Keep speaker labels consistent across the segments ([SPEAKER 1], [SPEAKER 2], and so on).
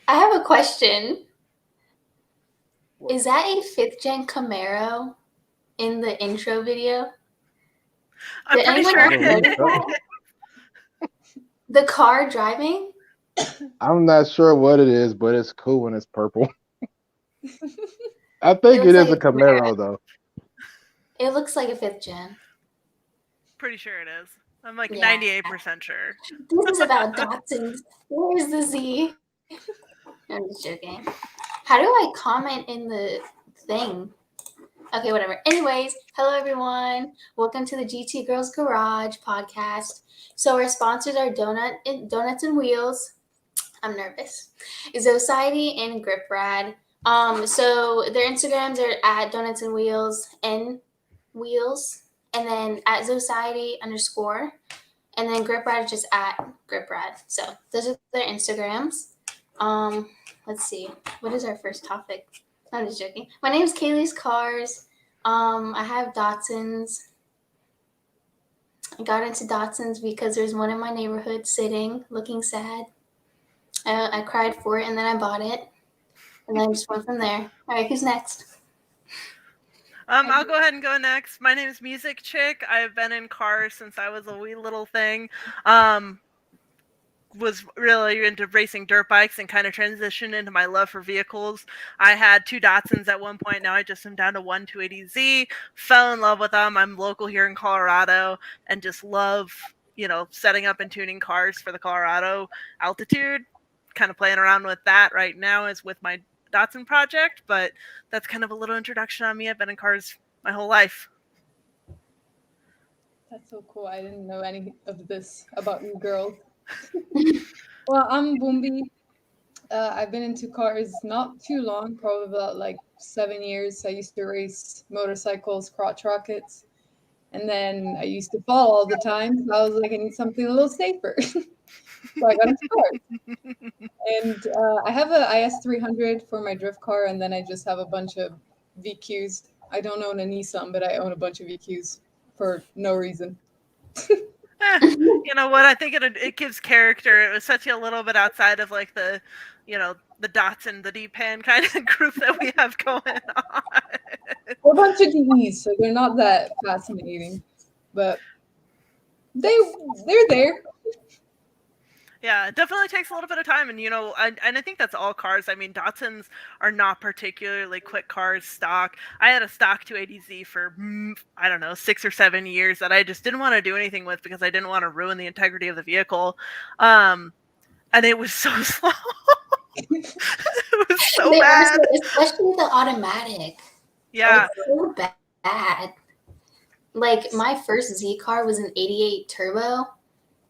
[SPEAKER 1] I have a question.
[SPEAKER 2] What?
[SPEAKER 1] Is that a 5th gen Camaro in the intro video?
[SPEAKER 3] I'm
[SPEAKER 1] Did
[SPEAKER 3] pretty
[SPEAKER 1] anyone
[SPEAKER 3] sure
[SPEAKER 1] else
[SPEAKER 3] it
[SPEAKER 2] believe
[SPEAKER 1] notice
[SPEAKER 2] so.
[SPEAKER 1] that? The car driving?
[SPEAKER 2] I'm not sure what it is, but it's cool when it's purple. I
[SPEAKER 1] It
[SPEAKER 2] think it
[SPEAKER 1] looks
[SPEAKER 2] is
[SPEAKER 1] like
[SPEAKER 2] a
[SPEAKER 1] a Camaro.
[SPEAKER 2] Camaro, though.
[SPEAKER 1] It looks like a 5th gen.
[SPEAKER 3] Pretty sure it is. I'm like
[SPEAKER 1] Yeah.
[SPEAKER 3] 98% sure.
[SPEAKER 1] This is about Datsuns. Where's the Z? I'm just joking. How do I comment in the thing? Okay, whatever. Anyways, hello everyone. Welcome to the GT Girls Garage podcast. So our sponsors are Donuts and Wheels. I'm nervous. Society and Grip Rad. So their Instagrams are at Donuts and Wheels and Wheels, and then at Society _, and then Grip Rad is just at Grip Rad. So those are their Instagrams. Let's see. What is our first topic? I'm just joking. My name is Caley's Cars. I have Datsuns. I got into Datsuns because there's one in my neighborhood sitting, looking sad. I cried for it, and then I bought it, and then I just went from there. All right, who's next?
[SPEAKER 3] I'll go ahead and go next. My name is Musique Chiq. I've been in cars since I was a wee little thing. Was really into racing dirt bikes and kind of transitioned into my love for vehicles. I had 2 Datsuns at one point. Now I just am down to one 280Z. Fell in love with them. I'm local here in Colorado and just love, setting up and tuning cars for the Colorado altitude. Kind of playing around with that right now is with my Datsun project, but that's kind of a little introduction on me. I've been in cars my whole life.
[SPEAKER 4] That's so cool. I didn't know any of this about you girls. Well, I'm Bumbi. I've been into cars not too long, probably about like 7 years. I used to race motorcycles, crotch rockets, and then I used to fall all the time. So I was like, I need something a little safer. So I got into cars. And I have a IS 300 for my drift car, and then I just have a bunch of VQs. I don't own a Nissan, but I own a bunch of VQs for no reason.
[SPEAKER 3] You know what? I think it gives character. It was such a little bit outside of like the Datsun, the JPAN kind of group that we have going on.
[SPEAKER 4] A bunch of DEs, so they're not that fascinating, but they're there.
[SPEAKER 3] Yeah, it definitely takes a little bit of time, and I think that's all cars. I mean, Datsuns are not particularly quick cars stock. I had a stock 280Z for I don't know 6 or 7 years that I just didn't want to do anything with because I didn't want to ruin the integrity of the vehicle, and it was so slow. It was so
[SPEAKER 1] They
[SPEAKER 3] bad.
[SPEAKER 1] especially the automatic.
[SPEAKER 3] Yeah,
[SPEAKER 1] It's so bad. Like my first Z car was an '88 turbo,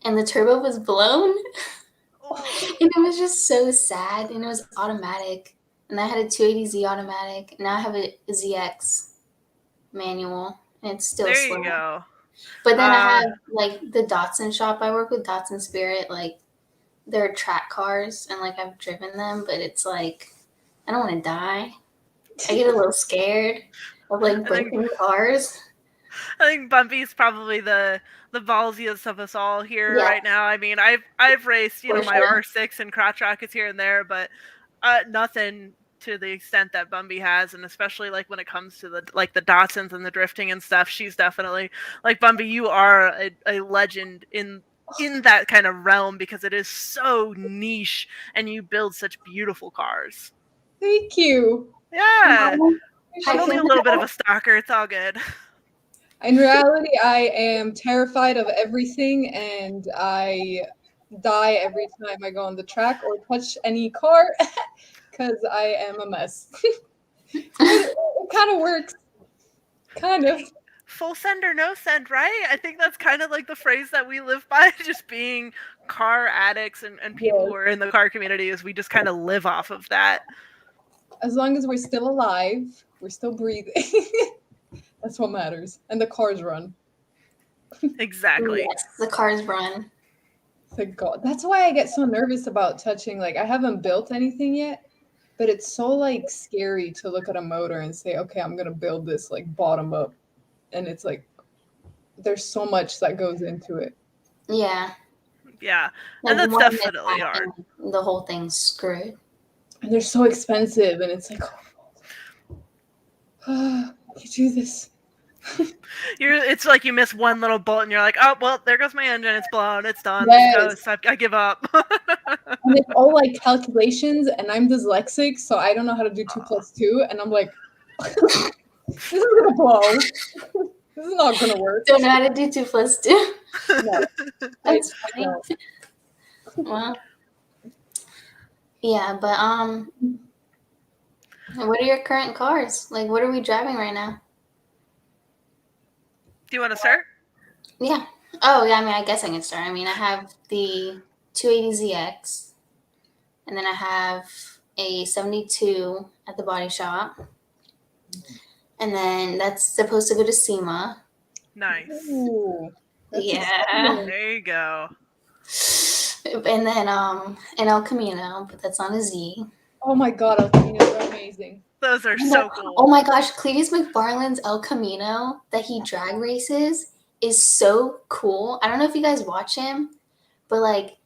[SPEAKER 1] and the turbo was blown, and it was just so sad. And it was automatic, and I had a 280Z automatic. Now I have a ZX manual, and it's still
[SPEAKER 3] there
[SPEAKER 1] slow.
[SPEAKER 3] you go.
[SPEAKER 1] But then I have like the Datsun shop. I work with Datsun Spirit. Like they're track cars, and like I've driven them, but it's like I don't want to die. I get a little scared of like breaking cars.
[SPEAKER 3] I think Bumpy's probably the ballsiest of us all here
[SPEAKER 1] Yeah.
[SPEAKER 3] right now. I mean, I've raced
[SPEAKER 1] For
[SPEAKER 3] my
[SPEAKER 1] sure.
[SPEAKER 3] R6 and crotch rockets here and there, but nothing to the extent that Bumby has, and especially like when it comes to the Datsuns and the drifting and stuff. She's definitely like Bumby. You are a legend in that kind of realm because it is so niche, and you build such beautiful cars.
[SPEAKER 4] Thank you.
[SPEAKER 3] Yeah, I'm
[SPEAKER 1] I
[SPEAKER 3] only
[SPEAKER 1] think
[SPEAKER 3] a little bit of a stalker. It's all good.
[SPEAKER 4] In reality, I am terrified of everything, and I die every time I go on the track or touch any car because I am a mess. It kind of works. Kind of.
[SPEAKER 3] Full send or no send, right? I think that's kind of like the phrase that we live by, just being car addicts and people
[SPEAKER 4] Yes.
[SPEAKER 3] who are in the car community, is we just kind of live off of that.
[SPEAKER 4] As long as we're still alive, we're still breathing. That's what matters. And the cars run.
[SPEAKER 3] Exactly.
[SPEAKER 1] yes, the cars run.
[SPEAKER 4] Thank God. That's why I get so nervous about touching. Like, I haven't built anything yet, but it's so like scary to look at a motor and say, okay, I'm gonna build this like bottom up. And it's like there's so much that goes into it.
[SPEAKER 1] Yeah.
[SPEAKER 3] Yeah.
[SPEAKER 1] Like
[SPEAKER 3] And that's
[SPEAKER 1] one
[SPEAKER 3] definitely
[SPEAKER 1] mishap
[SPEAKER 3] hard.
[SPEAKER 1] and the whole thing's screwed.
[SPEAKER 4] and they're so expensive, and it's like, oh, you do this.
[SPEAKER 3] It's like you miss one little bolt and you're like, oh well, there goes my engine, it's blown, it's done.
[SPEAKER 4] Yes.
[SPEAKER 3] I give up.
[SPEAKER 4] And it's all like calculations, and I'm dyslexic, so I don't know how to do 2 + 2, and I'm like, this is gonna blow. This is not gonna work.
[SPEAKER 1] Don't know how to do 2 + 2.
[SPEAKER 4] No.
[SPEAKER 1] That's funny. Well, yeah, but what are your current cars? Like, what are we driving right now?
[SPEAKER 3] Do you want to start?
[SPEAKER 1] Yeah. Oh, yeah. I mean, I guess I can start. I mean, I have the 280ZX, and then I have a 72 at the body shop, and then that's supposed to go to Sema.
[SPEAKER 3] Nice.
[SPEAKER 4] Ooh,
[SPEAKER 1] Yeah.
[SPEAKER 3] There you go.
[SPEAKER 1] And then an El Camino, but that's on a Z.
[SPEAKER 4] Oh my god, El Camino's are amazing.
[SPEAKER 3] Those are so cool.
[SPEAKER 1] Oh my gosh, Cletus McFarland's El Camino that he drag races is so cool. I don't know if you guys watch him, but like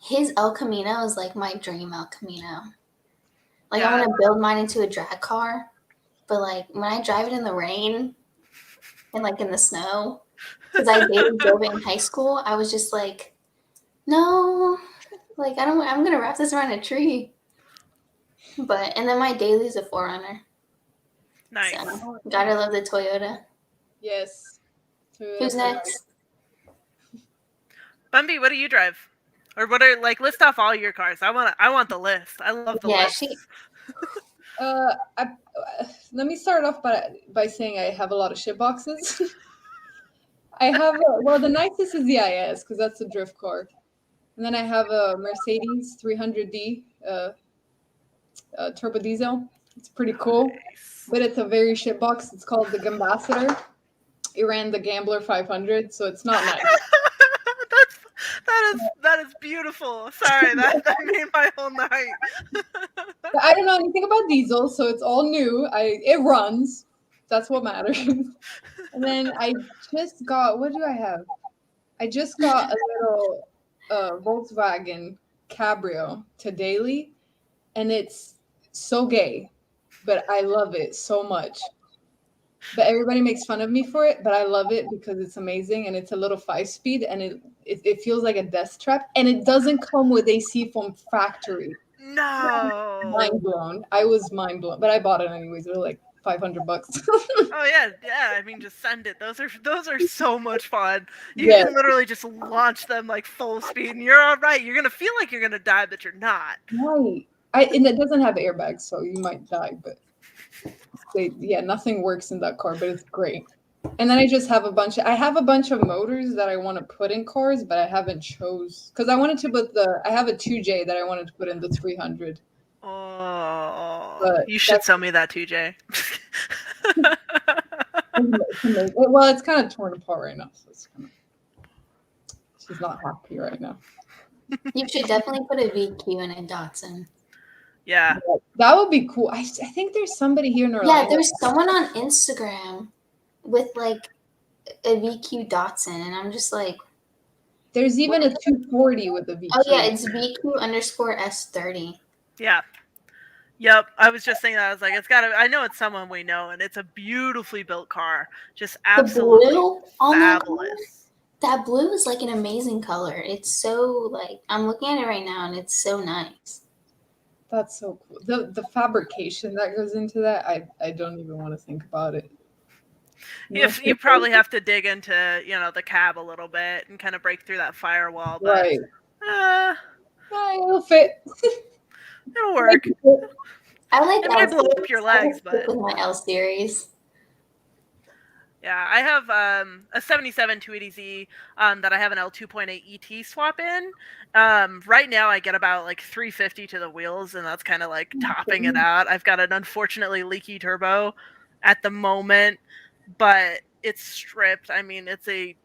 [SPEAKER 1] his El Camino is like my dream El Camino. Like I want to build mine into a drag car, but like when I drive it in the rain and like in the snow, because I daily drove it in high school, I was just like, no, like I'm gonna wrap this around a tree. But and then my daily's a 4Runner.
[SPEAKER 3] Nice.
[SPEAKER 1] So, gotta love the Toyota.
[SPEAKER 4] Yes.
[SPEAKER 1] Who's next?
[SPEAKER 3] Bumbi, what do you drive? Or what are list off all your cars? I want the list. I love the list.
[SPEAKER 4] Let me start off by saying I have a lot of shit boxes. I have the nicest is the IS because that's a drift car, and then I have a Mercedes 300D turbo diesel. It's pretty cool, but it's a very shit box. It's called the Gambassador. It ran the Gambler 500, so it's not nice.
[SPEAKER 3] That is beautiful. Sorry, that made my whole night.
[SPEAKER 4] But I don't know anything about diesel, so it's all new. It runs. That's what matters. And then I just got, what do I have? I just got a little Volkswagen Cabrio to daily, and it's so gay, but I love it so much. But everybody makes fun of me for it, but I love it because it's amazing, and it's a little 5-speed, and it feels like a death trap, and it doesn't come with AC from factory.
[SPEAKER 3] No.
[SPEAKER 4] Mind blown. I was mind blown, but I bought it anyways. They were like $500.
[SPEAKER 3] Oh yeah. I mean, just send it. Those are so much fun. You can literally just launch them like full speed, and you're all right. You're gonna feel like you're gonna die, but you're not.
[SPEAKER 4] Right. And it doesn't have airbags, so you might die, but nothing works in that car, but it's great. And then I just have a bunch of motors that I want to put in cars, but I haven't chose because I wanted to put I have a 2J that I wanted to put in the 300.
[SPEAKER 3] Oh,
[SPEAKER 4] but
[SPEAKER 3] you should sell me that 2J.
[SPEAKER 4] Well, it's kind of torn apart right now, so she's not happy right now.
[SPEAKER 1] You should definitely put a VQ in a Datsun.
[SPEAKER 3] Yeah.
[SPEAKER 4] That would be cool. I think there's somebody here in Orlando.
[SPEAKER 1] Yeah, there's someone on Instagram with like a VQ Datsun, and I'm just like,
[SPEAKER 4] there's even a 240 with a VQ.
[SPEAKER 1] Oh yeah, it's VQ_S30.
[SPEAKER 3] Yeah. Yep. I was just saying that. I was like, I know it's someone we know, and it's a beautifully built car. Just absolutely
[SPEAKER 1] the blue on
[SPEAKER 3] fabulous.
[SPEAKER 1] That blue is like an amazing color. It's so like, I'm looking at it right now, and it's so nice.
[SPEAKER 4] That's so cool. The fabrication that goes into that, I don't even want to think about it.
[SPEAKER 3] You probably have to dig into, the cab a little bit and kind of break through that firewall. But,
[SPEAKER 4] right. It'll fit.
[SPEAKER 3] It'll work.
[SPEAKER 1] I like
[SPEAKER 3] it might blow up your legs, but
[SPEAKER 1] with my L series.
[SPEAKER 3] Yeah, I have a 77 280Z that I have an L2.8 ET swap in. Right now I get about like 350 to the wheels, and that's kind of like topping it out. I've got an unfortunately leaky turbo at the moment, but it's stripped. I mean, it's a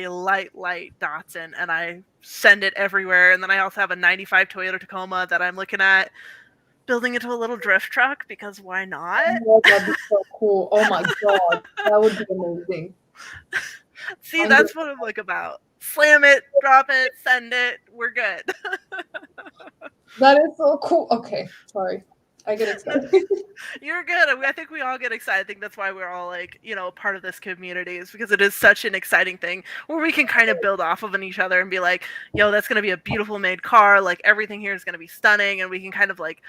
[SPEAKER 3] light Datsun, and I send it everywhere. And then I also have a 95 Toyota Tacoma that I'm looking at building into a little drift truck because why not?
[SPEAKER 4] Oh, that'd be so cool. Oh my god, that would be amazing.
[SPEAKER 3] See, that's what I'm like about. Slam it, drop it, send it. We're good.
[SPEAKER 4] That is so cool. Okay, sorry. I get excited.
[SPEAKER 3] You're good. I think we all get excited. I think that's why we're all like, part of this community, is because it is such an exciting thing where we can kind of build off of each other and be like, yo, that's going to be a beautiful made car. Like everything here is going to be stunning. And we can kind of like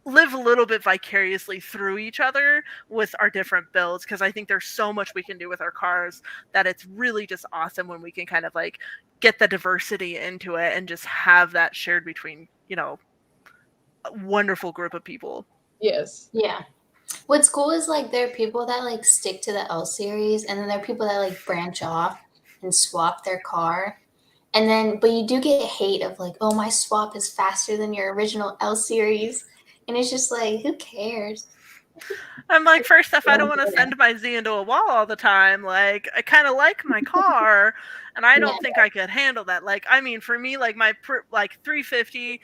[SPEAKER 3] live a little bit vicariously through each other with our different builds. Cause I think there's so much we can do with our cars that it's really just awesome when we can kind of like get the diversity into it and just have that shared between, a wonderful group of people.
[SPEAKER 4] Yes.
[SPEAKER 1] Yeah. What's cool is like there are people that like stick to the L series, and then there are people that like branch off and swap their car. And then, but you do get hate of like, oh, my swap is faster than your original L series. And it's just like, who cares?
[SPEAKER 3] I'm like, first off, I don't want to send my Z into a wall all the time. Like, I kind of like my car, and I don't think I could handle that. Like, I mean, for me, like my 350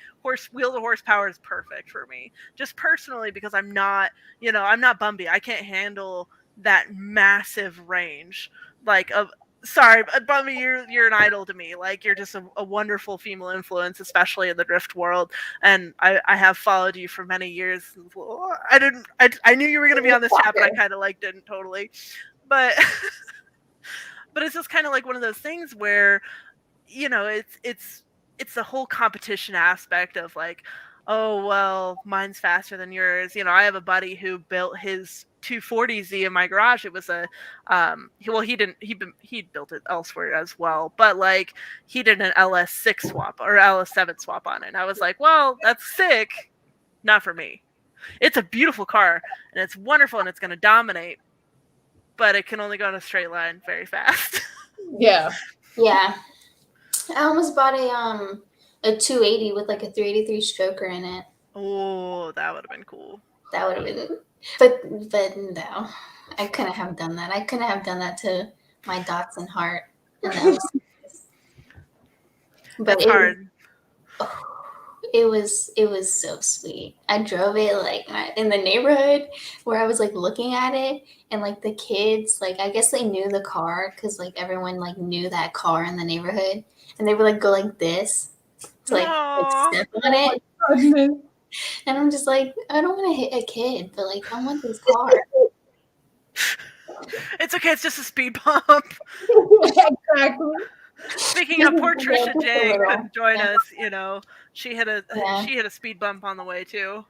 [SPEAKER 3] wheel to horsepower is perfect for me, just personally, because I'm not Bumby. I can't handle that massive range. Like, sorry, Bumby, you're an idol to me. Like, you're just a wonderful female influence, especially in the drift world. And I have followed you for many years. I knew you were going to be on this chat, but I kind of like didn't totally. But but it's just kind of like one of those things where, it's the whole competition aspect of like, oh, well, mine's faster than yours. I have a buddy who built his 240Z in my garage. It was a he built it elsewhere as well, but like he did an LS6 swap or LS7 swap on it, and I was like, well, that's sick, not for me. It's a beautiful car and it's wonderful and it's going to dominate, but it can only go in a straight line very fast.
[SPEAKER 4] Yeah
[SPEAKER 1] I almost bought a 280 with like a 383 stroker in it.
[SPEAKER 3] Oh, that would have been cool.
[SPEAKER 1] That would have been, but no, I couldn't have done that. I couldn't have done that to my Datsun heart. And that was, but
[SPEAKER 3] it's hard.
[SPEAKER 1] It was so sweet. I drove it like in the neighborhood where I was like looking at it, and like the kids, like I guess they knew the car because like everyone like knew that car in the neighborhood, and they would like go like this to like step on it. And I'm just like, I don't want to hit a kid, but like I want this car.
[SPEAKER 3] It's okay. It's just a speed bump.
[SPEAKER 4] Exactly.
[SPEAKER 3] Speaking of, poor Trisha J couldn't join us. She hit a speed bump on the way too.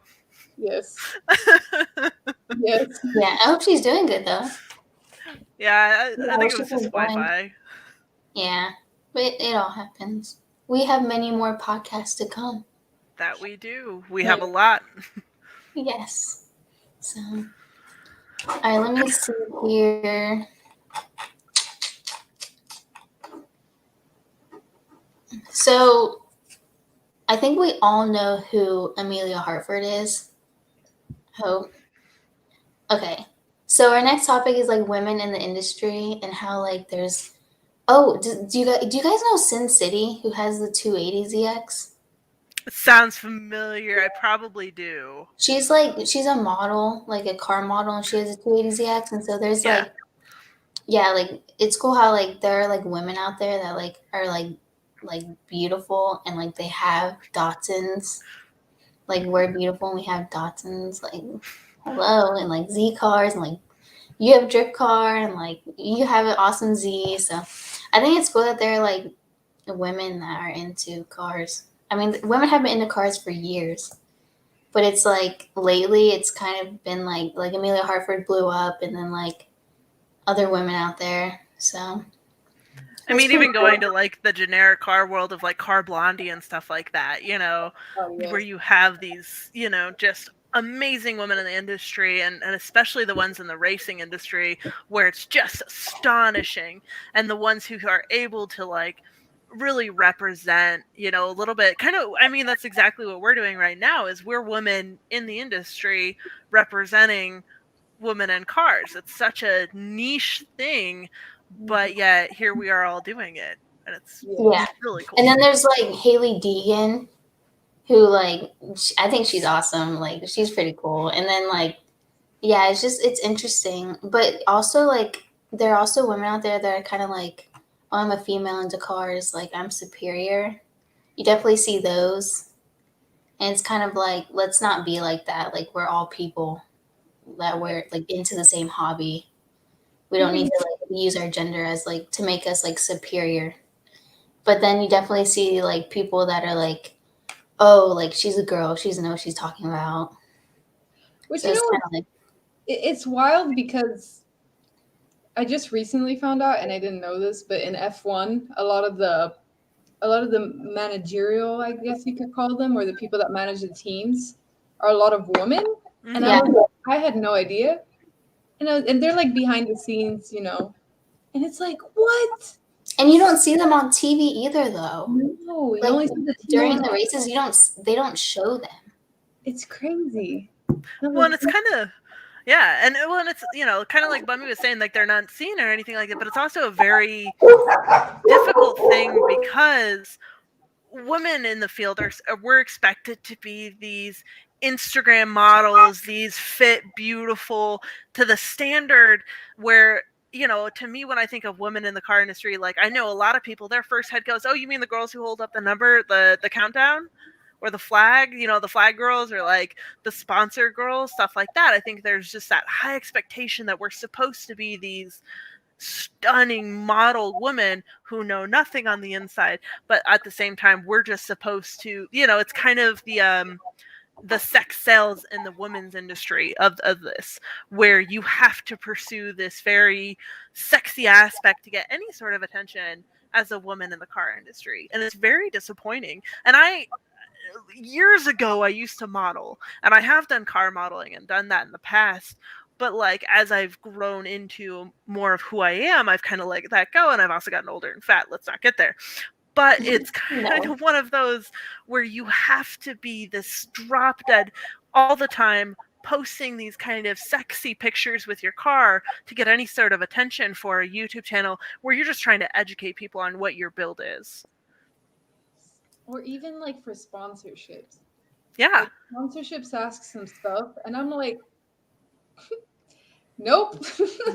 [SPEAKER 4] Yes. Yes.
[SPEAKER 1] Yeah, I hope she's doing good though.
[SPEAKER 3] Yeah, I think it was just Wi-Fi.
[SPEAKER 1] Yeah, but it all happens. We have many more podcasts to come.
[SPEAKER 3] That we do. We have a lot.
[SPEAKER 1] Yes. So, all right, let me see here. So, I think we all know who Amelia Hartford is. Hope. Okay. So our next topic is like women in the industry and how like there's. Oh, do you guys know Sin City, who has the 280ZX?
[SPEAKER 3] It sounds familiar. I probably do.
[SPEAKER 1] She's a model, like a car model, and she has a 280ZX, and so there's like it's cool how like there are like women out there that like are like beautiful and like they have Datsuns. Like we're beautiful and we have Datsuns, like hello, and like Z cars, and like you have a drip car and like you have an awesome Z. So I think it's cool that there are like women that are into cars. I mean, women have been into cars for years, but it's like lately it's kind of been like Amelia Hartford blew up, and then like other women out there. So
[SPEAKER 3] I mean, even going to like the generic car world of like Car Blondie and stuff like that, where you have these, just amazing women in the industry, and especially the ones in the racing industry where it's just astonishing, and the ones who are able to like really represent, a little bit kind of, I mean, that's exactly what we're doing right now is we're women in the industry representing women in cars. It's such a niche thing, but yet here we are all doing it, and it's really cool.
[SPEAKER 1] And then there's like Haley Deegan, who like I think she's awesome. Like she's pretty cool. And then like it's interesting, but also like there are also women out there that are kind of like, oh, I'm a female into cars, like I'm superior. You definitely see those, And it's kind of like, let's not be like that. Like, we're all people that we're like into the same hobby. We don't need to like use our gender as like to make us like superior. But then you definitely see like people that are like, oh, like she's a girl, she doesn't know what she's talking about.
[SPEAKER 4] Which,
[SPEAKER 1] So
[SPEAKER 4] you
[SPEAKER 1] it's
[SPEAKER 4] know,
[SPEAKER 1] kind of like,
[SPEAKER 4] it's wild because I just recently found out, and I didn't know this, but in F1, a lot of the managerial, I guess you could call them, or the people that manage the teams, are a lot of women.
[SPEAKER 3] Mhm.
[SPEAKER 4] And
[SPEAKER 1] Yeah.
[SPEAKER 4] I had no idea. And they're like behind the scenes, you know. And it's like, what?
[SPEAKER 1] and you don't see them on TV either, though.
[SPEAKER 4] No, you
[SPEAKER 1] Like
[SPEAKER 4] only see the
[SPEAKER 1] during
[SPEAKER 4] team.
[SPEAKER 1] the races, they don't show them.
[SPEAKER 4] It's crazy. I'm
[SPEAKER 3] Well, and
[SPEAKER 4] like,
[SPEAKER 3] it's kind of, yeah, and well, and it's, you know, kind of like Bumby was saying, like they're not seen or anything like that, but it's also a very difficult thing because women in the field we're expected to be these Instagram models, these fit, beautiful, to the standard where, you know, to me, when I think of women in the car industry, like I know a lot of people, their first head goes, oh, you mean the girls who hold up the number, the countdown? Or the flag, you know, the flag girls, or like the sponsor girls, stuff like that. I think there's just that high expectation that we're supposed to be these stunning model women who know nothing on the inside, but at the same time, we're just supposed to, you know, it's kind of the sex sales in the women's industry of this, where you have to pursue this very sexy aspect to get any sort of attention as a woman in the car industry, and it's very disappointing. And years ago I used to model, and I have done car modeling and done that in the past, but like as I've grown into more of who I am, I've kind of let that go, and I've also gotten older and fat. Let's not get there. But it's kind of one of those where you have to be this drop dead all the time, posting these kind of sexy pictures with your car to get any sort of attention for a YouTube channel where you're just trying to educate people on what your build is.
[SPEAKER 4] or even like for sponsorships.
[SPEAKER 3] Yeah.
[SPEAKER 4] Like, sponsorships ask some stuff, and I'm like, nope.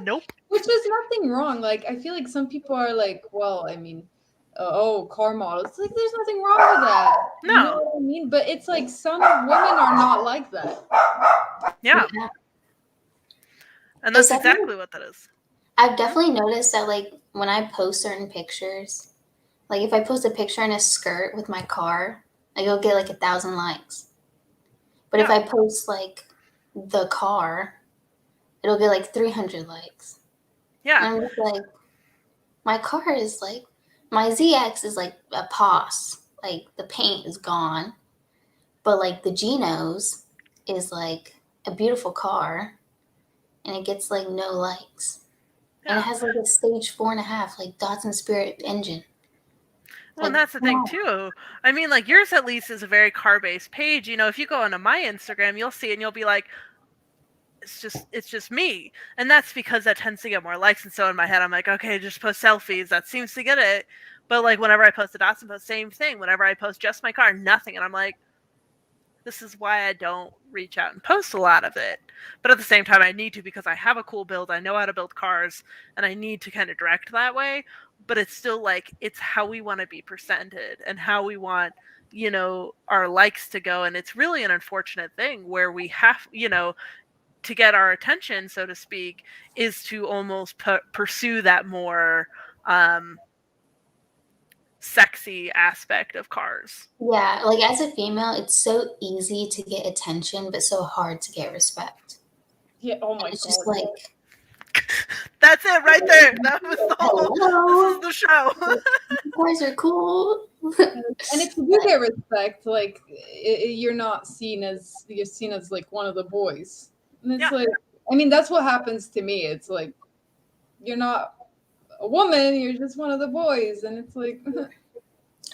[SPEAKER 3] Nope.
[SPEAKER 4] Which is nothing wrong. Like, I feel like some people are like, well, I mean, oh, car models. Like, there's nothing wrong with that.
[SPEAKER 3] No.
[SPEAKER 4] You know what I mean? But it's like some women are not like that.
[SPEAKER 3] Yeah. And that's
[SPEAKER 1] It's definitely-
[SPEAKER 3] exactly what that is.
[SPEAKER 1] I've definitely noticed that like when I post certain pictures, like if I post a picture in a skirt with my car, like it'll get like 1,000 likes. But if
[SPEAKER 3] Yeah.
[SPEAKER 1] I post like the car, it'll get like 300 likes.
[SPEAKER 3] Yeah.
[SPEAKER 1] And I'm just like, my car is like, my ZX is like a POS. Like the paint is gone. But like the Genos is like a beautiful car. And it gets like no likes. And
[SPEAKER 3] Yeah.
[SPEAKER 1] it has like a stage 4.5, like Datsun Spirit engine.
[SPEAKER 3] Well, and
[SPEAKER 1] Like,
[SPEAKER 3] that's the thing
[SPEAKER 1] wow.
[SPEAKER 3] too. I mean, like yours at least is a very car-based page. You know, if you go onto my Instagram, you'll see it and you'll be like, it's just me. And that's because that tends to get more likes. And so in my head, I'm like, okay, just post selfies. That seems to get it. But like whenever I post a Datsun post, same thing. Whenever I post just my car, nothing. And I'm like, this is why I don't reach out and post a lot of it. But at the same time, I need to, because I have a cool build. I know how to build cars, and I need to kind of direct that way. But it's still like, it's how we want to be presented and how we want, you know, our likes to go. And it's really an unfortunate thing where we have, you know, to get our attention, so to speak, is to almost pursue that more sexy aspect of cars.
[SPEAKER 1] Yeah, like as a female, it's so easy to get attention, but so hard to get respect.
[SPEAKER 4] Yeah. Oh my
[SPEAKER 1] It's
[SPEAKER 4] god.
[SPEAKER 1] just like,
[SPEAKER 3] That's it right there. That was the whole.
[SPEAKER 1] hello,
[SPEAKER 3] This is the show.
[SPEAKER 1] you guys are cool.
[SPEAKER 4] And if you do get respect, like you're not seen as like one of the boys. And it's
[SPEAKER 3] Yeah.
[SPEAKER 4] like, I mean, that's what happens to me. It's like, you're not a woman, you're just one of the boys, and it's like,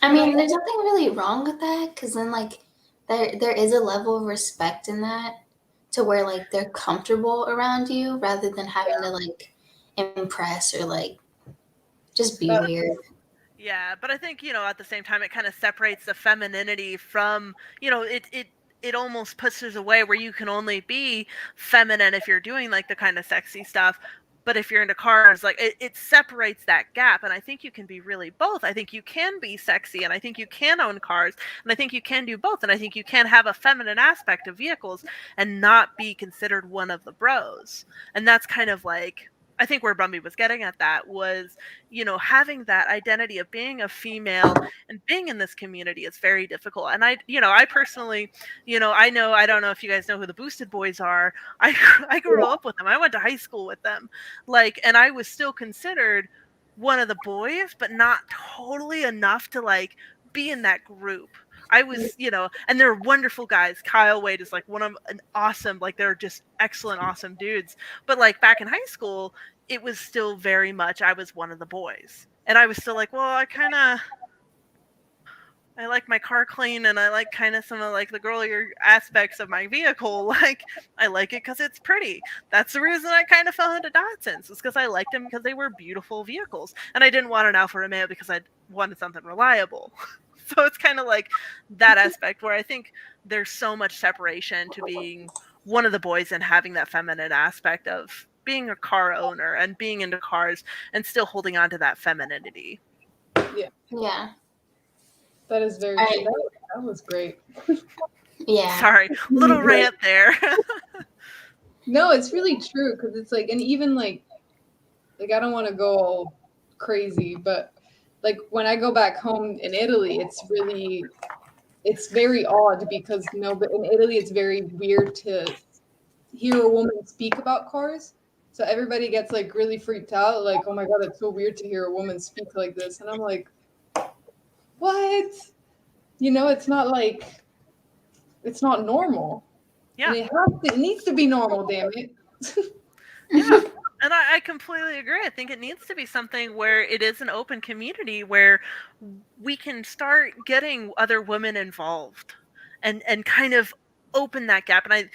[SPEAKER 1] I mean, there's nothing really wrong with that, because then like there is a level of respect in that, to where like they're comfortable around you rather than having to like impress or like just be weird.
[SPEAKER 3] Yeah, but I think, you know, at the same time, it kind of separates the femininity from, you know, it almost pushes away where you can only be feminine if you're doing like the kind of sexy stuff. But if you're into cars, like it separates that gap. And I think you can be really both. I think you can be sexy, and I think you can own cars, and I think you can do both. And I think you can have a feminine aspect of vehicles and not be considered one of the bros. And that's kind of like, I think where Bumby was getting at that was, having that identity of being a female and being in this community is very difficult. And I personally, I don't know if you guys know who the Boosted Boys are. I grew up with them. I went to high school with them. And I was still considered one of the boys, but not totally enough to be in that group. I was, and they're wonderful guys. Kyle Wade is one of an awesome, they're just excellent, awesome dudes. But back in high school, it was still very much, I was one of the boys. And I was still I like my car clean, and I like kind of some of the girlier aspects of my vehicle. I like it because it's pretty. That's the reason I kind of fell into Datsuns. It's because I liked them because they were beautiful vehicles. And I didn't want an Alfa Romeo because I wanted something reliable. So it's kind of that aspect where I think there's so much separation to being one of the boys and having that feminine aspect of being a car owner and being into cars and still holding on to that femininity.
[SPEAKER 1] Yeah.
[SPEAKER 4] That is very true. That was great.
[SPEAKER 1] Yeah.
[SPEAKER 3] Sorry, little rant there.
[SPEAKER 4] No, it's really true, because it's and even I don't want to go all crazy, but when I go back home in Italy, it's very odd, because but in Italy it's very weird to hear a woman speak about cars. So everybody gets really freaked out, oh my god, it's so weird to hear a woman speak like this. And I'm like, what? It's not it's not normal.
[SPEAKER 3] Yeah.
[SPEAKER 4] And it needs to be normal, damn it.
[SPEAKER 3] Yeah. And I completely agree. I think it needs to be something where it is an open community where we can start getting other women involved and kind of open that gap. And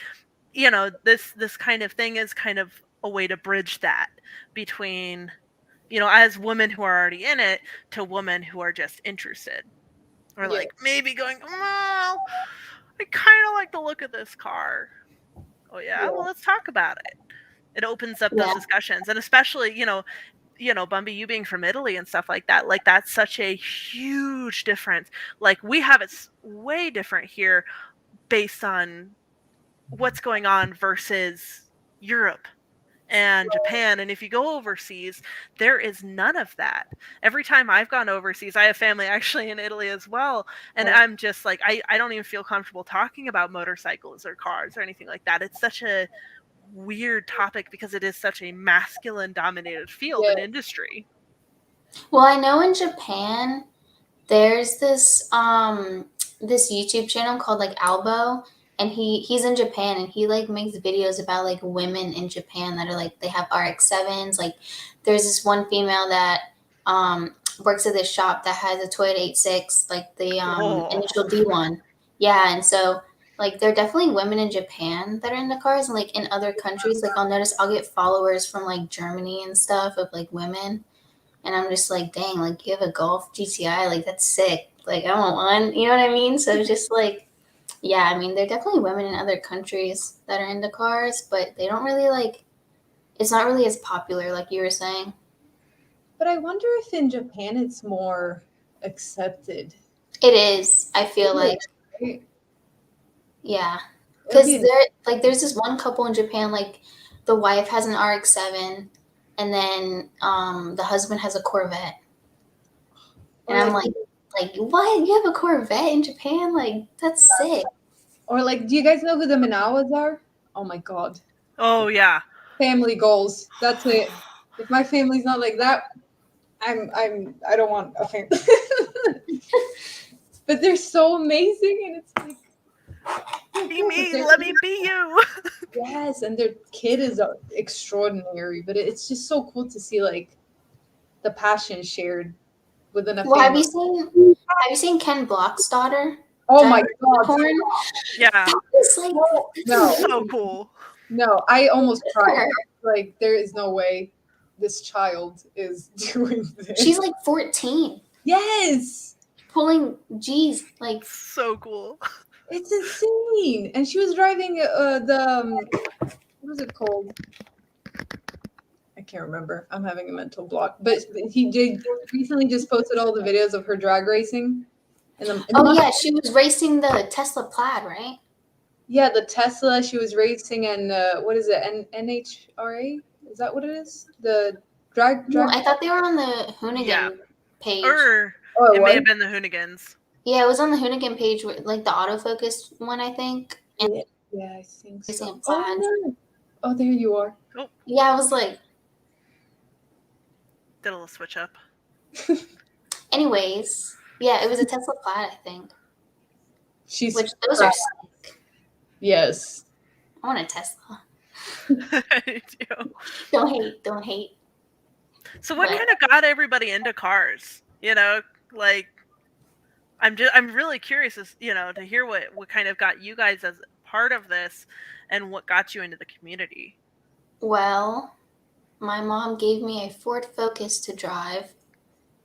[SPEAKER 3] this kind of thing is kind of a way to bridge that between, as women who are already in it to women who are just interested. Or maybe going, well, I kind of like the look of this car. Oh yeah, well, let's talk about it. It opens up those discussions, and especially, Bumby, you being from Italy and stuff like that, that's such a huge difference. We have it way different here based on what's going on versus Europe and Japan. And if you go overseas, there is none of that. Every time I've gone overseas, I have family actually in Italy as well, and I'm just I don't even feel comfortable talking about motorcycles or cars or anything like that. It's such a weird topic because it is such a masculine dominated field and industry.
[SPEAKER 1] Well, I know in Japan there's this this YouTube channel called Albo, and he's in Japan, and he makes videos about women in Japan that are they have RX-7s. There's this one female that works at this shop that has a Toyota 86, the initial D1. Yeah, and so there are definitely women in Japan that are into cars, and in other countries, I'll notice I'll get followers from Germany and stuff of women, and I'm just dang, you have a Golf GTI, that's sick. I want one, you know what I mean? So it's just yeah, I mean, there are definitely women in other countries that are into cars, but they don't really it's not really as popular, like you were saying.
[SPEAKER 4] But I wonder if in Japan it's more accepted.
[SPEAKER 1] It is, I feel like. Yeah. Because there's this one couple in Japan, the wife has an RX-7, and then the husband has a Corvette. And I'm what? You have a Corvette in Japan? That's sick.
[SPEAKER 4] Or do you guys know who the Manawas are? Oh my god.
[SPEAKER 3] Oh yeah.
[SPEAKER 4] Family goals. That's it. If my family's not like that, I don't want a family. But they're so amazing, and it's
[SPEAKER 3] be me, let me be you.
[SPEAKER 4] Yes, and their kid is extraordinary, but it's just so cool to see the passion shared within a family.
[SPEAKER 1] Have you seen Ken Block's daughter?
[SPEAKER 4] Oh my god.
[SPEAKER 3] Yeah.
[SPEAKER 1] That
[SPEAKER 4] no.
[SPEAKER 3] So cool.
[SPEAKER 4] No, I almost cried. There is no way this child is doing this.
[SPEAKER 1] She's 14.
[SPEAKER 4] Yes.
[SPEAKER 1] Pulling G's
[SPEAKER 3] so cool.
[SPEAKER 4] It's insane. And she was driving what was it called? I can't remember. I'm having a mental block. But he did recently just posted all the videos of her drag racing.
[SPEAKER 1] Oh yeah, she was racing the Tesla Plaid, right?
[SPEAKER 4] Yeah, the Tesla. She was racing, and what is it? NHRA? Is that what it is? The drag.
[SPEAKER 1] No, I thought they were on the Hoonigan
[SPEAKER 3] Yeah.
[SPEAKER 1] page.
[SPEAKER 3] Or
[SPEAKER 4] Oh,
[SPEAKER 3] it
[SPEAKER 4] what?
[SPEAKER 3] may have been the Hoonigans.
[SPEAKER 1] Yeah, it was on the Hoonigan page, like the autofocus one, I think. And
[SPEAKER 4] Yeah, I think
[SPEAKER 1] racing
[SPEAKER 4] so.
[SPEAKER 1] a Plaid.
[SPEAKER 4] Oh, there you are.
[SPEAKER 3] Oh,
[SPEAKER 1] Yeah, I was like.
[SPEAKER 3] did a little switch up.
[SPEAKER 1] Anyways, yeah, it was a Tesla Plaid, I think.
[SPEAKER 4] She's
[SPEAKER 1] Which those are sick.
[SPEAKER 4] yes.
[SPEAKER 1] I want a Tesla.
[SPEAKER 3] I do.
[SPEAKER 1] Don't hate.
[SPEAKER 3] So what
[SPEAKER 1] But-
[SPEAKER 3] kind of got everybody into cars? You know, like I'm really curious as to hear what kind of got you guys as part of this and what got you into the community.
[SPEAKER 1] Well, my mom gave me a Ford Focus to drive,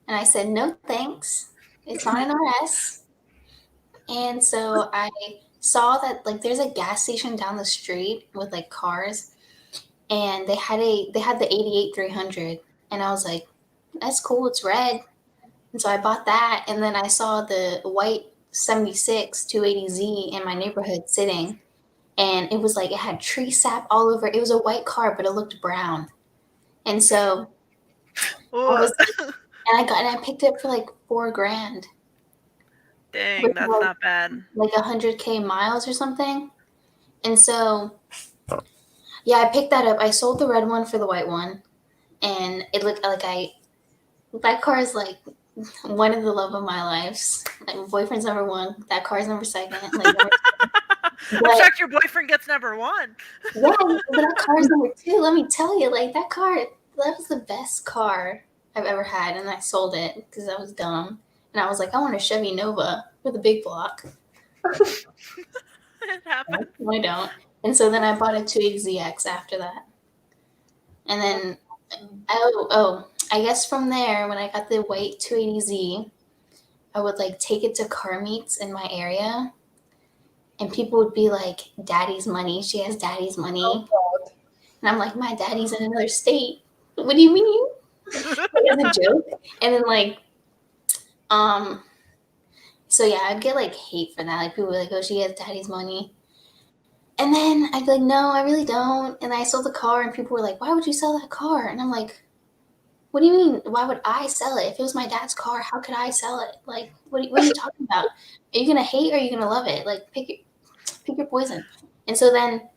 [SPEAKER 1] and I said no thanks. It's not an RS. And so I saw that like there's a gas station down the street with like cars, and they had the 88 300, and I was like, that's cool, it's red. And so I bought that, and then I saw the white 76 280Z in my neighborhood sitting, and it was like it had tree sap all over. It was a white car, but it looked brown. And so I picked it up for like $4,000.
[SPEAKER 3] Dang, that's not bad.
[SPEAKER 1] Like 100K miles or something. And so, yeah, I picked that up. I sold the red one for the white one, and it looked like that car is like one of the love of my lives. Like my boyfriend's number one. That car's number second. Like,
[SPEAKER 3] In fact, your boyfriend gets number one.
[SPEAKER 1] Yeah, but that car's number two. Let me tell you, like that was the best car I've ever had, and I sold it because I was dumb. And I was like, I want a Chevy Nova with a big block.
[SPEAKER 3] It happened.
[SPEAKER 1] I don't. And so then I bought a 280ZX after that. And then, I guess from there, when I got the white 280Z, I would like take it to car meets in my area. And people would be like, Daddy's money. She has Daddy's money.
[SPEAKER 4] Oh,
[SPEAKER 1] and I'm like, my daddy's in another state. What do you mean? As a joke. And then like, so yeah, I'd get like hate for that. Like people were like, oh, she has Daddy's money. And then I'd be like, no, I really don't. And I sold the car, and people were like, why would you sell that car? And I'm like, what do you mean? Why would I sell it? If it was my dad's car, how could I sell it? Like, what are you talking about? Are you gonna hate or are you gonna love it? Like, pick your poison. And so then,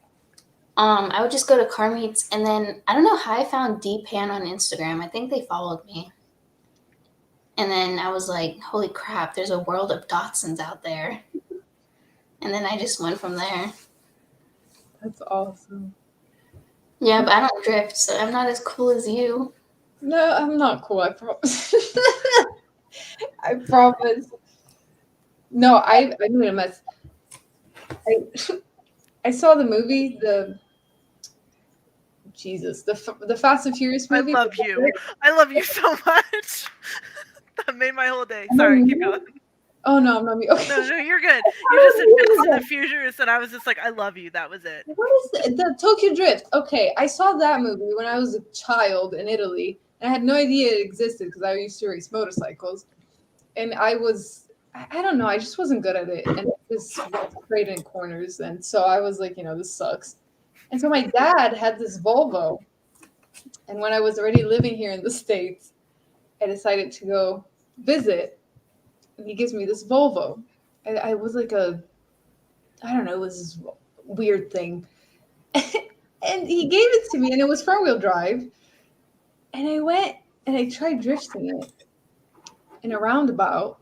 [SPEAKER 1] I would just go to car meets, and then I don't know how I found JPAN on Instagram. I think they followed me. And then I was like, holy crap, there's a world of Datsuns out there. And then I just went from there.
[SPEAKER 4] That's awesome.
[SPEAKER 1] Yeah, but I don't drift, so I'm not as cool as you.
[SPEAKER 4] No, I'm not cool. I promise. I promise. No, I made a mess. I saw the movie, the Fast and Furious movie.
[SPEAKER 3] I love you so much. That made my whole day. Sorry, keep going.
[SPEAKER 4] Oh no, I'm not me. Okay.
[SPEAKER 3] No, you're good. You just said Fast and the Furious, and I was just like, I love you. That was it.
[SPEAKER 4] What is the Tokyo Drift? Okay, I saw that movie when I was a child in Italy, and I had no idea it existed because I used to race motorcycles, and I don't know, I just wasn't good at it, and it just was straight in corners, and so I was like, this sucks. And so my dad had this Volvo, and when I was already living here in the States, I decided to go visit. And he gives me this Volvo. I was like I don't know, it was this weird thing. And he gave it to me, and it was front-wheel drive. And I went and I tried drifting it in a roundabout.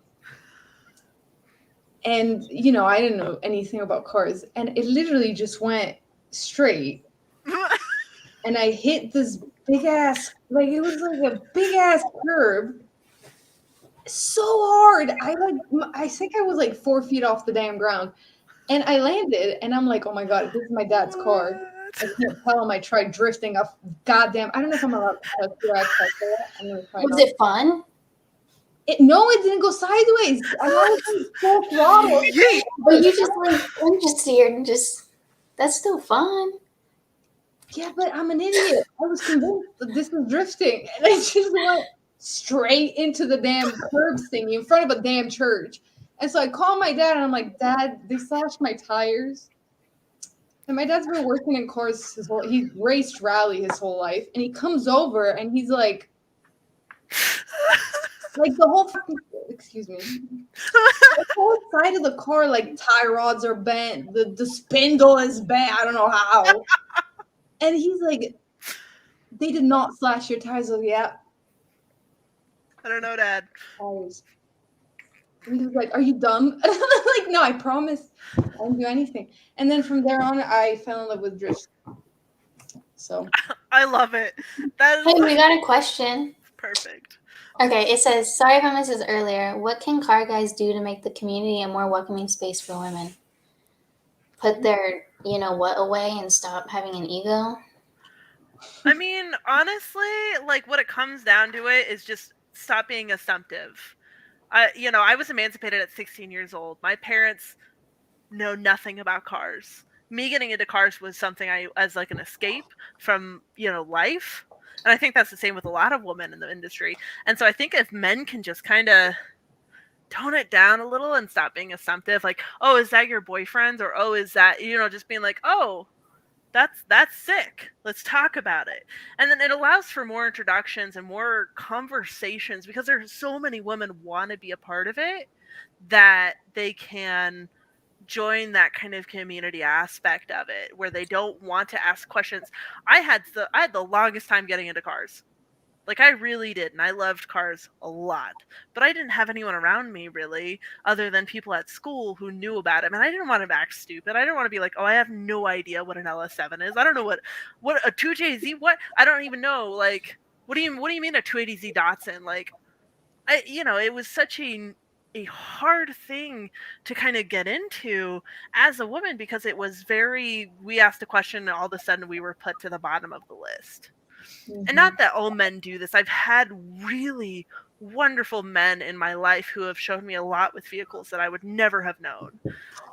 [SPEAKER 4] And, I didn't know anything about cars. And it literally just went straight. And I hit this big-ass, like it was like a big-ass curb. So hard. I think I was like 4 feet off the damn ground, and I landed, and I'm like, oh my god, this is my dad's car. I can't tell him I tried drifting off. Goddamn, I don't know if I'm allowed to touch that.
[SPEAKER 1] Was it fun?
[SPEAKER 4] No, it didn't go sideways. I was full throttle.
[SPEAKER 1] But you just like went just here and just. That's still fun.
[SPEAKER 4] yeah, but I'm an idiot. I was convinced that this was drifting, and I just went straight into the damn curb thing in front of a damn church. And so I called my dad, and I'm like, Dad, they slashed my tires. And my dad's been working in cars he raced rally his whole life, and he comes over and he's like the whole fucking, excuse me, the whole side of the car, like tie rods are bent, the spindle is bent. I don't know how. And he's like, they did not slash your tires. Oh yeah,
[SPEAKER 3] I don't know, Dad.
[SPEAKER 4] tires. And he was like, "Are you dumb?" And I'm like, "No, I promise, I didn't do anything." And then from there on, I fell in love with drift. So
[SPEAKER 3] I love it. That is
[SPEAKER 1] Hey, we got a question.
[SPEAKER 3] perfect.
[SPEAKER 1] Okay, it says, sorry if I missed this earlier. What can car guys do to make the community a more welcoming space for women? Put their, what away and stop having an ego?
[SPEAKER 3] I mean, honestly, like what it comes down to it is just stop being assumptive. I was emancipated at 16 years old. My parents know nothing about cars. Me getting into cars was something as like an escape from, life. And I think that's the same with a lot of women in the industry. And so I think if men can just kind of tone it down a little and stop being assumptive, like, oh, is that your boyfriend? Or, oh, is that, just being like, oh, that's sick. Let's talk about it. And then it allows for more introductions and more conversations because there's so many women want to be a part of it that they can join that kind of community aspect of it where they don't want to ask questions. I had the longest time getting into cars. Like, I really did, and I loved cars a lot. But I didn't have anyone around me, really, other than people at school who knew about it. And I didn't want to act stupid. I didn't want to be like, oh, I have no idea what an LS7 is. I don't know what a 2JZ, what? I don't even know. Like, what do you mean a 280Z Datsun? Like, it was such a hard thing to kind of get into as a woman because it was we asked a question and all of a sudden we were put to the bottom of the list.
[SPEAKER 4] mm-hmm.
[SPEAKER 3] And not that all men do this. I've had really wonderful men in my life who have shown me a lot with vehicles that I would never have known.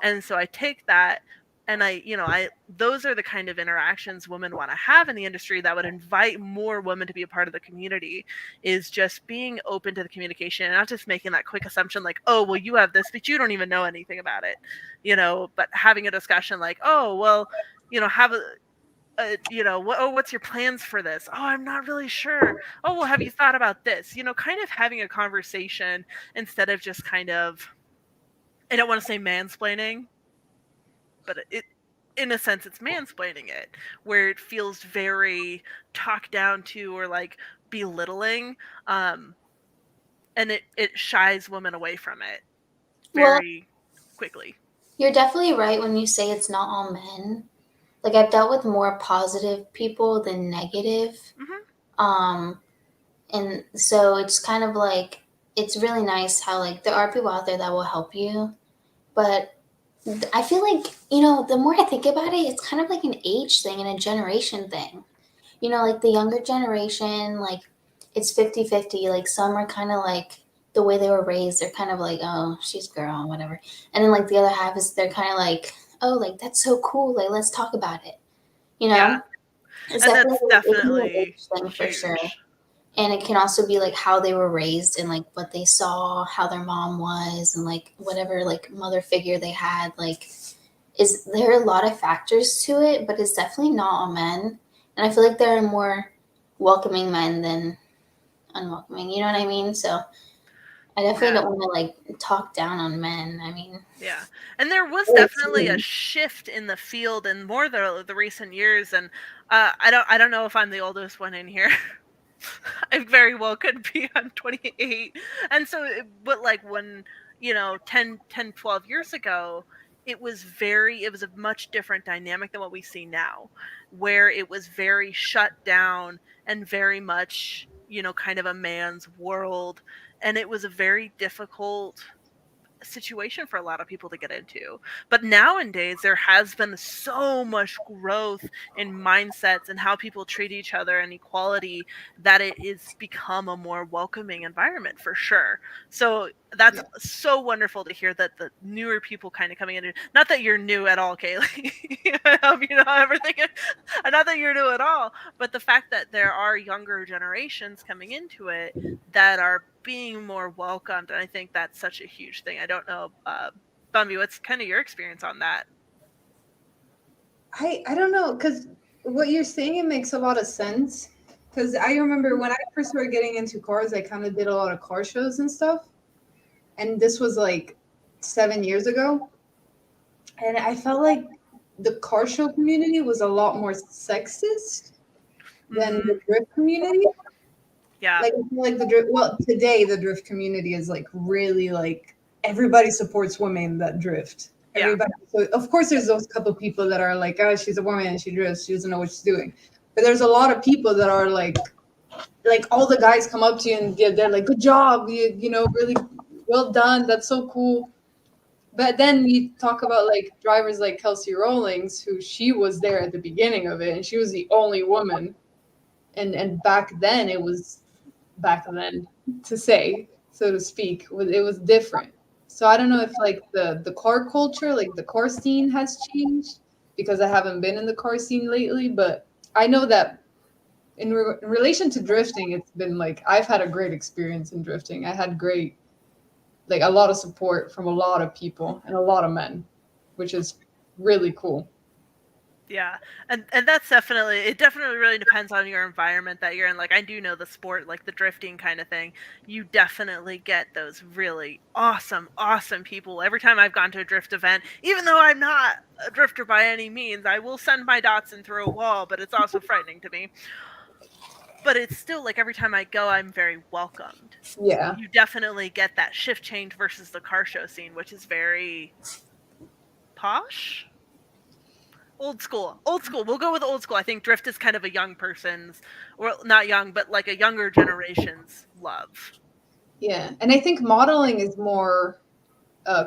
[SPEAKER 3] And so I take that and those are the kind of interactions women want to have in the industry that would invite more women to be a part of the community, is just being open to the communication and not just making that quick assumption like, oh, well, you have this, but you don't even know anything about it, but having a discussion like, oh, well, have what's your plans for this? Oh, I'm not really sure. Oh, well, have you thought about this? Kind of having a conversation instead of just kind of, I don't want to say mansplaining, but it, in a sense, it's mansplaining it, where it feels very talked down to or like belittling, and it shies women away from it very quickly.
[SPEAKER 1] You're definitely right when you say it's not all men. Like, I've dealt with more positive people than negative.
[SPEAKER 3] Mm-hmm.
[SPEAKER 1] And so it's kind of like, it's really nice how, like, there are people out there that will help you. But I feel like, the more I think about it, it's kind of like an age thing and a generation thing. Like the younger generation, like, it's 50-50. Like, some are kind of like, the way they were raised, they're kind of like, oh, she's a girl, whatever. And then, like, the other half is they're kind of like, oh, like, that's so cool. Like, let's talk about it.
[SPEAKER 3] Yeah.
[SPEAKER 1] It's
[SPEAKER 3] and that's definitely
[SPEAKER 1] an age thing for
[SPEAKER 3] huge.
[SPEAKER 1] sure. And it can also be like how they were raised and like what they saw, how their mom was, and like whatever like mother figure they had. Like, is there are a lot of factors to it, but it's definitely not all men. And I feel like there are more welcoming men than unwelcoming. You know what I mean? So I definitely don't want to like talk down on men. I mean,
[SPEAKER 3] yeah, and there was definitely a shift in the field and more the recent years. And I don't know if I'm the oldest one in here. I very well could be. I'm 28. And so, but like when, 10, 12 years ago, it was a much different dynamic than what we see now, where it was very shut down and very much, kind of a man's world. And it was a very difficult situation for a lot of people to get into. But nowadays there has been so much growth in mindsets and how people treat each other and equality that it is become a more welcoming environment for sure. So that's so wonderful to hear that the newer people kind of coming in. Not that you're new at all, Caley. I hope you know everything. Not that you're new at all, but the fact that there are younger generations coming into it that are being more welcomed, and I think that's such a huge thing. I don't know, Bumby, what's kind of your experience on that?
[SPEAKER 4] I don't know, because what you're saying, it makes a lot of sense. Because I remember when I first started getting into cars, I kind of did a lot of car shows and stuff. And this was like 7 years ago. And I felt like the car show community was a lot more sexist than the drift community.
[SPEAKER 3] Yeah.
[SPEAKER 4] Like, I feel like the drift, well, today the drift community is like really like everybody supports women that drift.
[SPEAKER 3] Yeah.
[SPEAKER 4] Everybody. So of course there's those couple people that are like, oh, she's a woman and she drifts, she doesn't know what she's doing. But there's a lot of people that are like all the guys come up to you and they're like, good job, you know, really well done, that's so cool. But then you talk about like drivers like Kelsey Rawlings, who she was there at the beginning of it and she was the only woman. And back then it was to say, so to speak, it was different. So I don't know if like the car culture, like the car scene has changed, because I haven't been in the car scene lately, but I know that in relation to drifting, it's been like, I've had a great experience in drifting. I had like a lot of support from a lot of people and a lot of men, which is really cool.
[SPEAKER 3] Yeah, and that's definitely really depends on your environment that you're in. Like, I do know the sport, like the drifting kind of thing, you definitely get those really awesome people. Every time I've gone to a drift event, even though I'm not a drifter by any means, I will send my Datsun through a wall, but it's also frightening to me. But it's still like every time I go, I'm very welcomed.
[SPEAKER 4] Yeah.
[SPEAKER 3] You definitely get that shift change versus the car show scene, which is very posh. Old school. We'll go with old school. I think drift is kind of a young person's, or not young, but like a younger generation's love.
[SPEAKER 4] Yeah, and I think modeling is more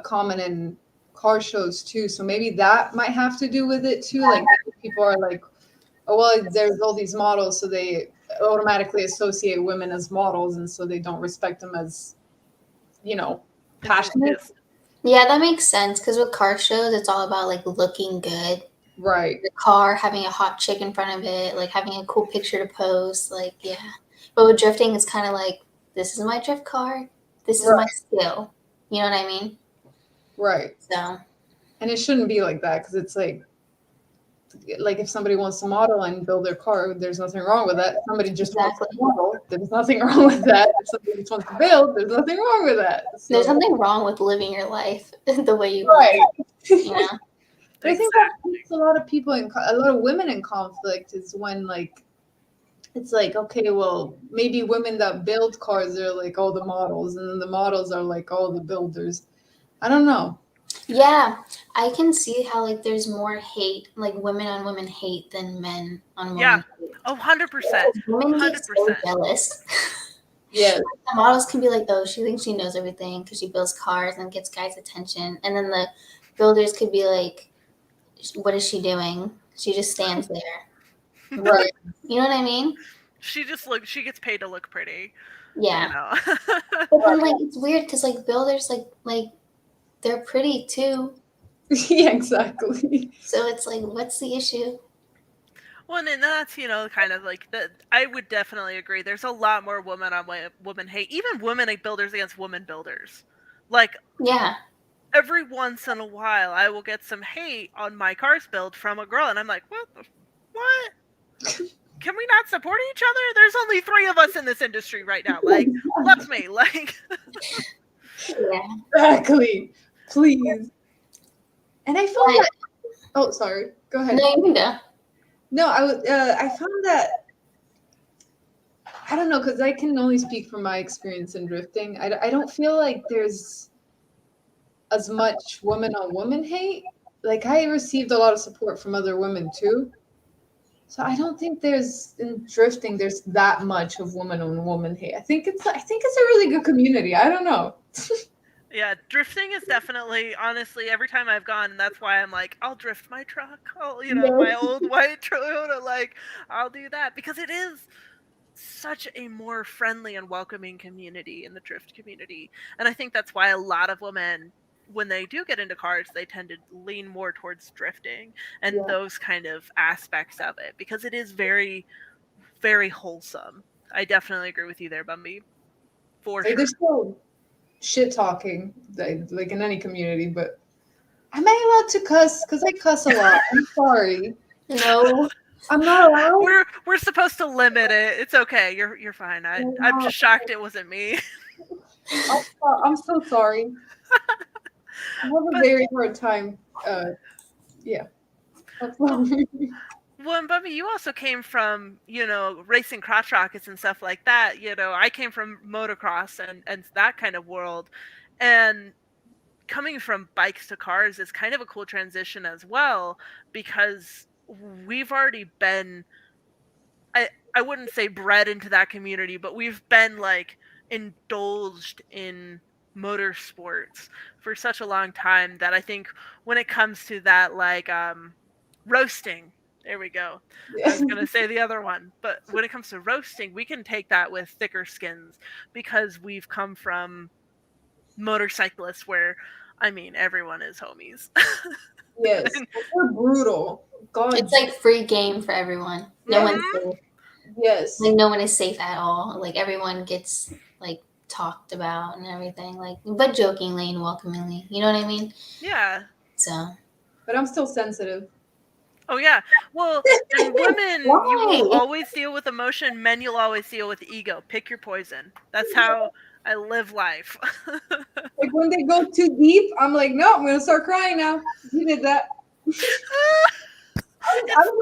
[SPEAKER 4] common in car shows too. So maybe that might have to do with it too. Like people are like, oh well, there's all these models, so they automatically associate women as models, and so they don't respect them as, you know, passionate.
[SPEAKER 1] Yeah, that makes sense, because with car shows, it's all about like looking good.
[SPEAKER 4] Right.
[SPEAKER 1] The car, having a hot chick in front of it, like having a cool picture to post, like, yeah. But with drifting, it's kind of like, this is my drift car, this is my skill. You know what I mean?
[SPEAKER 4] Right.
[SPEAKER 1] So.
[SPEAKER 4] And it shouldn't be like that, because it's like if somebody wants to model and build their car, there's nothing wrong with that. If somebody just wants to model, there's nothing wrong with that. If somebody just wants to build, there's nothing wrong with that. So.
[SPEAKER 1] There's nothing wrong with living your life the way you want it, you know?
[SPEAKER 4] But I think that puts a lot of people a lot of women in conflict is when like it's like, okay, well, maybe women that build cars are like all the models, and then the models are like all the builders. I don't know.
[SPEAKER 1] Yeah, I can see how like there's more hate, like women on women hate, than men on women.
[SPEAKER 3] Yeah,
[SPEAKER 1] hate.
[SPEAKER 3] 100%.
[SPEAKER 1] Women get so jealous.
[SPEAKER 4] Yeah.
[SPEAKER 1] The models can be like, oh, she thinks she knows everything because she builds cars and gets guys' attention, and then the builders could be like, what is she doing? She just stands there.
[SPEAKER 4] Right.
[SPEAKER 1] You know what I mean?
[SPEAKER 3] She gets paid to look pretty.
[SPEAKER 1] Yeah.
[SPEAKER 3] You know?
[SPEAKER 1] But then like it's weird because like builders like they're pretty too.
[SPEAKER 4] Yeah, exactly.
[SPEAKER 1] So it's like, what's the issue?
[SPEAKER 3] Well, and that's, you know, kind of like that. I would definitely agree. There's a lot more women on women hate, even women builders against women builders. Like,
[SPEAKER 1] yeah.
[SPEAKER 3] Every once in a while, I will get some hate on my car's build from a girl, and I'm like, what? Can we not support each other? There's only 3 of us in this industry right now. Like, love me. Like,
[SPEAKER 1] yeah.
[SPEAKER 4] Exactly. Please. And I feel like, oh, sorry. Go ahead.
[SPEAKER 1] No, you can go.
[SPEAKER 4] No, I found that, I don't know, because I can only speak from my experience in drifting. I don't feel like there's as much woman on woman hate. Like, I received a lot of support from other women too. So I don't think in drifting there's that much of woman on woman hate. I think it's a really good community. I don't know.
[SPEAKER 3] Yeah, drifting is definitely, honestly, every time I've gone, and that's why I'm like, I'll drift my truck. My
[SPEAKER 4] Yes.
[SPEAKER 3] old white Toyota, like, I'll do that because it is such a more friendly and welcoming community in the drift community. And I think that's why a lot of women, when they do get into cars, they tend to lean more towards drifting and
[SPEAKER 4] Yeah.
[SPEAKER 3] those kind of aspects of it because it is very, very wholesome. I definitely agree with you there, Bumby. For
[SPEAKER 4] Like,
[SPEAKER 3] sure.
[SPEAKER 4] there's still shit talking, like in any community, but am I allowed to cuss? Because I cuss a lot. I'm sorry.
[SPEAKER 1] No.
[SPEAKER 4] I'm not allowed.
[SPEAKER 3] We're supposed to limit it. It's okay. You're fine. I'm just shocked it wasn't me.
[SPEAKER 4] I'm so sorry. I have a
[SPEAKER 3] But
[SPEAKER 4] very hard time. Yeah. That's sorry.
[SPEAKER 3] well, and Bubby, you also came from, racing crotch rockets and stuff like that. I came from motocross and that kind of world. And coming from bikes to cars is kind of a cool transition as well because we've already been I wouldn't say bred into that community, but we've been like indulged in motorsports for such a long time that I think when it comes to that like roasting, there we go. I
[SPEAKER 4] Yeah.
[SPEAKER 3] was going to say the other one, but when it comes to roasting, we can take that with thicker skins because we've come from motorcyclists where I mean everyone is homies.
[SPEAKER 4] Yes. We're brutal. God.
[SPEAKER 1] It's like free game for everyone. No one's
[SPEAKER 3] Mhm.
[SPEAKER 1] safe.
[SPEAKER 4] Yes.
[SPEAKER 1] Like no one is safe at all. Like everyone gets like talked about and everything. Like but jokingly and welcomingly. You know what I mean?
[SPEAKER 3] Yeah.
[SPEAKER 1] So
[SPEAKER 4] But I'm still sensitive.
[SPEAKER 3] Oh yeah. Well, and women, you will
[SPEAKER 1] why?
[SPEAKER 3] always deal with emotion. Men, you'll always deal with ego. Pick your poison. That's how I live life.
[SPEAKER 4] Like when they go too deep, I'm like, no, I'm gonna start crying now. You did that. I'm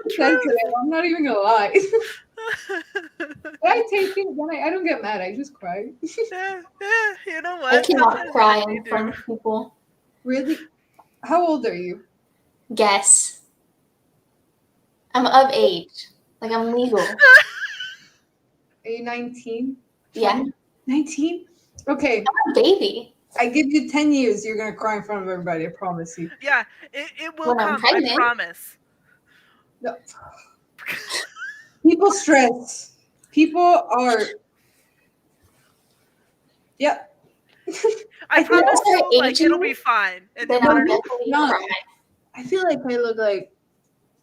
[SPEAKER 3] It's
[SPEAKER 4] sensitive.
[SPEAKER 3] true.
[SPEAKER 4] I'm not even gonna lie. When I take it, then I don't get mad. I just cry.
[SPEAKER 3] Yeah, you know
[SPEAKER 1] I
[SPEAKER 3] what?
[SPEAKER 1] cannot
[SPEAKER 3] Sometimes
[SPEAKER 1] cry
[SPEAKER 3] you
[SPEAKER 1] in
[SPEAKER 3] do.
[SPEAKER 1] front of people.
[SPEAKER 4] Really? How old are you?
[SPEAKER 1] Guess. I'm of age. Like I'm legal.
[SPEAKER 4] Are you 19?
[SPEAKER 1] Yeah.
[SPEAKER 4] 19? Okay.
[SPEAKER 1] I'm a baby.
[SPEAKER 4] I give you 10 years, you're gonna cry in front of everybody, I promise you.
[SPEAKER 3] Yeah, it will
[SPEAKER 1] When I'm
[SPEAKER 3] come. I
[SPEAKER 1] pregnant.
[SPEAKER 3] promise.
[SPEAKER 4] No. People stress. People are. Yep.
[SPEAKER 3] I
[SPEAKER 4] I feel
[SPEAKER 3] promise
[SPEAKER 1] like
[SPEAKER 3] you, like it'll
[SPEAKER 1] aging,
[SPEAKER 3] be fine. And
[SPEAKER 1] then
[SPEAKER 3] you'll
[SPEAKER 1] I'll
[SPEAKER 3] understand.
[SPEAKER 1] definitely
[SPEAKER 4] No.
[SPEAKER 1] cry.
[SPEAKER 4] I feel like I look like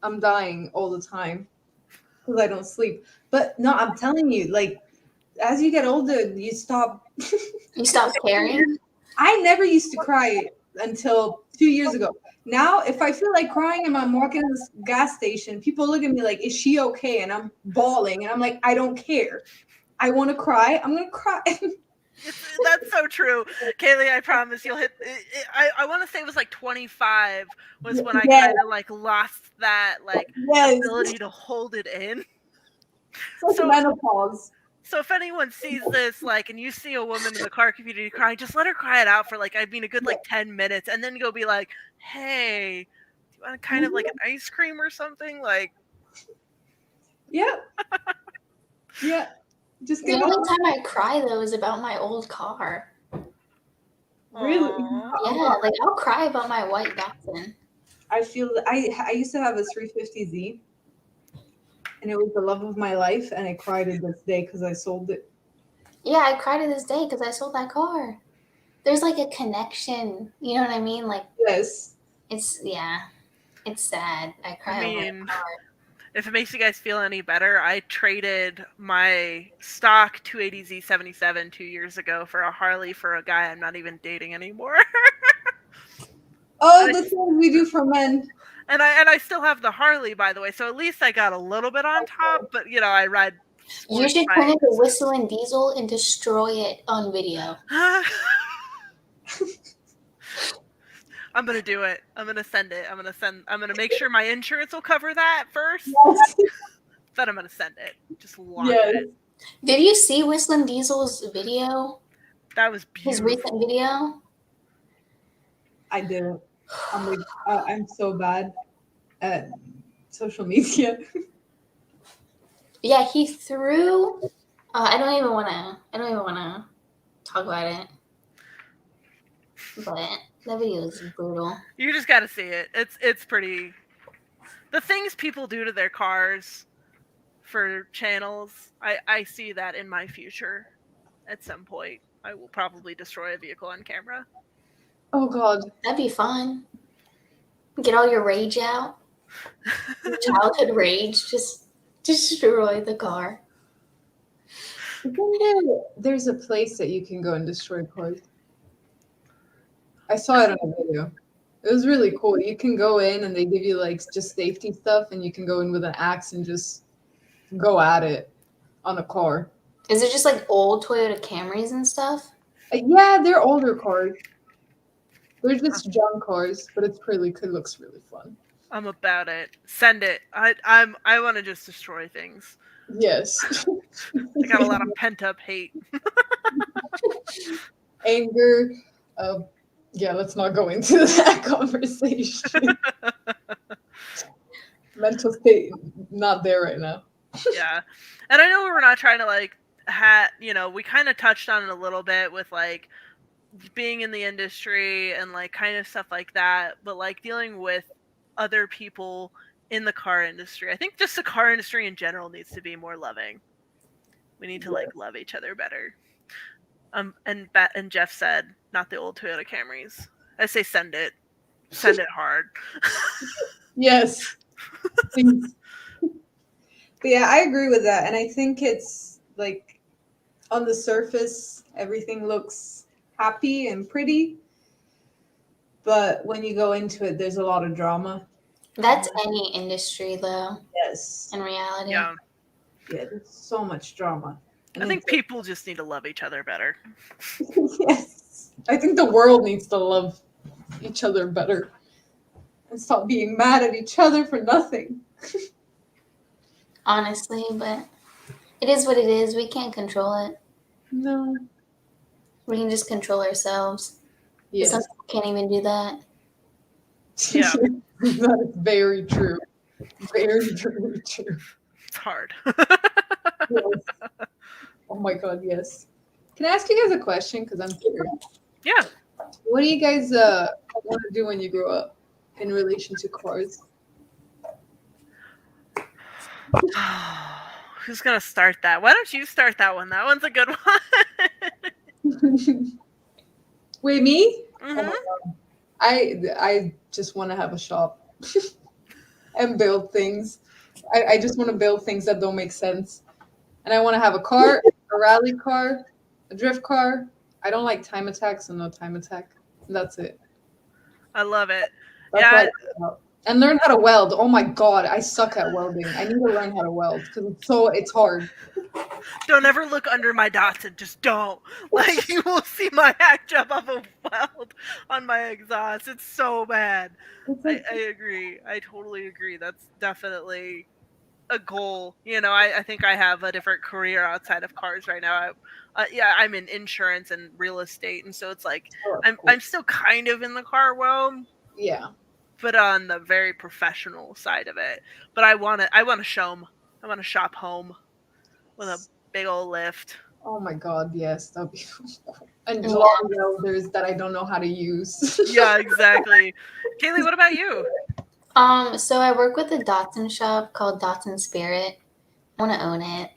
[SPEAKER 4] I'm dying all the time because I don't sleep. But no, I'm telling you, like, as you get older, you stop.
[SPEAKER 1] You stop caring.
[SPEAKER 4] I never used to cry until 2 years ago. Now, if I feel like crying and I'm walking in this gas station, people look at me like, is she okay? And I'm bawling. And I'm like, I don't care. I want to cry. I'm going to cry.
[SPEAKER 3] That's so true. Kaylee, I promise you'll hit. I want to say it was like 25 was when I
[SPEAKER 4] Yes.
[SPEAKER 3] kind of like lost that like
[SPEAKER 4] Yes.
[SPEAKER 3] ability to hold it in.
[SPEAKER 4] It's like
[SPEAKER 3] So
[SPEAKER 4] menopause.
[SPEAKER 3] So if anyone sees this, like, and you see a woman in the car community crying, just let her cry it out for like, I mean, a good like 10 minutes, and then go be like, "Hey, do you want kind of like an ice cream or something?" Like,
[SPEAKER 4] Yeah. Yeah. Just
[SPEAKER 1] The
[SPEAKER 4] give
[SPEAKER 1] only
[SPEAKER 4] it.
[SPEAKER 1] time I cry though is about my old car.
[SPEAKER 4] Really?
[SPEAKER 3] aw.
[SPEAKER 1] Yeah, like I'll cry about my white Datsun.
[SPEAKER 4] I feel I used to have a 350Z, and it was the love of my life, and I cried to this day because I sold it.
[SPEAKER 1] Yeah, I cry to this day because I sold that car. There's like a connection. You know what I mean? Like
[SPEAKER 4] Yes.
[SPEAKER 1] it's sad. I cry
[SPEAKER 3] I
[SPEAKER 1] over
[SPEAKER 3] mean,
[SPEAKER 1] a car.
[SPEAKER 3] if it makes you guys feel any better, I traded my stock 280Z 77 2 years ago for a Harley for a guy I'm not even dating anymore.
[SPEAKER 4] Oh, the things we do for men.
[SPEAKER 3] And I still have the Harley, by the way, so at least I got a little bit on top. But I ride.
[SPEAKER 1] You
[SPEAKER 3] Sports
[SPEAKER 1] should turn
[SPEAKER 3] bikes.
[SPEAKER 1] into whistling diesel and destroy it on video.
[SPEAKER 3] I'm gonna do it. I'm gonna send it. I'm gonna make sure my insurance will cover that first.
[SPEAKER 4] Yes.
[SPEAKER 3] Then I'm gonna send it. Just launch
[SPEAKER 4] Yes.
[SPEAKER 3] it.
[SPEAKER 1] Did you see Whistling Diesel's video?
[SPEAKER 3] That was
[SPEAKER 1] His
[SPEAKER 3] beautiful.
[SPEAKER 1] recent video?
[SPEAKER 4] I didn't. I'm so bad at social media.
[SPEAKER 1] Yeah, he threw. I don't even want to talk about it. But that video is brutal.
[SPEAKER 3] You just got to see it. It's pretty. The things people do to their cars for channels, I see that in my future. At some point, I will probably destroy a vehicle on camera.
[SPEAKER 4] Oh God.
[SPEAKER 1] That'd be fun. Get all your rage out. Your childhood rage. Just destroy the car.
[SPEAKER 4] There's a place that you can go and destroy cars. I saw it on a video. It was really cool. You can go in and they give you like just safety stuff, and you can go in with an axe and just go at it on a car.
[SPEAKER 1] Is it just like old Toyota Camrys and stuff?
[SPEAKER 4] Yeah, they're older cars. They're just junk cars, but it looks really fun.
[SPEAKER 3] I'm about it. Send it. I want to just destroy things.
[SPEAKER 4] Yes.
[SPEAKER 3] I got a lot of pent up hate.
[SPEAKER 4] Anger. Yeah, let's not go into that conversation. Mental state not there right now.
[SPEAKER 3] Yeah. And I know we're not trying to like we kind of touched on it a little bit with like being in the industry and like kind of stuff like that, but like dealing with other people in the car industry. I think just the car industry in general needs to be more loving. We need to like love each other better. And Jeff said, not the old Toyota Camrys. I say send it hard.
[SPEAKER 4] Yes. Please.
[SPEAKER 5] But yeah, I agree with that. And I think it's like on the surface, everything looks happy and pretty. But when you go into it, there's a lot of drama.
[SPEAKER 1] That's any industry, though.
[SPEAKER 5] Yes.
[SPEAKER 1] In reality.
[SPEAKER 3] Yeah.
[SPEAKER 5] Yeah, there's so much drama. And
[SPEAKER 3] I think people just need to love each other better.
[SPEAKER 5] Yes.
[SPEAKER 4] I think the world needs to love each other better and stop being mad at each other for nothing.
[SPEAKER 1] Honestly, but it is what it is. We can't control it.
[SPEAKER 4] No.
[SPEAKER 1] We can just control ourselves.
[SPEAKER 4] Yes.
[SPEAKER 1] Some people can't even do that.
[SPEAKER 3] Yeah.
[SPEAKER 4] That is very true. Very, very true.
[SPEAKER 3] It's hard.
[SPEAKER 4] Yes. Oh my God, yes. Can I ask you guys a question? Because I'm curious.
[SPEAKER 3] Yeah.
[SPEAKER 4] What do you guys want to do when you grow up in relation to cars?
[SPEAKER 3] Who's gonna start that? Why don't you start that one? That one's a good one.
[SPEAKER 4] Wait, me?
[SPEAKER 3] Mhm.
[SPEAKER 4] Oh my God. I just want to have a shop and build things. I just want to build things that don't make sense. And I want to have a car, a rally car, a drift car. I don't like time attack, so no time attack. That's it.
[SPEAKER 3] I love it.
[SPEAKER 4] That's
[SPEAKER 3] Yeah.
[SPEAKER 4] what I care about. And learn how to weld. Oh my God, I suck at welding. I need to learn how to weld because it's hard.
[SPEAKER 3] Don't ever look under my Datsun. Just don't. Like, you will see my hack jump off a weld on my exhaust. It's so bad. I agree. I totally agree. That's definitely a goal. You know, I think I have a different career outside of cars right now. I'm in insurance and real estate, and so it's like I'm still kind of in the car world.
[SPEAKER 4] Yeah.
[SPEAKER 3] But on the very professional side of it. But I want to show 'em. I want to shop home with a big old lift.
[SPEAKER 4] Oh my God, yes, that'd be and long welders that I don't know how to use.
[SPEAKER 3] Yeah, exactly. Caley, what about you?
[SPEAKER 1] So I work with a Datsun shop called Datsun Spirit. I want to own it.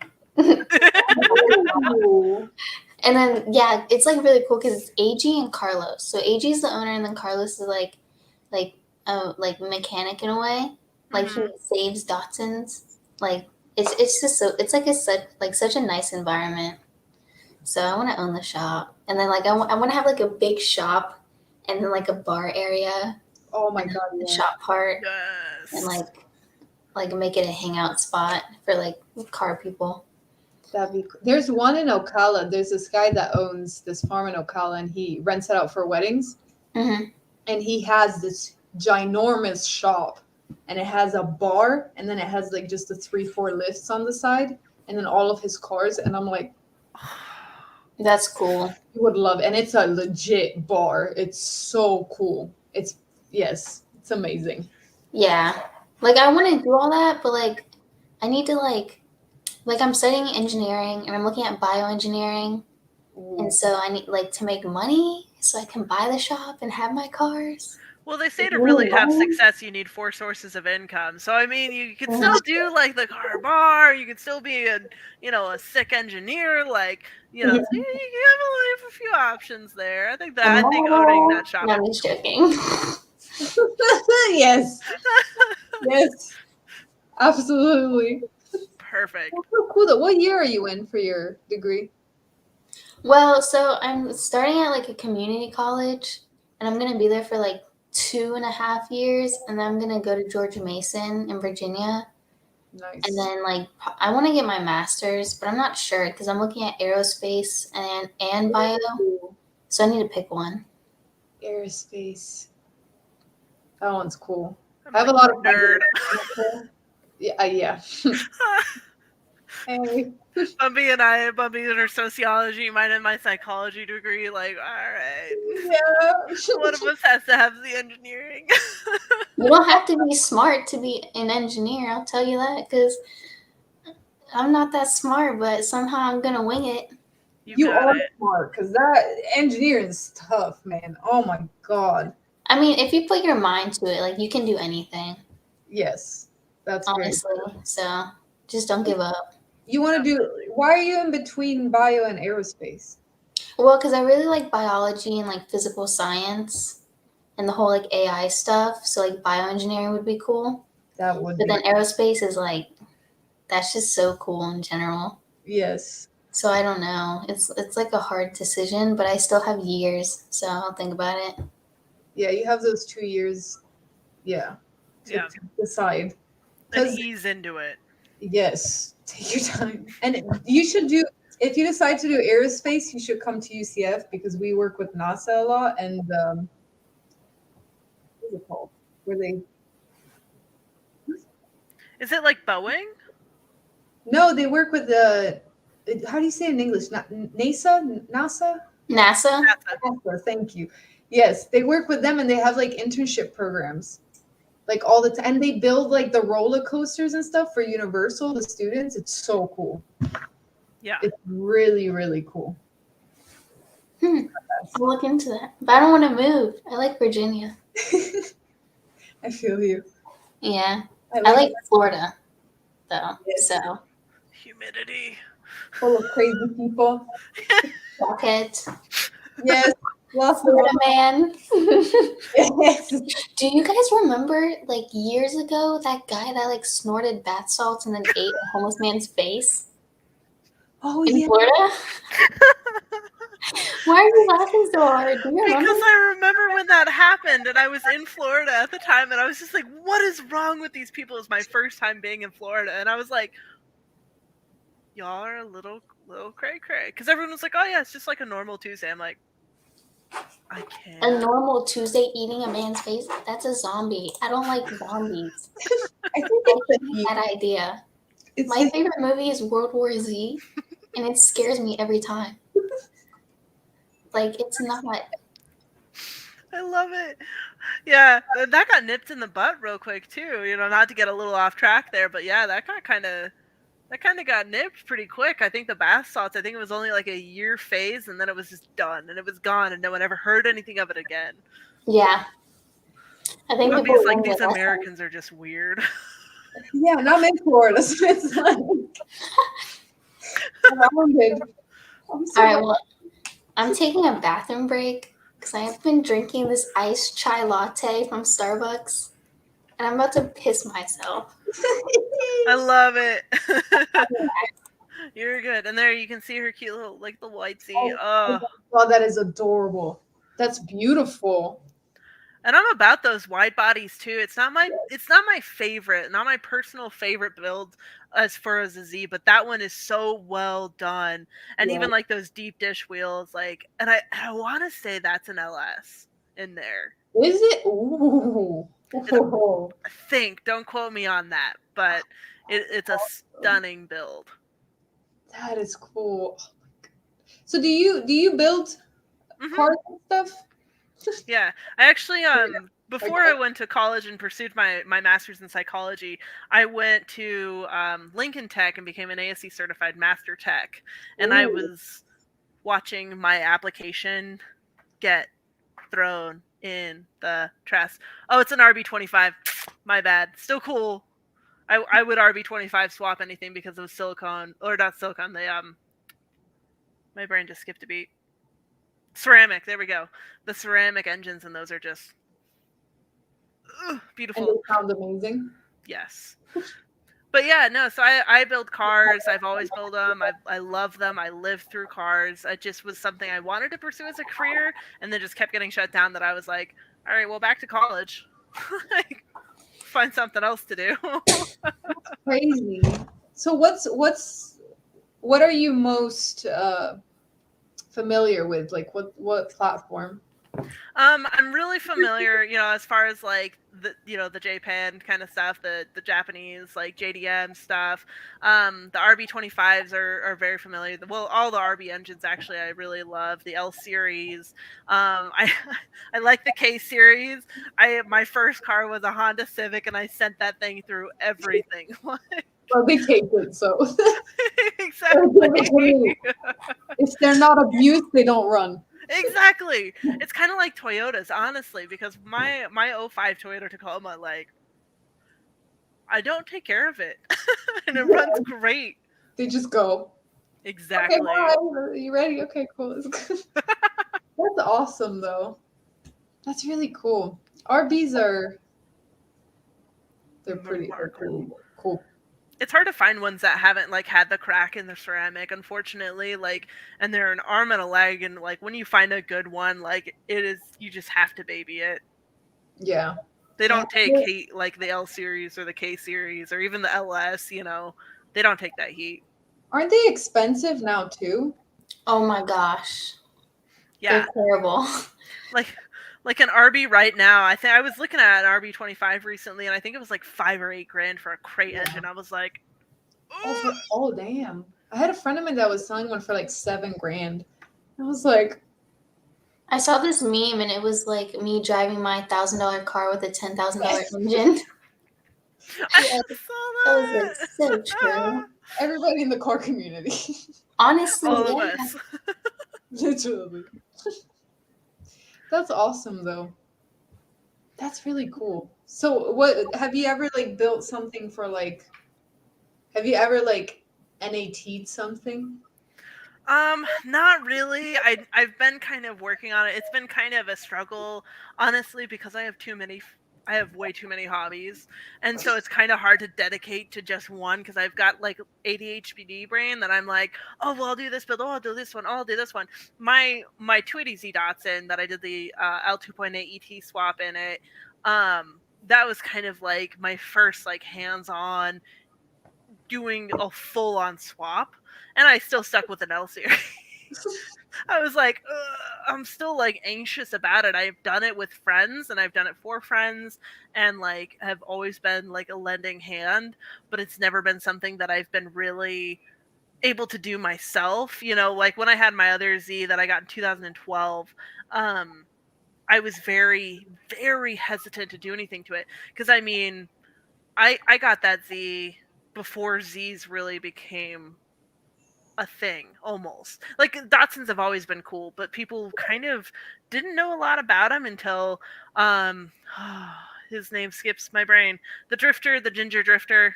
[SPEAKER 1] And then yeah, it's like really cool because it's AG and Carlos. So AG is the owner, and then Carlos is like mechanic in a way. Like he saves Datsuns. Like it's just so it's like such a nice environment. So I want to own the shop, and then like I want to have like a big shop, and then like a bar area.
[SPEAKER 4] Oh my God,
[SPEAKER 1] The
[SPEAKER 4] yeah.
[SPEAKER 1] shop part,
[SPEAKER 3] Yes.
[SPEAKER 1] and like make it a hangout spot for like car people.
[SPEAKER 4] That'd be cool. There's one in Ocala. There's this guy that owns this farm in Ocala, and he rents it out for weddings.
[SPEAKER 1] Mm-hmm.
[SPEAKER 4] And he has this ginormous shop, and it has a bar, and then it has like just the 3-4 lifts on the side, and then all of his cars. And I'm like,
[SPEAKER 1] That's cool.
[SPEAKER 4] you would love it. And it's a legit bar. It's so cool. It's amazing.
[SPEAKER 1] Yeah. Like I want to do all that, but like I need to like I'm studying engineering and I'm looking at bioengineering, and so I need like to make money. so I can buy the shop and have my cars.
[SPEAKER 3] Well, they say to really have success, you need 4 sources of income. So, I mean, you can still do like the car bar. You can still be a sick engineer. Like, so you have a few options there. I think owning that shop.
[SPEAKER 1] No, I'm just joking.
[SPEAKER 5] Yes. Yes. Absolutely.
[SPEAKER 3] Perfect.
[SPEAKER 5] That's so cool. Though. What year are you in for your degree?
[SPEAKER 1] Well, so I'm starting at like a community college, and I'm gonna be there for like 2.5 years, and then I'm gonna go to George Mason in Virginia,
[SPEAKER 5] Nice.
[SPEAKER 1] and then like I want to get my master's, but I'm not sure because I'm looking at aerospace and bio, so I need to pick one.
[SPEAKER 5] Aerospace. That one's cool.
[SPEAKER 3] I'm
[SPEAKER 5] I have
[SPEAKER 3] like
[SPEAKER 5] a lot of
[SPEAKER 3] nerd.
[SPEAKER 5] Yeah. Yeah. Hey.
[SPEAKER 3] Bumbi and her sociology, mine and my psychology degree. Like, all right.
[SPEAKER 5] Yeah.
[SPEAKER 3] One of us has to have the engineering.
[SPEAKER 1] You don't have to be smart to be an engineer. I'll tell you that because I'm not that smart, but somehow I'm gonna wing it.
[SPEAKER 5] You are smart because that engineering is tough, man. Oh my god.
[SPEAKER 1] I mean, if you put your mind to it, like you can do anything.
[SPEAKER 5] Yes, that's
[SPEAKER 1] honestly. So just don't give up.
[SPEAKER 5] You want to do? Why are you in between bio and aerospace?
[SPEAKER 1] Well, because I really like biology and like physical science and the whole like AI stuff. So like bioengineering would be cool.
[SPEAKER 5] That would.
[SPEAKER 1] But then aerospace is like that's just so cool in general.
[SPEAKER 5] Yes.
[SPEAKER 1] So I don't know. It's like a hard decision, but I still have years, so I'll think about it.
[SPEAKER 5] Yeah, you have those 2 years. Yeah. To decide.
[SPEAKER 3] And ease into it.
[SPEAKER 5] Yes. Take your time. And you should do. If you decide to do aerospace, you should come to UCF because we work with NASA a lot. And what is it called? Where they?
[SPEAKER 3] Is it like Boeing?
[SPEAKER 5] No, they work with the. How do you say it in English? NASA? NASA?
[SPEAKER 1] NASA?
[SPEAKER 5] NASA, thank you. Yes, they work with them and they have like internship programs. Like all the time. And they build like the roller coasters and stuff for Universal, the students. It's so cool.
[SPEAKER 3] Yeah.
[SPEAKER 5] It's really, really cool.
[SPEAKER 1] I'll look into that. But I don't want to move. I like Virginia.
[SPEAKER 5] I feel you.
[SPEAKER 1] Yeah. I like Florida, though.
[SPEAKER 5] Yes.
[SPEAKER 1] So.
[SPEAKER 3] Humidity.
[SPEAKER 5] Full of crazy people.
[SPEAKER 1] Rocket.
[SPEAKER 5] Yes. Lots
[SPEAKER 1] Florida man.
[SPEAKER 5] Yes.
[SPEAKER 1] Do you guys remember, like, years ago, that guy that, like, snorted bath salts and then ate a homeless man's face?
[SPEAKER 5] Oh,
[SPEAKER 1] in
[SPEAKER 5] yeah.
[SPEAKER 1] Florida? Why are you laughing so hard? Do you remember?
[SPEAKER 3] Because I remember when that happened, and I was in Florida at the time, and I was just like, what is wrong with these people? It was my first time being in Florida, and I was like, y'all are a little cray-cray. Because everyone was like, oh, yeah, it's just like a normal Tuesday. I'm like, I can't.
[SPEAKER 1] A normal Tuesday eating a man's face? That's a zombie. I don't like zombies.
[SPEAKER 5] I think it's
[SPEAKER 1] that idea. My favorite movie is World War Z, and it scares me every time. Like, it's not.
[SPEAKER 3] I love it. Yeah, that got nipped in the butt real quick, too. You know, not to get a little off track there, but yeah, that kind of got nipped pretty quick. I think the bath salts, I think it was only like a year phase, and then it was just done, and it was gone, and no one ever heard anything of it again.
[SPEAKER 1] Yeah. I think
[SPEAKER 3] people like these Americans are just weird.
[SPEAKER 5] Yeah, and I'm in Florida, so it's like
[SPEAKER 1] All right, well, I'm taking a bathroom break because I have been drinking this iced chai latte from Starbucks, and I'm about to piss myself.
[SPEAKER 3] I love it. You're good. And there you can see her cute little, like, the whitesy. Oh,
[SPEAKER 5] that is adorable. That's beautiful.
[SPEAKER 3] And I'm about those wide bodies too. It's not my favorite, not my personal favorite build as far as a Z, but that one is so well done. And even like those deep dish wheels, like, and I want to say that's an LS in there.
[SPEAKER 5] Is it? Ooh.
[SPEAKER 3] I think. Don't quote me on that, but it's a stunning build.
[SPEAKER 5] That is cool. Oh my God. So do you build cars and stuff?
[SPEAKER 3] Yeah, I actually before I went to college and pursued my master's in psychology, I went to Lincoln Tech and became an ASC certified master tech, and I was watching my application get thrown in the trash. Oh, it's an RB25. My bad. Still cool. I would RB25 swap anything because of silicone, or not silicone. My brain just skipped a beat. Ceramic. There we go. The ceramic engines in those are just beautiful.
[SPEAKER 4] And they sound amazing.
[SPEAKER 3] Yes. But yeah, no, so I build cars. I've always built them. I love them. I live through cars. It just was something I wanted to pursue as a career, and then just kept getting shut down that I was like, all right, well, back to college. Find something else to do.
[SPEAKER 5] Crazy. So what are you most familiar with? Like what platform?
[SPEAKER 3] I'm really familiar, as far as like the JPAN kind of stuff, the Japanese like JDM stuff. The RB25s are very familiar. Well, all the RB engines actually I really love. The L series. I I like the K series. My first car was a Honda Civic, and I sent that thing through everything.
[SPEAKER 5] Well, they take it, so
[SPEAKER 3] Exactly.
[SPEAKER 5] if they're not abused, they don't run.
[SPEAKER 3] Exactly. It's kind of like Toyotas, honestly, because my 05 Toyota Tacoma, like, I don't take care of it, and it runs great.
[SPEAKER 5] They just go.
[SPEAKER 3] Exactly.
[SPEAKER 5] Okay, are you ready? Okay, cool. That's awesome, though. That's really cool. RBs they're pretty cool.
[SPEAKER 3] It's hard to find ones that haven't like had the crack in the ceramic, unfortunately, like, and they're an arm and a leg, and like when you find a good one, like you just have to baby it.
[SPEAKER 5] Yeah.
[SPEAKER 3] They don't take heat like the L series or the K series or even the LS, they don't take that heat.
[SPEAKER 5] Aren't they expensive now too?
[SPEAKER 1] Oh my gosh.
[SPEAKER 3] Yeah.
[SPEAKER 1] They're terrible.
[SPEAKER 3] Like an RB right now, I think I was looking at an RB25 recently, and I think it was like $5 or $8 grand for a crate engine. I was like,
[SPEAKER 5] oh damn! I had a friend of mine that was selling one for like $7 grand. I was like,
[SPEAKER 1] I saw this meme, and it was like me driving my $1,000 car with a $10,000 engine.
[SPEAKER 3] I
[SPEAKER 1] That was like so true.
[SPEAKER 5] everybody in the car community.
[SPEAKER 1] Honestly,
[SPEAKER 3] all of
[SPEAKER 1] yeah.
[SPEAKER 3] us.
[SPEAKER 5] Literally. That's awesome, though. That's really cool. So, what have you ever like built something for like? Have you ever like NAT'd something?
[SPEAKER 3] Not really. I've been kind of working on it. It's been kind of a struggle, honestly, because I have way too many hobbies, and so it's kind of hard to dedicate to just one because I've got like ADHD brain that I'm like, oh well, I'll do this build, oh I'll do this one, oh I'll do this one. My 280Z Datsun that I did the L2.8 ET swap in it, that was kind of like my first like hands-on doing a full-on swap, and I still stuck with an L series. I was like, I'm still like anxious about it. I've done it with friends, and I've done it for friends, and like have always been like a lending hand, but it's never been something that I've been really able to do myself. Like when I had my other Z that I got in 2012, I was very, very hesitant to do anything to it. Because I mean, I got that Z before Zs really became a thing, almost. Like Datsuns have always been cool, but people kind of didn't know a lot about them until his name skips my brain. The drifter, the ginger drifter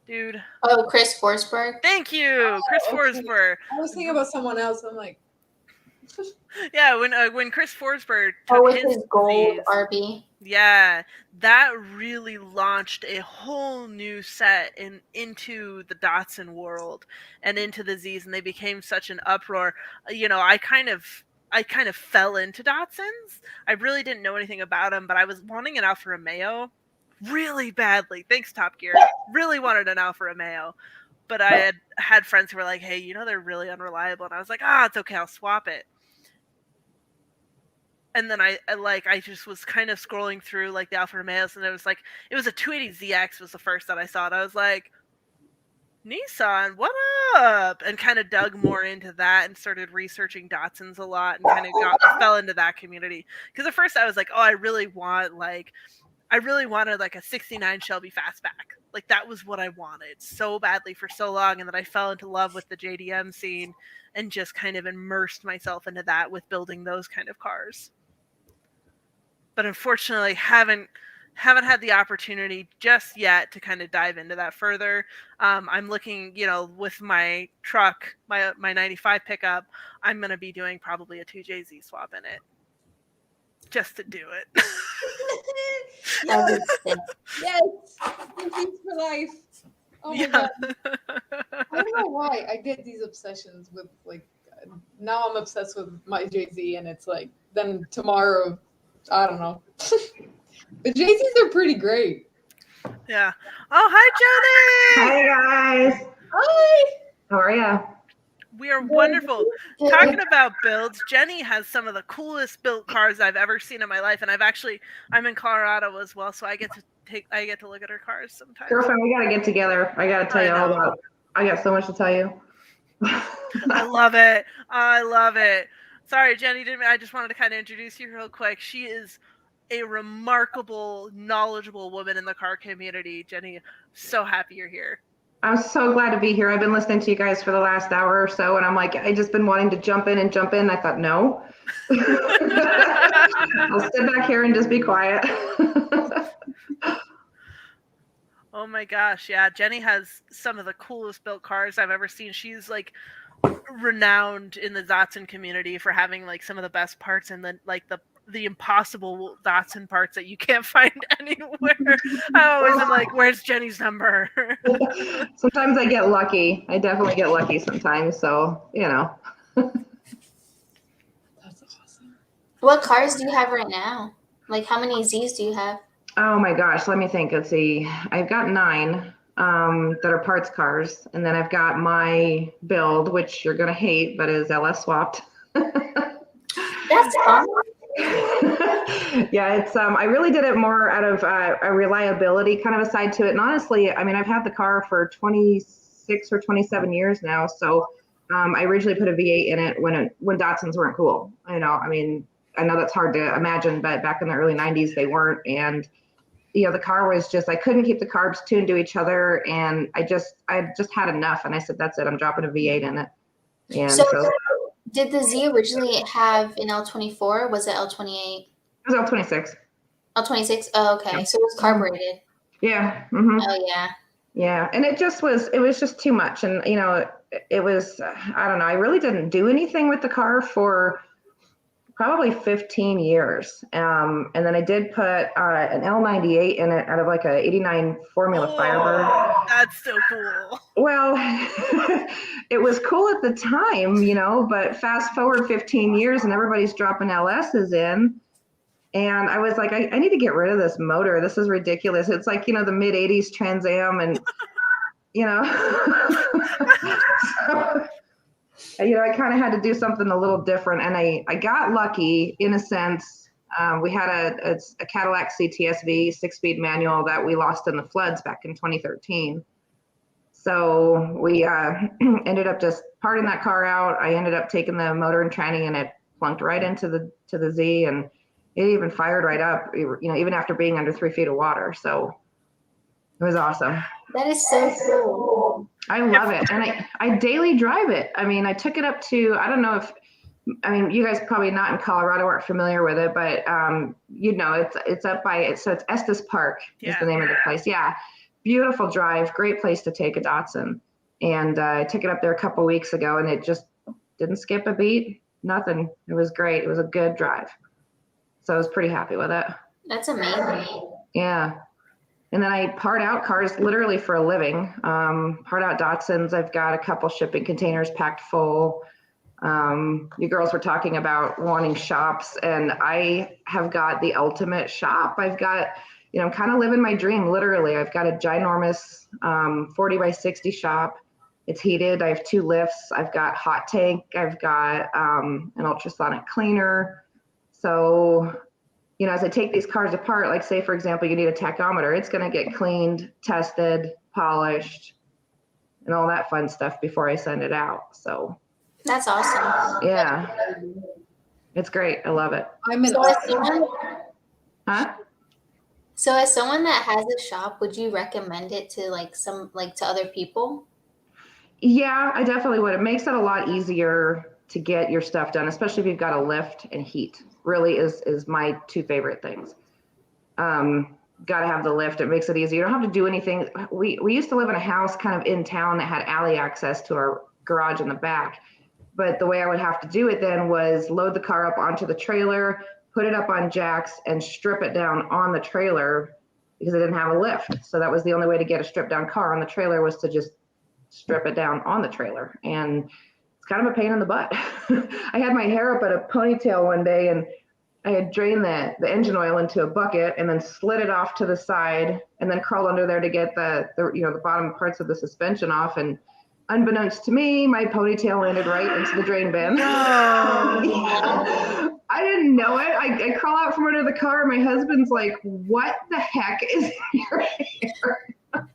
[SPEAKER 3] dude.
[SPEAKER 1] Oh, Chris Forsberg.
[SPEAKER 3] Thank you, Chris Forsberg.
[SPEAKER 5] I was thinking about someone else. I'm like,
[SPEAKER 3] yeah, when Chris Forsberg
[SPEAKER 1] Oh,
[SPEAKER 3] took
[SPEAKER 1] with his gold
[SPEAKER 3] Zs,
[SPEAKER 1] RB.
[SPEAKER 3] yeah, that really launched a whole new set into the Datsun world and into the Zs, and they became such an uproar. I kind of fell into Datsuns. I really didn't know anything about them, but I was wanting an Alfa Romeo really badly. Thanks, Top Gear. Really wanted an Alfa Romeo, but I had friends who were like, "Hey, they're really unreliable," and I was like, "It's okay, I'll swap it." And then I just was kind of scrolling through like the Alfa Romeos, and it was a 280ZX was the first that I saw, and I was like, Nissan, what up? And kind of dug more into that and started researching Datsuns a lot, and kind of fell into that community. Because at first I was like, I really wanted like a '69 Shelby Fastback. Like, that was what I wanted so badly for so long, and then I fell into love with the JDM scene and just kind of immersed myself into that with building those kind of cars. But unfortunately, haven't had the opportunity just yet to kind of dive into that further. I'm looking, with my truck, my 95 pickup, I'm going to be doing probably a 2JZ swap in it. Just to do it.
[SPEAKER 4] Yes, yes, GPs for life. Oh my god, I don't know why I get these obsessions with like. Now I'm obsessed with my Jay-Z, and it's like then tomorrow, I don't know. The Jay-Z's are pretty great.
[SPEAKER 3] Yeah. Oh, hi, Jenny.
[SPEAKER 6] Hi guys.
[SPEAKER 4] Hi.
[SPEAKER 6] How are ya?
[SPEAKER 3] We are wonderful. Talking about builds, Jenny has some of the coolest built cars I've ever seen in my life, and I'm in Colorado as well, so I get to look at her cars sometimes.
[SPEAKER 6] Girlfriend, we gotta get together. I gotta tell you all about. I got so much to tell you.
[SPEAKER 3] I love it. I love it. Sorry, Jenny, I just wanted to kind of introduce you real quick. She is a remarkable, knowledgeable woman in the car community. Jenny, so happy you're here.
[SPEAKER 6] I'm so glad to be here. I've been listening to you guys for the last hour or so, and I'm like, I just been wanting to jump in. I thought, no. I'll sit back here and just be quiet.
[SPEAKER 3] Oh my gosh, yeah. Jenny has some of the coolest built cars I've ever seen. She's like renowned in the Datsun community for having like some of the best parts and the impossible Datsun parts that you can't find anywhere. I always am like, where's Jenny's number?
[SPEAKER 6] Sometimes I get lucky. I definitely get lucky sometimes. So,
[SPEAKER 4] That's awesome.
[SPEAKER 1] What cars do you have right now? Like, how many Zs do you have?
[SPEAKER 6] oh my gosh, let me think. Let's see. I've got 9 that are parts cars. And then I've got my build, which you're going to hate, but is LS swapped.
[SPEAKER 1] That's fun.
[SPEAKER 6] Yeah, it's I really did it more out of a reliability kind of a side to it. And honestly, I mean, I've had the car for 26 or 27 years now. So I originally put a V8 in it when Datsuns weren't cool. I mean, I know that's hard to imagine, but back in the early 90s, they weren't. And the car was just, I couldn't keep the carbs tuned to each other. And I just had enough. And I said, that's it. I'm dropping a V8 in it. And
[SPEAKER 1] so did the Z originally have an L24? Or was it L28?
[SPEAKER 6] It was L26.
[SPEAKER 1] L26? Oh, okay. So it was carbureted.
[SPEAKER 6] Yeah. Mm-hmm.
[SPEAKER 1] Oh, yeah.
[SPEAKER 6] Yeah. And it was just too much. And, it was, I don't know, I really didn't do anything with the car for probably 15 years. And then I did put an L98 in it out of like a 89 Formula Firebird.
[SPEAKER 3] That's so cool.
[SPEAKER 6] Well, it was cool at the time, but fast forward 15 years and everybody's dropping LSs in. And I was like, I need to get rid of this motor. This is ridiculous. It's like, the mid 80s Trans Am and, so, I kind of had to do something a little different. And I got lucky in a sense. We had a Cadillac CTSV 6-speed manual that we lost in the floods back in 2013. So we ended up just parting that car out. I ended up taking the motor and tranny, and it plunked right into the Z, and it even fired right up, even after being under 3 feet of water. So it was awesome.
[SPEAKER 1] That is so cool.
[SPEAKER 6] I love it. And I daily drive it. I mean, I took it up to, I don't know if, you guys probably not in Colorado aren't familiar with it, but it's up by, so it's Estes Park is the name of the place. Yeah. Beautiful drive, great place to take a Datsun. And I took it up there a couple weeks ago, and it just didn't skip a beat, nothing. It was great. It was a good drive. So I was pretty happy with it.
[SPEAKER 1] That's amazing.
[SPEAKER 6] Yeah. And then I part out cars literally for a living. Part out Datsuns. I've got a couple shipping containers packed full. You girls were talking about wanting shops, and I have got the ultimate shop. I've got, I'm kind of living my dream, literally. I've got a ginormous 40 by 60 shop. It's heated. I have 2 lifts. I've got hot tank. I've got an ultrasonic cleaner. So, as I take these cars apart, like say, for example, you need a tachometer, it's going to get cleaned, tested, polished, and all that fun stuff before I send it out. So
[SPEAKER 1] that's awesome.
[SPEAKER 6] Yeah. It's great. I love it.
[SPEAKER 1] So So as someone that has a shop, would you recommend it to like to other people?
[SPEAKER 6] Yeah, I definitely would. It makes it a lot easier to get your stuff done, especially if you've got a lift and heat. Really is my two favorite things. Got to have the lift. It makes it easy. You don't have to do anything. We used to live in a house kind of in town that had alley access to our garage in the back. But the way I would have to do it then was load the car up onto the trailer, put it up on jacks, and strip it down on the trailer because it didn't have a lift. So that was the only way to get a stripped down car on the trailer, was to just strip it down on the trailer. And it's kind of a pain in the butt. I had my hair up at a ponytail one day, and I had drained the engine oil into a bucket and then slid it off to the side and then crawled under there to get the bottom parts of the suspension off. And unbeknownst to me, my ponytail landed right into the drain bin.
[SPEAKER 3] No.
[SPEAKER 6] I didn't know it. I crawl out from under the car. My husband's like, "What the heck is in your hair?" And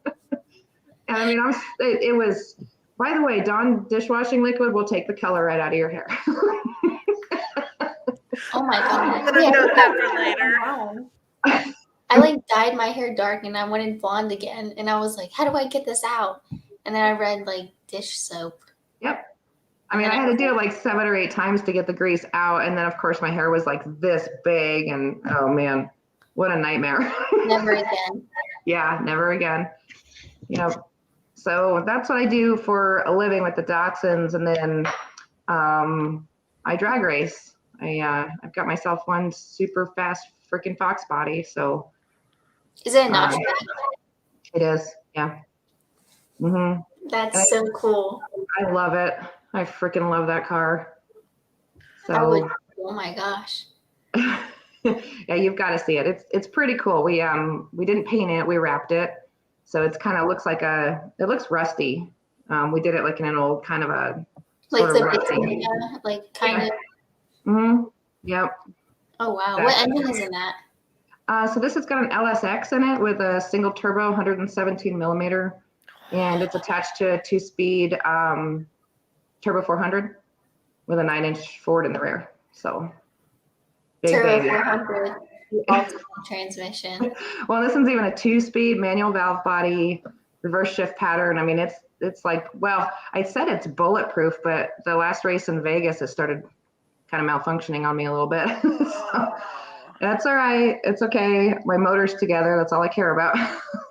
[SPEAKER 6] I mean, it was, by the way, Dawn dishwashing liquid will take the color right out of your hair.
[SPEAKER 1] Oh my god!
[SPEAKER 3] I'm gonna note that for later.
[SPEAKER 1] I like dyed my hair dark and I wanted blonde again, and I was like, "How do I get this out?" And then I read like dish soap.
[SPEAKER 6] Yep. I mean, I had to do it like 7 or 8 times to get the grease out, and then of course my hair was like this big, and oh man, what a nightmare.
[SPEAKER 1] Never again.
[SPEAKER 6] Yeah, never again. So that's what I do for a living with the Datsuns, and then I drag race. I've got myself one super fast freaking Fox body. So
[SPEAKER 1] is it a notch?
[SPEAKER 6] It is, yeah. Mm-hmm.
[SPEAKER 1] That's so cool.
[SPEAKER 6] I love it. I freaking love that car.
[SPEAKER 1] So oh my gosh.
[SPEAKER 6] Yeah, you've got to see it. It's pretty cool. We didn't paint it, we wrapped it. So it's kind of looks like it looks rusty. We did it like in an old kind of a
[SPEAKER 1] like
[SPEAKER 6] sort
[SPEAKER 1] the
[SPEAKER 6] of rusty.
[SPEAKER 1] like kind of.
[SPEAKER 6] Mm-hmm. Yep.
[SPEAKER 1] Oh wow! What engine is in that?
[SPEAKER 6] So this has got an LSX in it with a single turbo, 117 millimeter, and it's attached to a 2-speed turbo 400 with a 9-inch Ford in the rear. So big
[SPEAKER 1] turbo
[SPEAKER 6] baby.
[SPEAKER 1] 400 automatic transmission.
[SPEAKER 6] Well, this one's even a 2-speed manual valve body, reverse shift pattern. I mean, it's like, well, I said it's bulletproof, but the last race in Vegas, it started kind of malfunctioning on me a little bit. So, that's all right. It's okay. My motor's together. That's all I care about.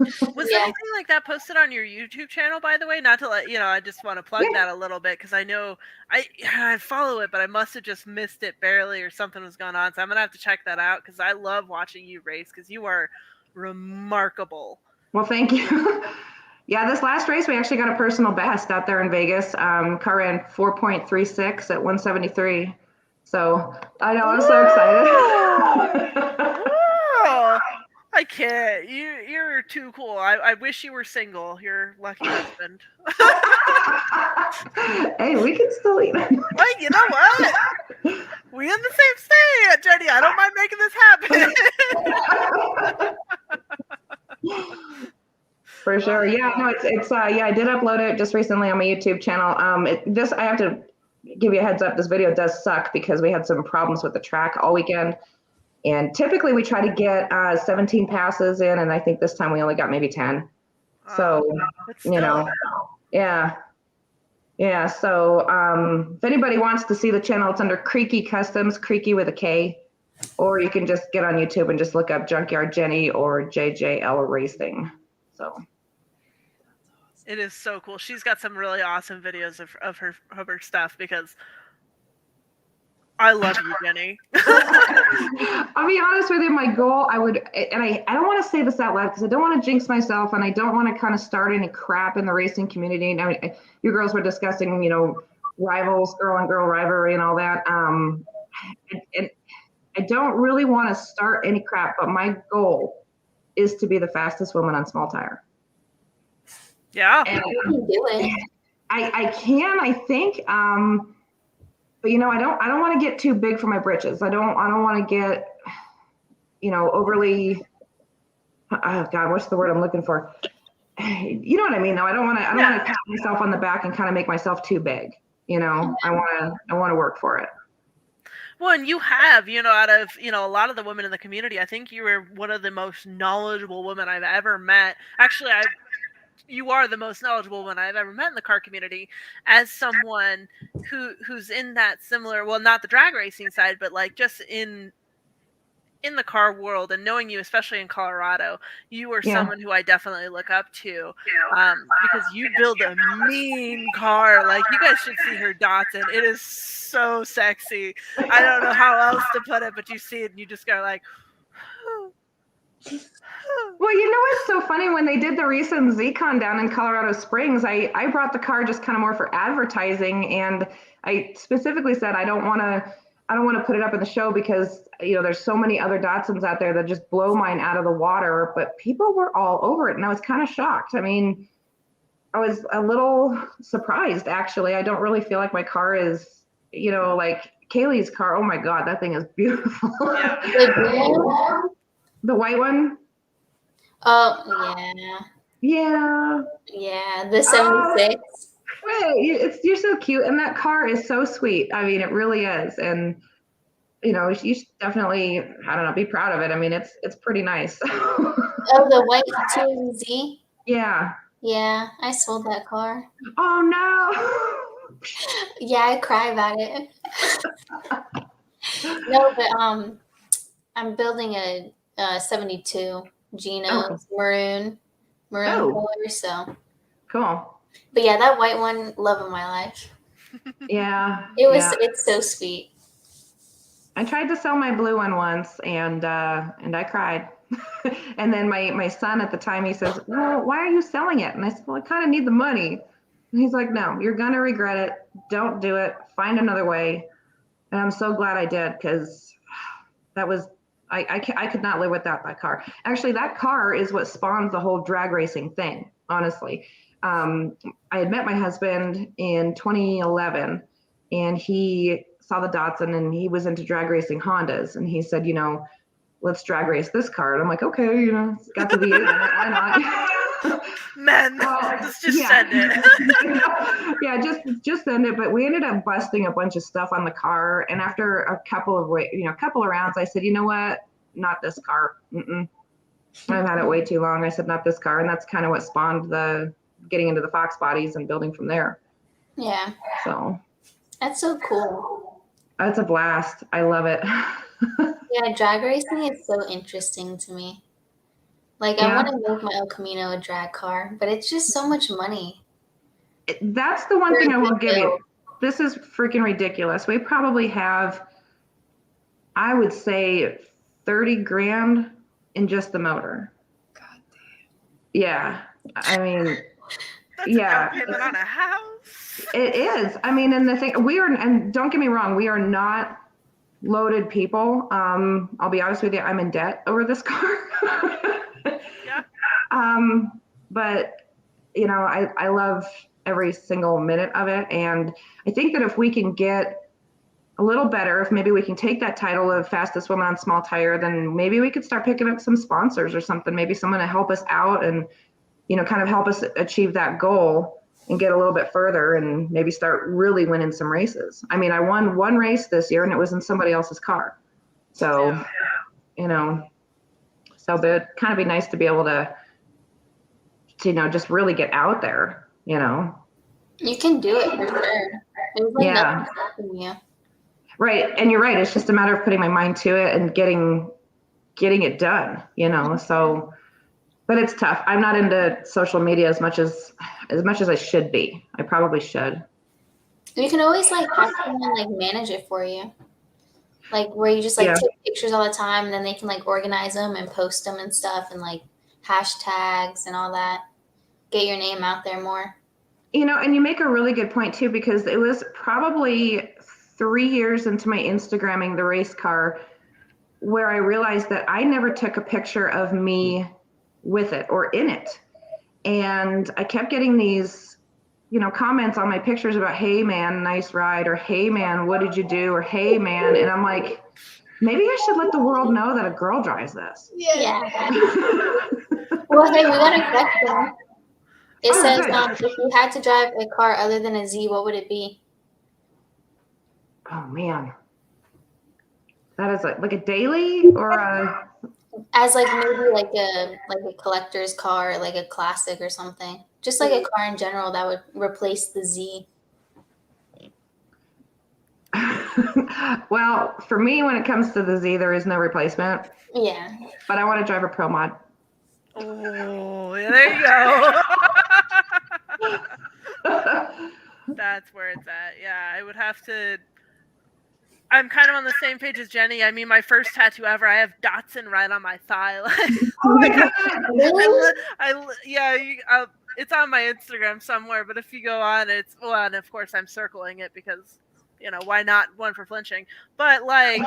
[SPEAKER 3] Was anything like that posted on your YouTube channel, by the way? Not to let I just want to plug that a little bit, because I know I follow it, but I must have just missed it barely, or something was going on. So I'm gonna have to check that out, because I love watching you race, because you are remarkable.
[SPEAKER 6] Well, thank you. Yeah, this last race we actually got a personal best out there in Vegas. Car ran 4.36 at 173. So I know, I'm so excited.
[SPEAKER 3] Whoa. I can't. You're too cool. I wish you were single. You're lucky husband.
[SPEAKER 6] Hey, we can still eat.
[SPEAKER 3] Wait, you know what? We in the same state, Jenny. I don't mind making this happen.
[SPEAKER 6] For sure. Yeah, no, it's I did upload it just recently on my YouTube channel. I have to give you a heads up, this video does suck because we had some problems with the track all weekend. And typically we try to get 17 passes in, and I think this time we only got maybe 10. So, yeah. So if anybody wants to see the channel, it's under Kreaky Customs, Kreaky with a K, or you can just get on YouTube and just look up Junkyard Jenny or JJL Racing. So.
[SPEAKER 3] It is so cool. She's got some really awesome videos of her stuff, because I love you, Jenny.
[SPEAKER 6] I'll be honest with you, my goal, I don't want to say this out loud because I don't want to jinx myself, and I don't want to kind of start any crap in the racing community. I mean, you girls were discussing, rivals, girl on girl rivalry and all that. And I don't really want to start any crap, but my goal is to be the fastest woman on small tire.
[SPEAKER 3] Yeah.
[SPEAKER 1] And you can do it.
[SPEAKER 6] I can, I think. But I don't want to get too big for my britches. I don't want to get, overly, oh God, what's the word I'm looking for? You know what I mean, though. I don't want to pat myself on the back and kind of make myself too big. I want to work for it.
[SPEAKER 3] Well, and you have, out of, a lot of the women in the community, I think you were one of the most knowledgeable women I've ever met. Actually, you are the most knowledgeable woman I've ever met in the car community, as someone who's in that similar, well, not the drag racing side, but like just in the car world, and knowing you, especially in Colorado, you are someone who I definitely look up to, because you build a mean car. Like, you guys should see her Datsun. It is so sexy. I don't know how else to put it, but you see it and you just go like,
[SPEAKER 6] Well, you know what's so funny? When they did the recent ZCon down in Colorado Springs, I brought the car just kind of more for advertising, and I specifically said I don't want to put it up in the show because there's so many other Datsuns out there that just blow mine out of the water, but people were all over it, and I was kind of shocked. I mean, I was a little surprised, actually. I don't really feel like my car is, like Caley's car. Oh my God, that thing is beautiful.
[SPEAKER 3] Yeah.
[SPEAKER 6] The white one?
[SPEAKER 1] Oh,
[SPEAKER 6] Yeah.
[SPEAKER 1] Yeah, the 76.
[SPEAKER 6] Wait, you're so cute, and that car is so sweet. I mean, it really is, and you should definitely, I don't know, be proud of it. I mean, it's pretty nice.
[SPEAKER 1] Oh, the white 2Z?
[SPEAKER 6] Yeah.
[SPEAKER 1] Yeah, I sold that car.
[SPEAKER 6] Oh no.
[SPEAKER 1] Yeah, I cry about it. No, but I'm building a 72 Geno's maroon color, so.
[SPEAKER 6] Cool.
[SPEAKER 1] But yeah, that white one, love of my life.
[SPEAKER 6] Yeah.
[SPEAKER 1] It's so sweet.
[SPEAKER 6] I tried to sell my blue one once, and I cried. And then my son at the time, he says, "Well, why are you selling it?" And I said, "Well, I kind of need the money." And he's like, "No, you're gonna regret it. Don't do it. Find another way." And I'm so glad I did, because that was I could not live without that car. Actually, that car is what spawned the whole drag racing thing. Honestly, I had met my husband in 2011, and he saw the Datsun, and he was into drag racing Hondas, and he said, let's drag race this car. And I'm like, okay, it's got the V8 in it, why not?
[SPEAKER 3] Men, let's just send it.
[SPEAKER 6] Yeah, just send it. But we ended up busting a bunch of stuff on the car, and after a couple of rounds, I said, you know what, not this car. I've had it way too long. I said, not this car, and that's kind of what spawned the getting into the Fox bodies and building from there.
[SPEAKER 1] Yeah.
[SPEAKER 6] So
[SPEAKER 1] that's so cool.
[SPEAKER 6] It's a blast. I love it.
[SPEAKER 1] Yeah, drag racing is so interesting to me. Like, I want to make my El Camino a drag car, but it's just so much money.
[SPEAKER 6] That's the one thing I will give you. This is freaking ridiculous. We probably have, I would say, 30 grand in just the motor.
[SPEAKER 4] God damn.
[SPEAKER 6] Yeah. I mean,
[SPEAKER 3] That's a down payment on a house.
[SPEAKER 6] It is. I mean, and the thing, and don't get me wrong, we are not loaded people. I'll be honest with you, I'm in debt over this car.
[SPEAKER 3] Yeah.
[SPEAKER 6] But I love every single minute of it, and I think that if we can get a little better, if maybe we can take that title of fastest woman on small tire, then maybe we could start picking up some sponsors or something, maybe someone to help us out and kind of help us achieve that goal and get a little bit further and maybe start really winning some races. I mean, I won one race this year, and it was in somebody else's car. So, so but it'd kind of be nice to be able to just really get out there,
[SPEAKER 1] You can do it for sure. There's like nothing stopping you.
[SPEAKER 6] Right. And you're right. It's just a matter of putting my mind to it and getting it done, so, but it's tough. I'm not into social media as much as I should be. I probably should.
[SPEAKER 1] You can always have someone manage it for you. Where you just take pictures all the time, and then they can organize them and post them and stuff, and hashtags and all that. Get your name out there more.
[SPEAKER 6] And you make a really good point too, because it was probably 3 years into my Instagramming the race car where I realized that I never took a picture of me with it or in it. And I kept getting these, comments on my pictures about, "Hey man, nice ride," or "Hey man, what did you do?" or "Hey man." And I'm like, maybe I should let the world know that a girl drives this.
[SPEAKER 1] Yeah. Well, hey, we got a question. It says, if you had to drive a car other than a Z, what would it be?
[SPEAKER 6] Oh man. That is like a daily or a.
[SPEAKER 1] As like maybe like a collector's car, like a classic or something. Just like a car in general that would replace the Z.
[SPEAKER 6] Well, for me, when it comes to the Z, there is no replacement.
[SPEAKER 1] Yeah.
[SPEAKER 6] But I want to drive a Pro Mod.
[SPEAKER 3] Oh, yeah, there you go. That's where it's at. Yeah, I would have to. I'm kind of on the same page as Jenny. I mean, my first tattoo ever, I have Datsun right on my thigh.
[SPEAKER 6] Oh my god!
[SPEAKER 3] It's on my Instagram somewhere. But if you go on, and of course I'm circling it because, why not? One for flinching. But like,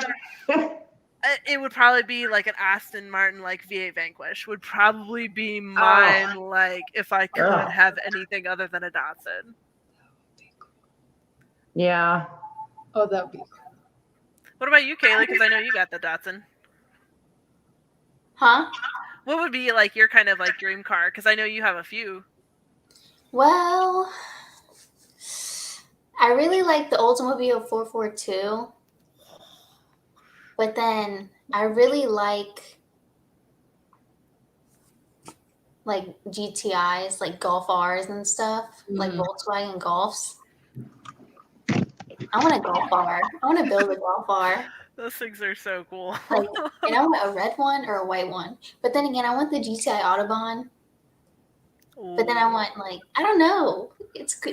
[SPEAKER 3] it would probably be like an Aston Martin, like V8 Vanquish would probably be mine.
[SPEAKER 6] Oh.
[SPEAKER 3] Like if I could have anything other than a Datsun.
[SPEAKER 6] Yeah.
[SPEAKER 4] Oh, that would be cool.
[SPEAKER 3] What about you, Caley? Because I know you got the Datsun.
[SPEAKER 1] Huh?
[SPEAKER 3] What would be like your kind of like dream car? Because I know you have a few.
[SPEAKER 1] Well, I really like the Oldsmobile 442. But then I really like GTIs, like Golf Rs and stuff, like Volkswagen Golfs. I want a Golf R. I want to build a Golf R.
[SPEAKER 3] Those things are so cool.
[SPEAKER 1] Like, and I want a red one or a white one. But then again, I want the GTI Autobahn.
[SPEAKER 3] Ooh.
[SPEAKER 1] But then I want I don't know.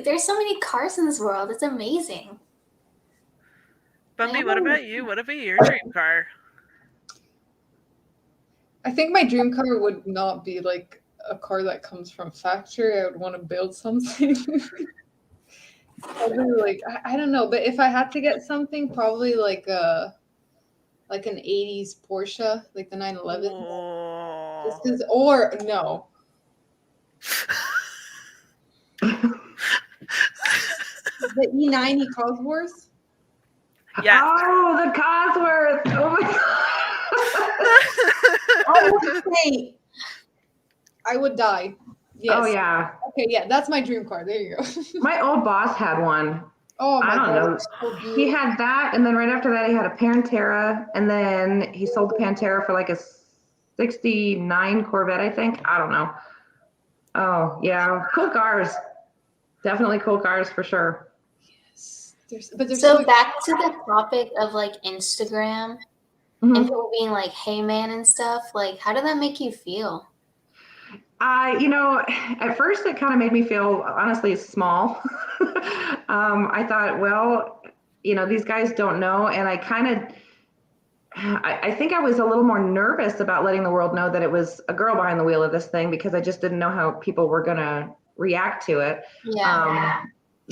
[SPEAKER 1] There's so many cars in this world. It's amazing.
[SPEAKER 3] Bumbi, what about you? What would be your dream car?
[SPEAKER 4] I think my dream car would not be like a car that comes from factory. I would want to build something. Probably I don't know, but if I had to get something, probably like an 80s Porsche, like the 911.
[SPEAKER 3] Oh.
[SPEAKER 4] Or no. The E90 Cosworth.
[SPEAKER 3] Yeah.
[SPEAKER 6] Oh, the Cosworth. Oh my god.
[SPEAKER 4] I would say I would die. Yes.
[SPEAKER 6] Oh yeah.
[SPEAKER 4] Okay, yeah, that's my dream car. There you go.
[SPEAKER 6] My old boss had one.
[SPEAKER 4] Oh my
[SPEAKER 6] I don't
[SPEAKER 4] god.
[SPEAKER 6] know.
[SPEAKER 4] So
[SPEAKER 6] He had that, and then right after that, he had a Pantera, and then he sold the Pantera for like a '69 Corvette, I think. I don't know. Oh yeah, cool cars. Definitely cool cars for sure.
[SPEAKER 4] Yes. There's
[SPEAKER 1] So back to the topic of like Instagram
[SPEAKER 6] Mhm.
[SPEAKER 1] and people being like, "Hey man" and stuff. Like, how did that make you feel?
[SPEAKER 6] At first it kind of made me feel honestly small. I thought, well, these guys don't know. And I think I was a little more nervous about letting the world know that it was a girl behind the wheel of this thing because I just didn't know how people were going to react to it.
[SPEAKER 1] Yeah.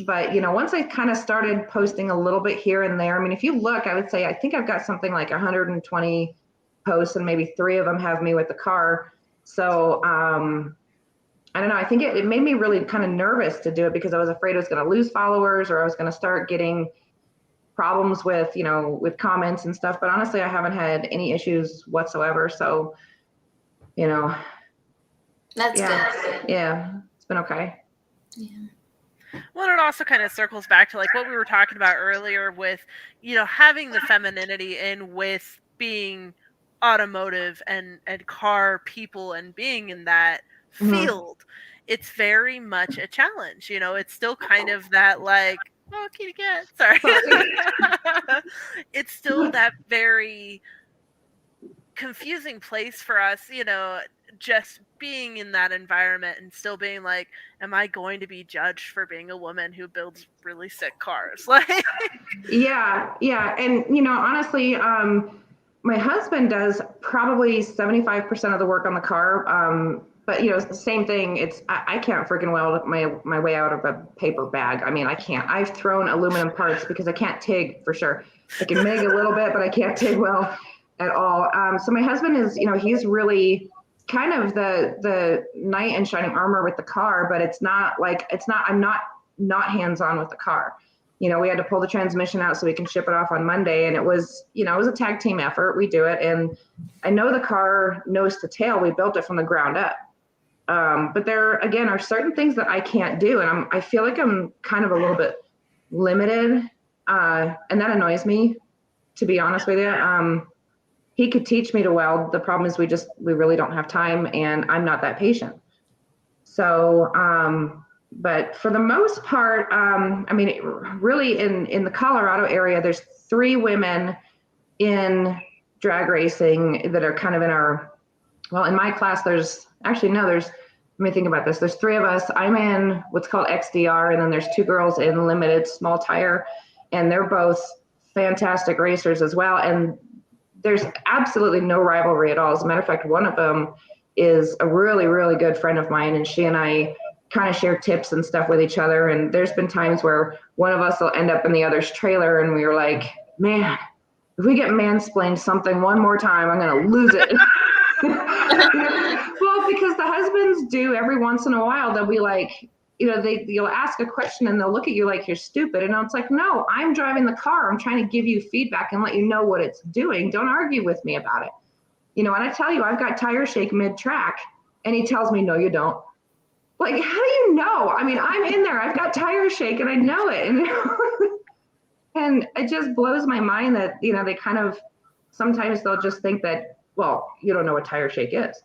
[SPEAKER 6] But, once I kind of started posting a little bit here and there, I mean, if you look, I would say, I think I've got something like 120 posts and maybe 3 of them have me with the car. So, I don't know. I think it made me really kind of nervous to do it because I was afraid I was going to lose followers or I was going to start getting problems with, with comments and stuff. But honestly, I haven't had any issues whatsoever. So,
[SPEAKER 1] That's
[SPEAKER 6] yeah,
[SPEAKER 1] good.
[SPEAKER 6] yeah, it's been okay.
[SPEAKER 1] Yeah.
[SPEAKER 3] Well, it also kind of circles back to like what we were talking about earlier with, having the femininity in with being automotive and car people and being in that field. It's very much a challenge. It's still kind of that like, oh, kitty cat. Sorry. It's still that very confusing place for us, just being in that environment and still being like, am I going to be judged for being a woman who builds really sick cars? Like,
[SPEAKER 6] yeah. And, honestly, my husband does probably 75% of the work on the car. But it's the same thing. I can't freaking weld my way out of a paper bag. I mean, I can't. I've thrown aluminum parts because I can't TIG for sure. I can MIG a little bit, but I can't TIG well at all. So my husband is, he's really kind of the knight in shining armor with the car, but I'm not hands-on with the car. We had to pull the transmission out so we can ship it off on Monday. And it was a tag team effort. We do it. And I know the car nose to tail, we built it from the ground up. But there, again, are certain things that I can't do. And I feel like I'm kind of a little bit limited. And that annoys me. to be honest with you. He could teach me to weld. The problem is we really don't have time, and I'm not that patient. So, but for the most part, I mean, really in the Colorado area, there's 3 women in drag racing that are kind of in my class, let me think about this. There's 3 of us. I'm in what's called XDR, and then there's 2 girls in limited small tire, and they're both fantastic racers as well. And there's absolutely no rivalry at all. As a matter of fact, one of them is a really, really good friend of mine, and she and I kind of share tips and stuff with each other. And there's been times where one of us will end up in the other's trailer, and we were like, man, if we get mansplained something one more time, I'm going to lose it. Well, because the husbands do every once in a while, they'll be like, you'll ask a question and they'll look at you like you're stupid. And it's like, no, I'm driving the car. I'm trying to give you feedback and let you know what it's doing. Don't argue with me about it. And I tell you, I've got tire shake mid-track, and he tells me, no, you don't. Like, how do you know? I mean, I'm in there. I've got tire shake and I know it. And it just blows my mind that, they kind of, sometimes they'll just think that, well, you don't know what tire shake is.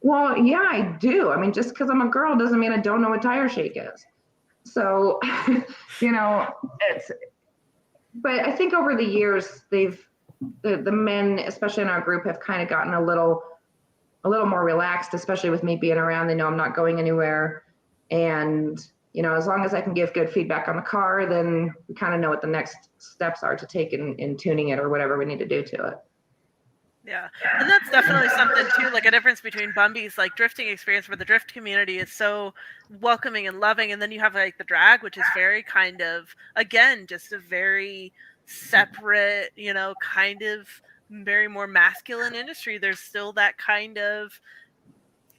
[SPEAKER 6] Well, yeah, I do. I mean, just because I'm a girl doesn't mean I don't know what tire shake is. So, but I think over the years, the men, especially in our group, have kind of gotten a little more relaxed, especially with me being around. They know I'm not going anywhere. And, as long as I can give good feedback on the car, then we kind of know what the next steps are to take in tuning it or whatever we need to do to it.
[SPEAKER 3] Yeah, and that's definitely something too, like a difference between Bumbi's like drifting experience, where the drift community is so welcoming and loving, and then you have like the drag, which is very kind of, again, just a very separate, kind of very more masculine industry. There's still that kind of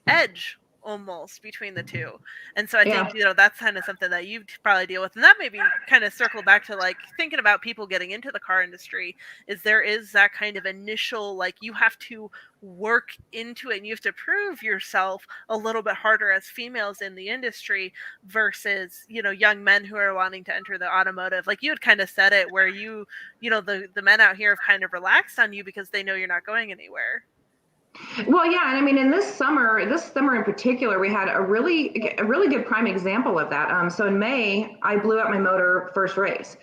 [SPEAKER 3] edge almost between the two. And so I think, that's kind of something that you probably deal with. And that maybe kind of circle back to like thinking about people getting into the car industry, is there is that kind of initial, like you have to work into it and you have to prove yourself a little bit harder as females in the industry versus, young men who are wanting to enter the automotive. Like you had kind of said it where the men out here have kind of relaxed on you because they know you're not going anywhere.
[SPEAKER 6] Well, yeah, and I mean, in this summer in particular, we had a really good prime example of that. So in May, I blew up my motor first race,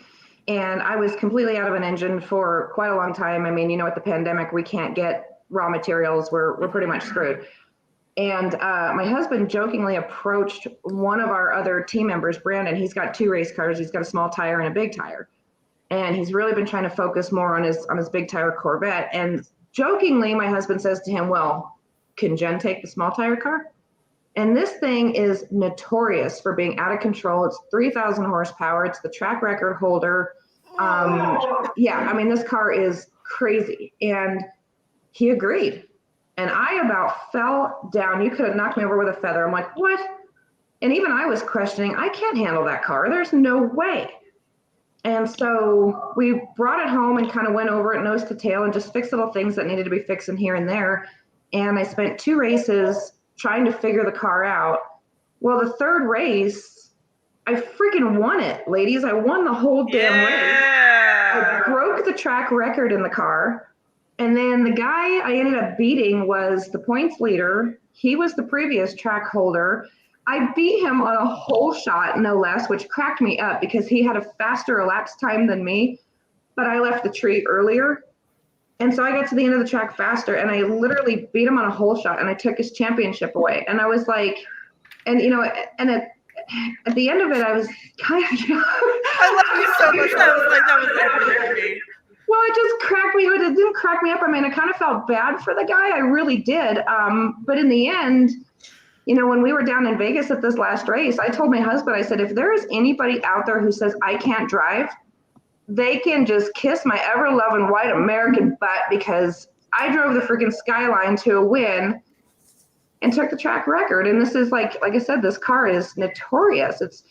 [SPEAKER 6] and I was completely out of an engine for quite a long time. I mean, with the pandemic, we can't get raw materials. We're pretty much screwed. And my husband jokingly approached one of our other team members, Brandon. He's got 2 race cars. He's got a small tire and a big tire, and he's really been trying to focus more on his big tire Corvette. And jokingly, my husband says to him, well, can Jen take the small tire car? And this thing is notorious for being out of control. It's 3,000 horsepower. It's the track record holder. This car is crazy. And he agreed. And I about fell down. You could have knocked me over with a feather. I'm like, what? And even I was questioning, I can't handle that car. There's no way. And so we brought it home and kind of went over it nose to tail and just fixed little things that needed to be fixing here and there. And I spent 2 races trying to figure the car out. Well, the 3rd race, I freaking won it, ladies. I won the whole damn race. I broke the track record in the car. And then the guy I ended up beating was the points leader. He was the previous track holder. I beat him on a whole shot, no less, which cracked me up because he had a faster elapsed time than me, but I left the tree earlier. And so I got to the end of the track faster, and I literally beat him on a whole shot, and I took his championship away. And I was like, and at the end of it, I was kind of,
[SPEAKER 3] I love you so much. That was everything to me.
[SPEAKER 6] Well, it just cracked me. It didn't crack me up. I mean, I kind of felt bad for the guy. I really did. But in the end, when we were down in Vegas at this last race, I told my husband, I said, if there is anybody out there who says I can't drive, they can just kiss my ever-loving white American butt, because I drove the freaking Skyline to a win and took the track record. And this is like I said, this car is notorious.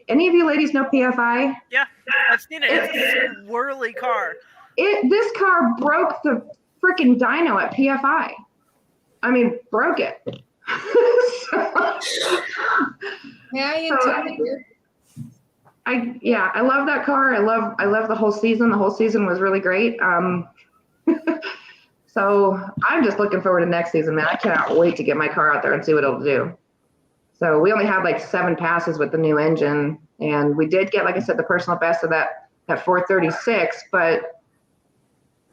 [SPEAKER 6] Any of you ladies know PFI?
[SPEAKER 3] Yeah, I've seen it. It's a whirly car.
[SPEAKER 6] This car broke the freaking dyno at PFI. I mean, broke it. I love that car. I love the whole season. The whole season was really great. So I'm just looking forward to next season, man. I cannot wait to get my car out there and see what it'll do. So we only had like 7 passes with the new engine, and we did get, like I said, the personal best of that 436. But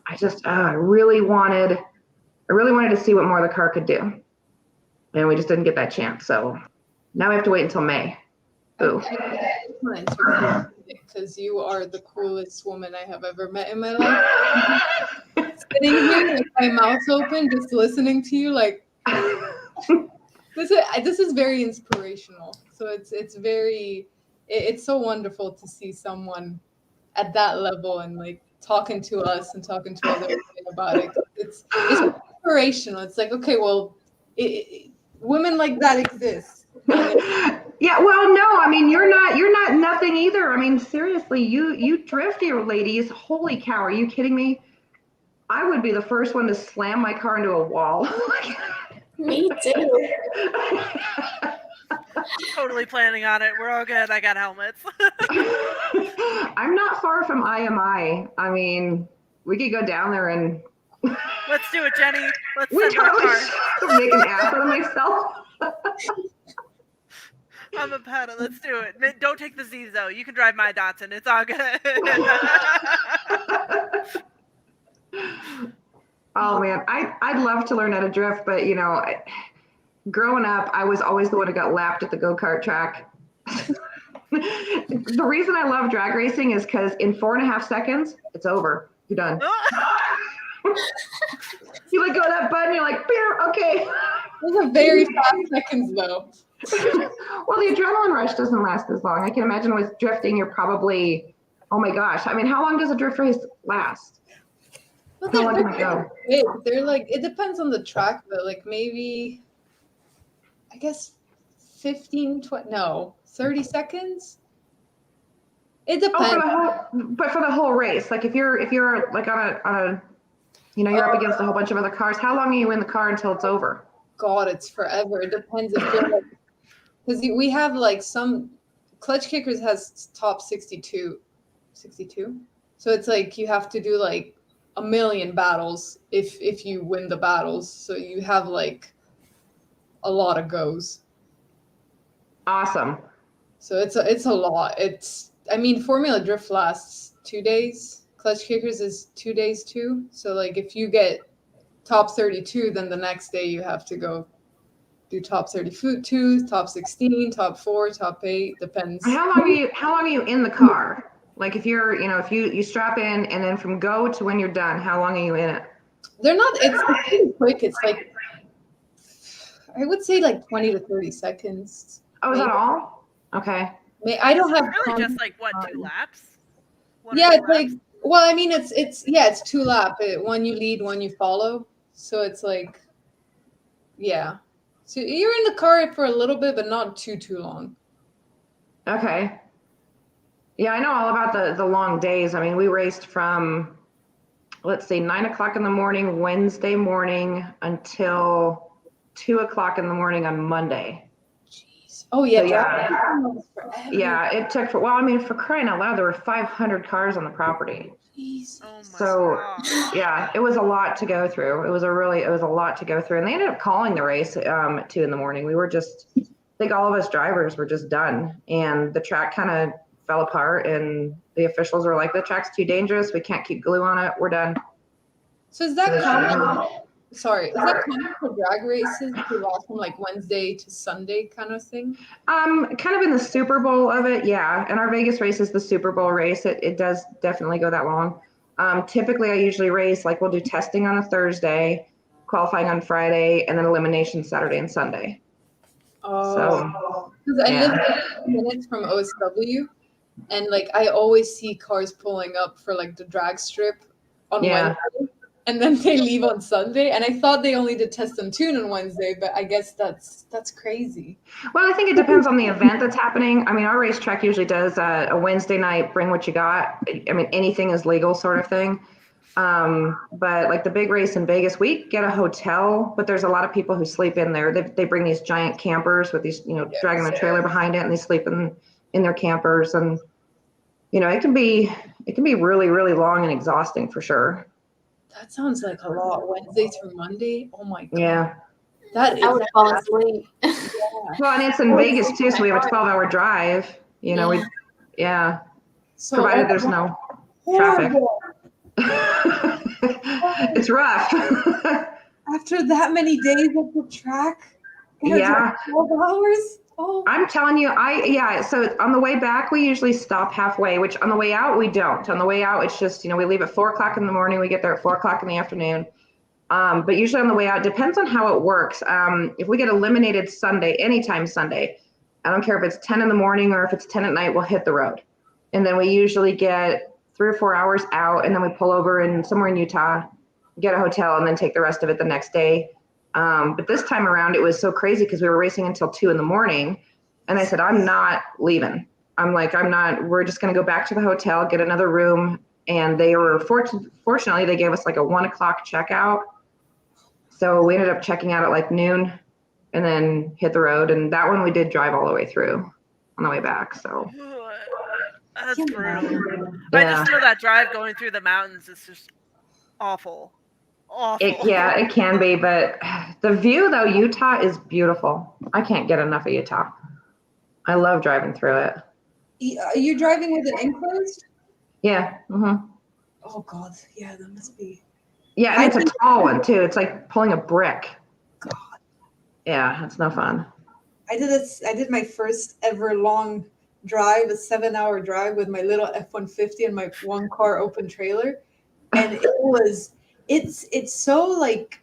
[SPEAKER 6] I really wanted to see what more the car could do, and we just didn't get that chance. So now we have to wait until May. Ooh.
[SPEAKER 4] Because you are the coolest woman I have ever met in my life. Sitting here with my mouth open, just listening to you, like this is very inspirational. So it's so wonderful to see someone at that level and like talking to us and talking to other women about it. It's inspirational. It's like, okay, well, women like that exist.
[SPEAKER 6] Yeah, well, no, I mean, you're not nothing either. I mean, seriously, you drift here, ladies. Holy cow, are you kidding me? I would be the first one to slam my car into a wall.
[SPEAKER 1] Me too.
[SPEAKER 3] Totally planning on it. We're all good. I got helmets.
[SPEAKER 6] I'm not far from IMI. I mean, we could go down there and
[SPEAKER 3] Let's do it, Jenny. Let's
[SPEAKER 6] we
[SPEAKER 3] send our
[SPEAKER 6] totally
[SPEAKER 3] cars.
[SPEAKER 6] should make an ass out of myself.
[SPEAKER 3] I'm a pet. Let's do it. Don't take the Z's though. You can drive my Datsun. It's all good.
[SPEAKER 6] Oh man, I'd love to learn how to drift, but you know, growing up, I was always the one who got lapped at the go-kart track. The reason I love drag racing is because in 4.5 seconds, it's over. You're done. You let go of that button, you're like, okay.
[SPEAKER 4] Those are very fast seconds, though.
[SPEAKER 6] Well, the adrenaline rush doesn't last as long. I can imagine with drifting, you're probably, oh my gosh. I mean, how long does a drift race last?
[SPEAKER 4] Well,
[SPEAKER 6] How long can it go?
[SPEAKER 4] they're like, it depends on the track, but like maybe, I guess 15, 20, no, 30 seconds. It depends.
[SPEAKER 6] But for the whole race, like if you're like on a you know, you're up against a whole bunch of other cars, how long are you in the car until it's over?
[SPEAKER 4] God, it's forever. It depends if you're like, because we have like some Clutch Kickers has top 62. So it's like you have to do like 1 million battles if you win the battles. So you have like a lot of goes.
[SPEAKER 6] Awesome.
[SPEAKER 4] So it's a lot. I mean, Formula Drift lasts 2 days. Clutch Kickers is 2 days too. So like if you get top 32, then the next day you have to go do top 32, top 16, top 4, top 8, depends.
[SPEAKER 6] How long are you in the car? Like if you're, you know, if you strap in and then from go to when you're done, how long are you in it?
[SPEAKER 4] They're not, it's pretty quick. It's like, I would say like 20 to 30 seconds.
[SPEAKER 6] Oh, is that all? Okay.
[SPEAKER 4] I don't have
[SPEAKER 3] Really just like what, 2 laps?
[SPEAKER 4] Yeah, it's like, well, I mean, it's 2 lap. One you lead, one you follow. So it's like, yeah. So you're in the car for a little bit, but not too long.
[SPEAKER 6] Okay. Yeah, I know all about the long days. I mean, we raced from, let's say, 9 o'clock in the morning, Wednesday morning until 2 o'clock in the morning on Monday.
[SPEAKER 4] Jeez. Oh, yeah.
[SPEAKER 6] So, yeah, it took well, I mean, for crying out loud, there were 500 cars on the property.
[SPEAKER 4] Jeez.
[SPEAKER 3] Oh my
[SPEAKER 6] So,
[SPEAKER 3] God.
[SPEAKER 6] yeah, it was a lot to go through. It was a lot to go through. And they ended up calling the race at 2 in the morning. We were just, I think all of us drivers were just done. And the track kind of fell apart. And the officials were like, the track's too dangerous. We can't keep glue on it. We're done.
[SPEAKER 4] So is that common? Sorry, is that common for drag races to last from like Wednesday to Sunday kind of thing?
[SPEAKER 6] Kind of in the Super Bowl of it, yeah. And our Vegas race is the Super Bowl race. It does definitely go that long. Typically, I usually race, like we'll do testing on a Thursday, qualifying on Friday, and then elimination Saturday and Sunday.
[SPEAKER 4] Oh, because I live 15 minutes from OSW, and like I always see cars pulling up for like the drag strip on Wednesday, and then they leave on Sunday. And I thought they only did test and tune on Wednesday, but I guess that's crazy.
[SPEAKER 6] Well, I think it depends on the event that's happening. I mean, our racetrack usually does a Wednesday night, bring what you got. I mean, anything is legal sort of thing. But like the big race in Vegas, we get a hotel, but there's a lot of people who sleep in there. They bring these giant campers with these, you know, dragging a trailer behind it, and they sleep in their campers. And you know, it can be really, really long and exhausting for sure.
[SPEAKER 4] That sounds like a lot. Wednesday through Monday. Oh my god.
[SPEAKER 6] Yeah.
[SPEAKER 4] That is.
[SPEAKER 1] I would fall asleep.
[SPEAKER 6] Well, and it's in Vegas too, so we have a 12-hour drive. You know,
[SPEAKER 4] So
[SPEAKER 6] provided there's no traffic. It's rough.
[SPEAKER 5] After that many days of the track,
[SPEAKER 6] Yeah.
[SPEAKER 5] 12 hours. Oh,
[SPEAKER 6] I'm telling you, so on the way back, we usually stop halfway, which on the way out, we don't. On the way out, it's just, you know, we leave at 4:00 in the morning, we get there at 4:00 in the afternoon. But usually on the way out, depends on how it works. If we get eliminated Sunday, anytime Sunday, I don't care if it's 10 in the morning or if it's 10 at night, we'll hit the road. And then we usually get 3 or 4 hours out, and then we pull over in somewhere in Utah, get a hotel, and then take the rest of it the next day. But this time around, it was so crazy because we were racing until 2 in the morning. And I said, I'm not leaving. We're just going to go back to the hotel, get another room. And they were, fortunately, they gave us like a 1 o'clock checkout. So we ended up checking out at like noon and then hit the road. And that one we did drive all the way through on the way back. So
[SPEAKER 3] That's brutal.
[SPEAKER 6] Yeah.
[SPEAKER 3] I just know that drive going through the mountains is just awful. Awful.
[SPEAKER 6] It can be, but the view though, Utah is beautiful. I can't get enough of Utah. I love driving through it.
[SPEAKER 5] are you driving with an enclosed?
[SPEAKER 6] Yeah. Mm-hmm.
[SPEAKER 5] Oh God, yeah, that must be.
[SPEAKER 6] Yeah, and it's a tall one too. It's like pulling a brick.
[SPEAKER 5] God.
[SPEAKER 6] Yeah, it's no fun.
[SPEAKER 5] I did my first ever long drive, a 7-hour drive with my little F-150 and my 1-car open trailer, and it's so like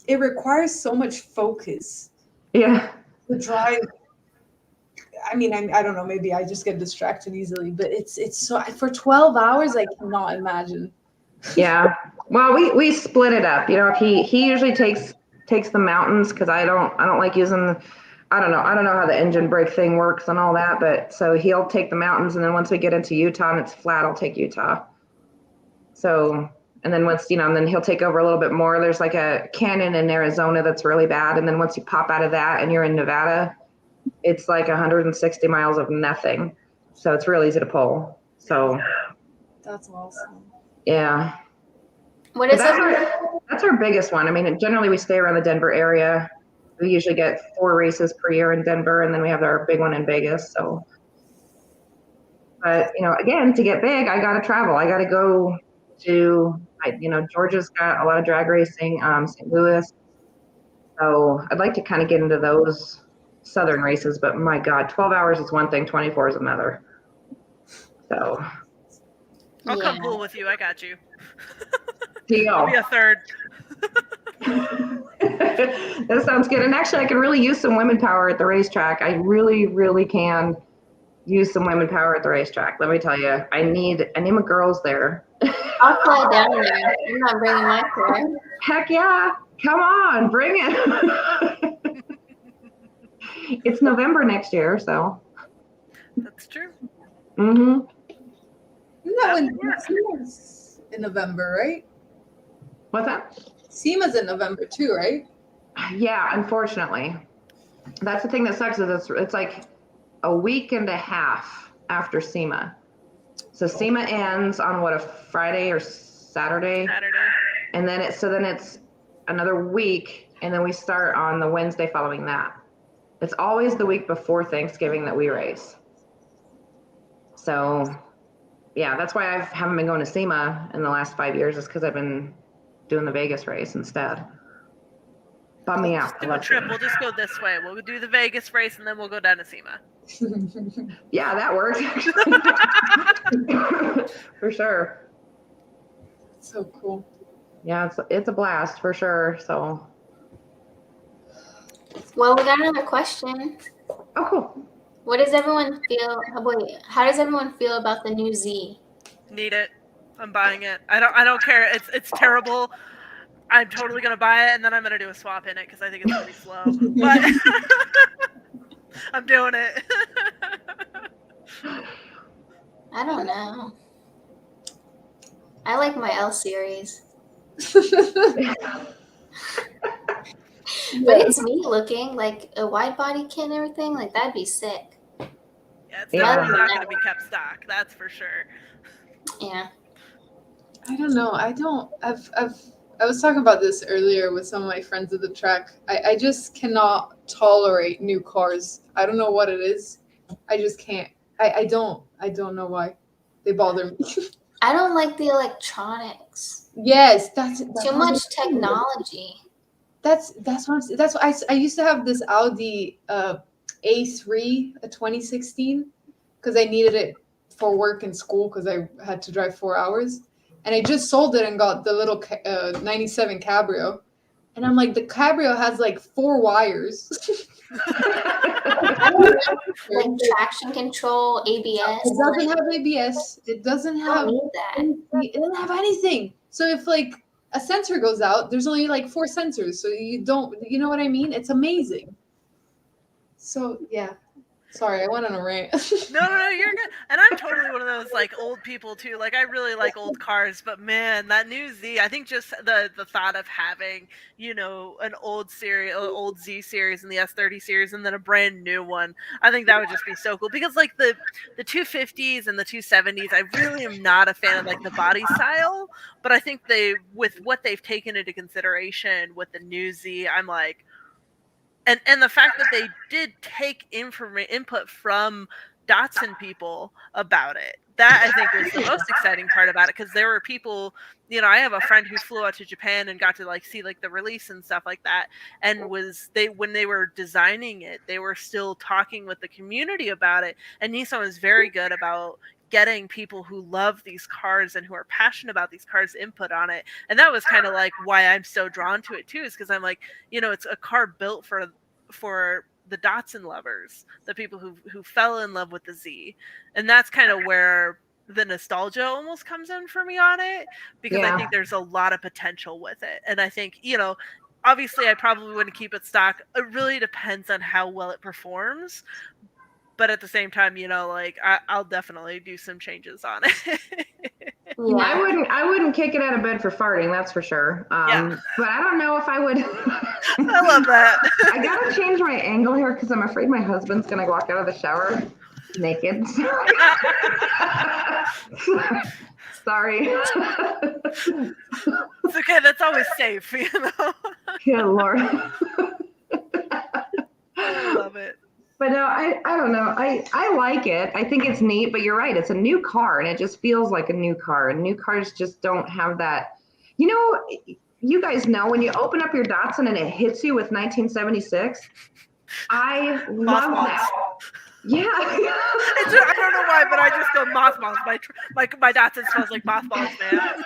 [SPEAKER 5] it requires so much focus.
[SPEAKER 6] Yeah.
[SPEAKER 5] To drive. I mean, I don't know. Maybe I just get distracted easily, but it's so for 12 hours. I cannot imagine.
[SPEAKER 6] Yeah. Well, we split it up. You know, if he usually takes the mountains because I don't like using. I don't know how the engine brake thing works and all that, but so he'll take the mountains, and then once we get into Utah and it's flat, I'll take Utah. So, and then once, you know, and then he'll take over a little bit more. There's like a canyon in Arizona that's really bad, and then once you pop out of that and you're in Nevada, it's like 160 miles of nothing. So it's real easy to pull. So
[SPEAKER 5] That's awesome.
[SPEAKER 6] yeah.
[SPEAKER 1] What
[SPEAKER 6] But
[SPEAKER 1] is
[SPEAKER 6] that's our biggest one. I mean, generally we stay around the Denver area. We usually get 4 races per year in Denver, and then we have our big one in Vegas. So, but you know, again, to get big, I got to travel. I got to go to, you know, Georgia's got a lot of drag racing, St. Louis. So I'd like to kind of get into those southern races, but my God, 12 hours is one thing, 24 is another. So
[SPEAKER 3] I'll come pool with you. I got you.
[SPEAKER 6] deal.
[SPEAKER 3] I'll be a third.
[SPEAKER 6] That sounds good. And actually, I can really use some women power at the racetrack. I really, really can use some women power at the racetrack. Let me tell you, I need my girls there.
[SPEAKER 1] I'll fly down there. I'm not bringing my car.
[SPEAKER 6] Heck yeah. Come on, bring it. It's November next year, so.
[SPEAKER 3] That's true.
[SPEAKER 6] Mm-hmm.
[SPEAKER 5] Isn't that when Sema's in November, right?
[SPEAKER 6] What's that?
[SPEAKER 5] Sema's in November too, right?
[SPEAKER 6] Yeah, unfortunately. That's the thing that sucks is it's like a week and a half after Sema. So Sema ends on what, a Friday or Saturday?
[SPEAKER 3] Saturday.
[SPEAKER 6] And then it's another week, and then we start on the Wednesday following that. It's always the week before Thanksgiving that we race. So yeah, that's why I haven't been going to Sema in the last 5 years, is because I've been doing the Vegas race instead. Bum me out.
[SPEAKER 3] Just do a trip. We'll just go this way. We'll do the Vegas race, and then we'll go down to Sema.
[SPEAKER 6] Yeah, that works. For sure.
[SPEAKER 5] So cool.
[SPEAKER 6] Yeah, it's a blast for sure. So.
[SPEAKER 1] Well, we got another question.
[SPEAKER 6] Oh, cool.
[SPEAKER 1] What does everyone feel? How does everyone feel about the new Z?
[SPEAKER 3] Need it. I'm buying it. I don't care. It's terrible. I'm totally gonna buy it, and then I'm gonna do a swap in it because I think it's really slow. But I'm doing it.
[SPEAKER 1] I don't know. I like my L series. But it's me looking like a wide body kit and everything. Like, that'd be sick.
[SPEAKER 3] Yeah, it's
[SPEAKER 6] Yeah.
[SPEAKER 3] definitely not going to be kept stock. That's for sure.
[SPEAKER 1] Yeah.
[SPEAKER 4] I don't know. I was talking about this earlier with some of my friends at the track. I just cannot tolerate new cars. I don't know what it is. I just can't. I don't know why. They bother me.
[SPEAKER 1] I don't like the electronics.
[SPEAKER 4] Yes, that's
[SPEAKER 1] Too much technology.
[SPEAKER 4] That's what I used to have this Audi A3, a 2016, because I needed it for work and school because I had to drive 4 hours, and I just sold it and got the little 97 Cabrio, and I'm like, the Cabrio has like 4 wires.
[SPEAKER 1] Like traction control, ABS.
[SPEAKER 4] It doesn't have ABS. It doesn't
[SPEAKER 1] I don't
[SPEAKER 4] have.
[SPEAKER 1] need that.
[SPEAKER 4] It doesn't have anything. So if like a sensor goes out, there's only like 4 sensors. So you know what I mean? It's amazing. So yeah. Sorry, I went on a rant.
[SPEAKER 3] No, you're good. And I'm totally one of those like old people too. Like I really like old cars, but man, that new Z, I think just the thought of having, you know, an old Z series and the S30 series and then a brand new one, I think that would just be so cool. Because like the 250s and the 270s, I really am not a fan of like the body style, but I think with what they've taken into consideration with the new Z, I'm like, and the fact that they did take input from Datsun people about it, that I think was the most exciting part about it, because there were people, you know, I have a friend who flew out to Japan and got to like see like the release and stuff like that, and when they were designing it, they were still talking with the community about it, and Nissan was very good about getting people who love these cars and who are passionate about these cars input on it. And that was kind of like why I'm so drawn to it too, is because I'm like, you know, it's a car built for the Datsun lovers, the people who fell in love with the Z. And that's kind of where the nostalgia almost comes in for me on it, because I think there's a lot of potential with it. And I think, you know, obviously I probably wouldn't keep it stock. It really depends on how well it performs. But at the same time, you know, like I'll definitely do some changes on it.
[SPEAKER 1] Yeah.
[SPEAKER 6] I wouldn't kick it out of bed for farting, that's for sure.
[SPEAKER 3] Yeah.
[SPEAKER 6] But I don't know if I would.
[SPEAKER 3] I love that.
[SPEAKER 6] I gotta change my angle here because I'm afraid my husband's gonna walk out of the shower naked. Sorry.
[SPEAKER 3] It's okay. That's always safe, you know.
[SPEAKER 6] Good Lord.
[SPEAKER 3] I love it.
[SPEAKER 6] But no, I don't know. I like it. I think it's neat, but you're right. It's a new car and it just feels like a new car. And new cars just don't have that. You know, you guys know when you open up your Datsun and it hits you with 1976. I love that. Yeah.
[SPEAKER 3] I don't know why, but I just go mothballs. My Datsun smells like mothballs, man.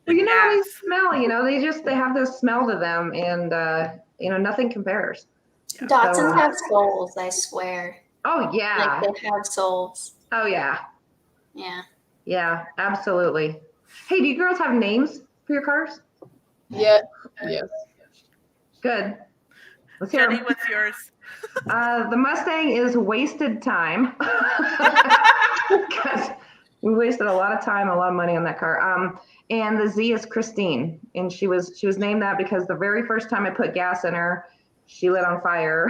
[SPEAKER 6] Well, you know, they smell, you know, they have this smell to them, and you know, nothing compares.
[SPEAKER 1] Datsuns have souls, I swear.
[SPEAKER 6] Oh yeah.
[SPEAKER 1] Like they have souls.
[SPEAKER 6] Oh yeah.
[SPEAKER 1] Yeah.
[SPEAKER 6] Yeah, absolutely. Hey, do you girls have names for your cars?
[SPEAKER 4] Yeah. Yes.
[SPEAKER 6] Good. Let's hear
[SPEAKER 3] Jenny,
[SPEAKER 6] 'em.
[SPEAKER 3] what's yours?
[SPEAKER 6] The Mustang is Wasted Time. Because we wasted a lot of time, a lot of money on that car. And the Z is Christine, and she was named that because the very first time I put gas in her, she lit on fire.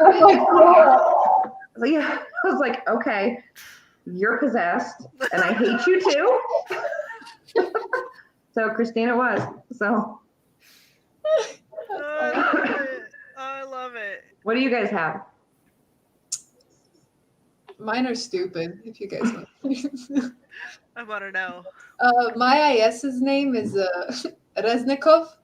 [SPEAKER 4] Oh my God.
[SPEAKER 6] So yeah, I was like, okay, you're possessed, and I hate you too. So Christine it was. So.
[SPEAKER 3] I love it.
[SPEAKER 6] What do you guys have?
[SPEAKER 4] Mine are stupid, if you guys know.
[SPEAKER 3] I want to know.
[SPEAKER 4] My IS's name is Reznikov.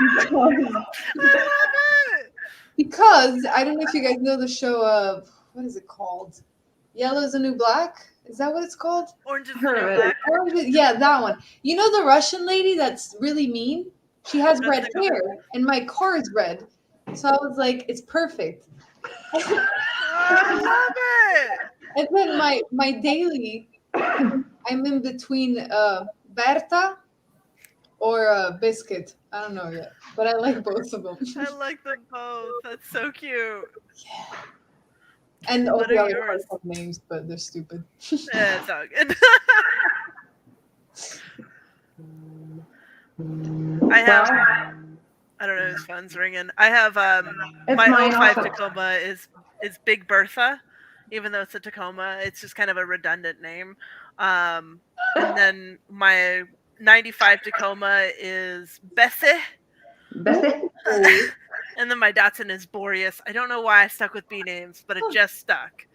[SPEAKER 3] I love it.
[SPEAKER 4] Because I don't know if you guys know the show of, what is it called? Yellow is the New Black? Is that what it's called?
[SPEAKER 3] Orange is the
[SPEAKER 6] Heard of
[SPEAKER 3] New
[SPEAKER 6] it.
[SPEAKER 3] Black.
[SPEAKER 4] Yeah, that one. You know the Russian lady that's really mean? She has red hair, and my car is red. So I was like, it's perfect.
[SPEAKER 3] I love it.
[SPEAKER 4] And then my daily, I'm in between Berta or Biscuit. I don't know yet, but I like both of them.
[SPEAKER 3] I like them both. That's so cute.
[SPEAKER 4] Yeah. And all
[SPEAKER 3] What
[SPEAKER 4] the
[SPEAKER 3] are
[SPEAKER 4] other
[SPEAKER 3] yours?
[SPEAKER 4] cars have names, but they're stupid.
[SPEAKER 3] Yeah, it's all good. I have I don't know whose phone's ringing. I have
[SPEAKER 6] It's
[SPEAKER 3] my
[SPEAKER 6] mine
[SPEAKER 3] 05
[SPEAKER 6] also.
[SPEAKER 3] Tacoma is Big Bertha, even though it's a Tacoma. It's just kind of a redundant name. And then my 95 Tacoma is Bessie.
[SPEAKER 6] Bessie.
[SPEAKER 3] And then my Datsun is Boreas. I don't know why I stuck with B names, but it just stuck.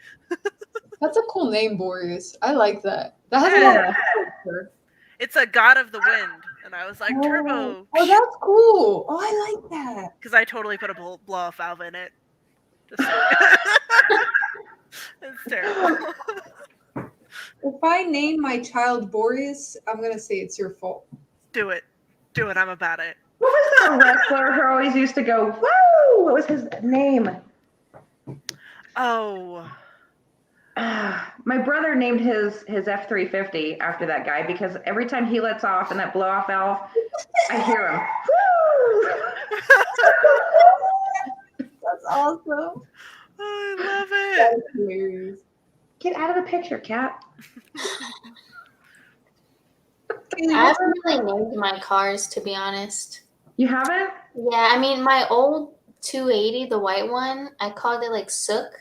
[SPEAKER 4] That's a cool name, Boreas. I like that. That has a lot of character.
[SPEAKER 3] It's a god of the wind. And I was like, turbo.
[SPEAKER 4] Oh, that's cool. Oh, I like that.
[SPEAKER 3] Because I totally put a blow-off valve in it. Just it's terrible.
[SPEAKER 5] If I name my child Boreas, I'm gonna say it's your fault.
[SPEAKER 3] Do it. Do it. I'm about it.
[SPEAKER 6] What was that wrestler who always used to go, woo? What was his name?
[SPEAKER 3] Oh.
[SPEAKER 6] My brother named his F-350 after that guy because every time he lets off in that blow-off valve, I hear him. Woo!
[SPEAKER 5] That's awesome.
[SPEAKER 3] I love it.
[SPEAKER 5] That's hilarious.
[SPEAKER 6] Get out of the picture, Cat.
[SPEAKER 1] I haven't really named my cars, to be honest.
[SPEAKER 6] You haven't?
[SPEAKER 1] Yeah, I mean, my old 280, the white one, I called it like Sook.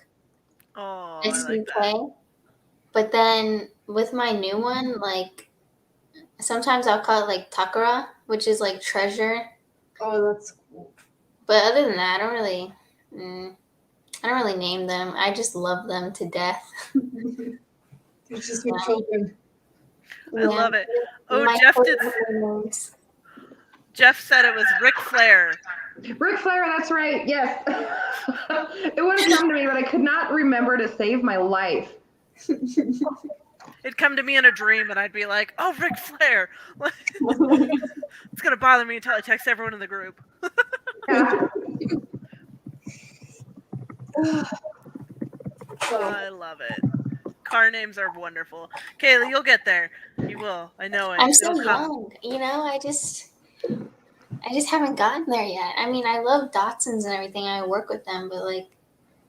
[SPEAKER 3] Oh, I like that.
[SPEAKER 1] SUK. But then with my new one, like sometimes I'll call it like Takara, which is like treasure.
[SPEAKER 5] Oh, that's cool.
[SPEAKER 1] But other than that, I don't really name them. I just love them to death.
[SPEAKER 5] It's just your children.
[SPEAKER 3] I love it. Oh,
[SPEAKER 1] My
[SPEAKER 3] Jeff
[SPEAKER 1] whole
[SPEAKER 3] did.
[SPEAKER 1] names.
[SPEAKER 3] Jeff said it was Ric Flair.
[SPEAKER 6] Ric Flair, that's right. Yes. It would have come to me, but I could not remember to save my life.
[SPEAKER 3] It'd come to me in a dream, and I'd be like, "Oh, Ric Flair." It's gonna bother me until I text everyone in the group.
[SPEAKER 6] Yeah.
[SPEAKER 3] I love it. Car names are wonderful. Caley, you'll get there. You will. I know it.
[SPEAKER 1] I'm so
[SPEAKER 3] It'll come.
[SPEAKER 1] young, you know. I just haven't gotten there yet. I mean, I love Datsuns and everything. I work with them, but like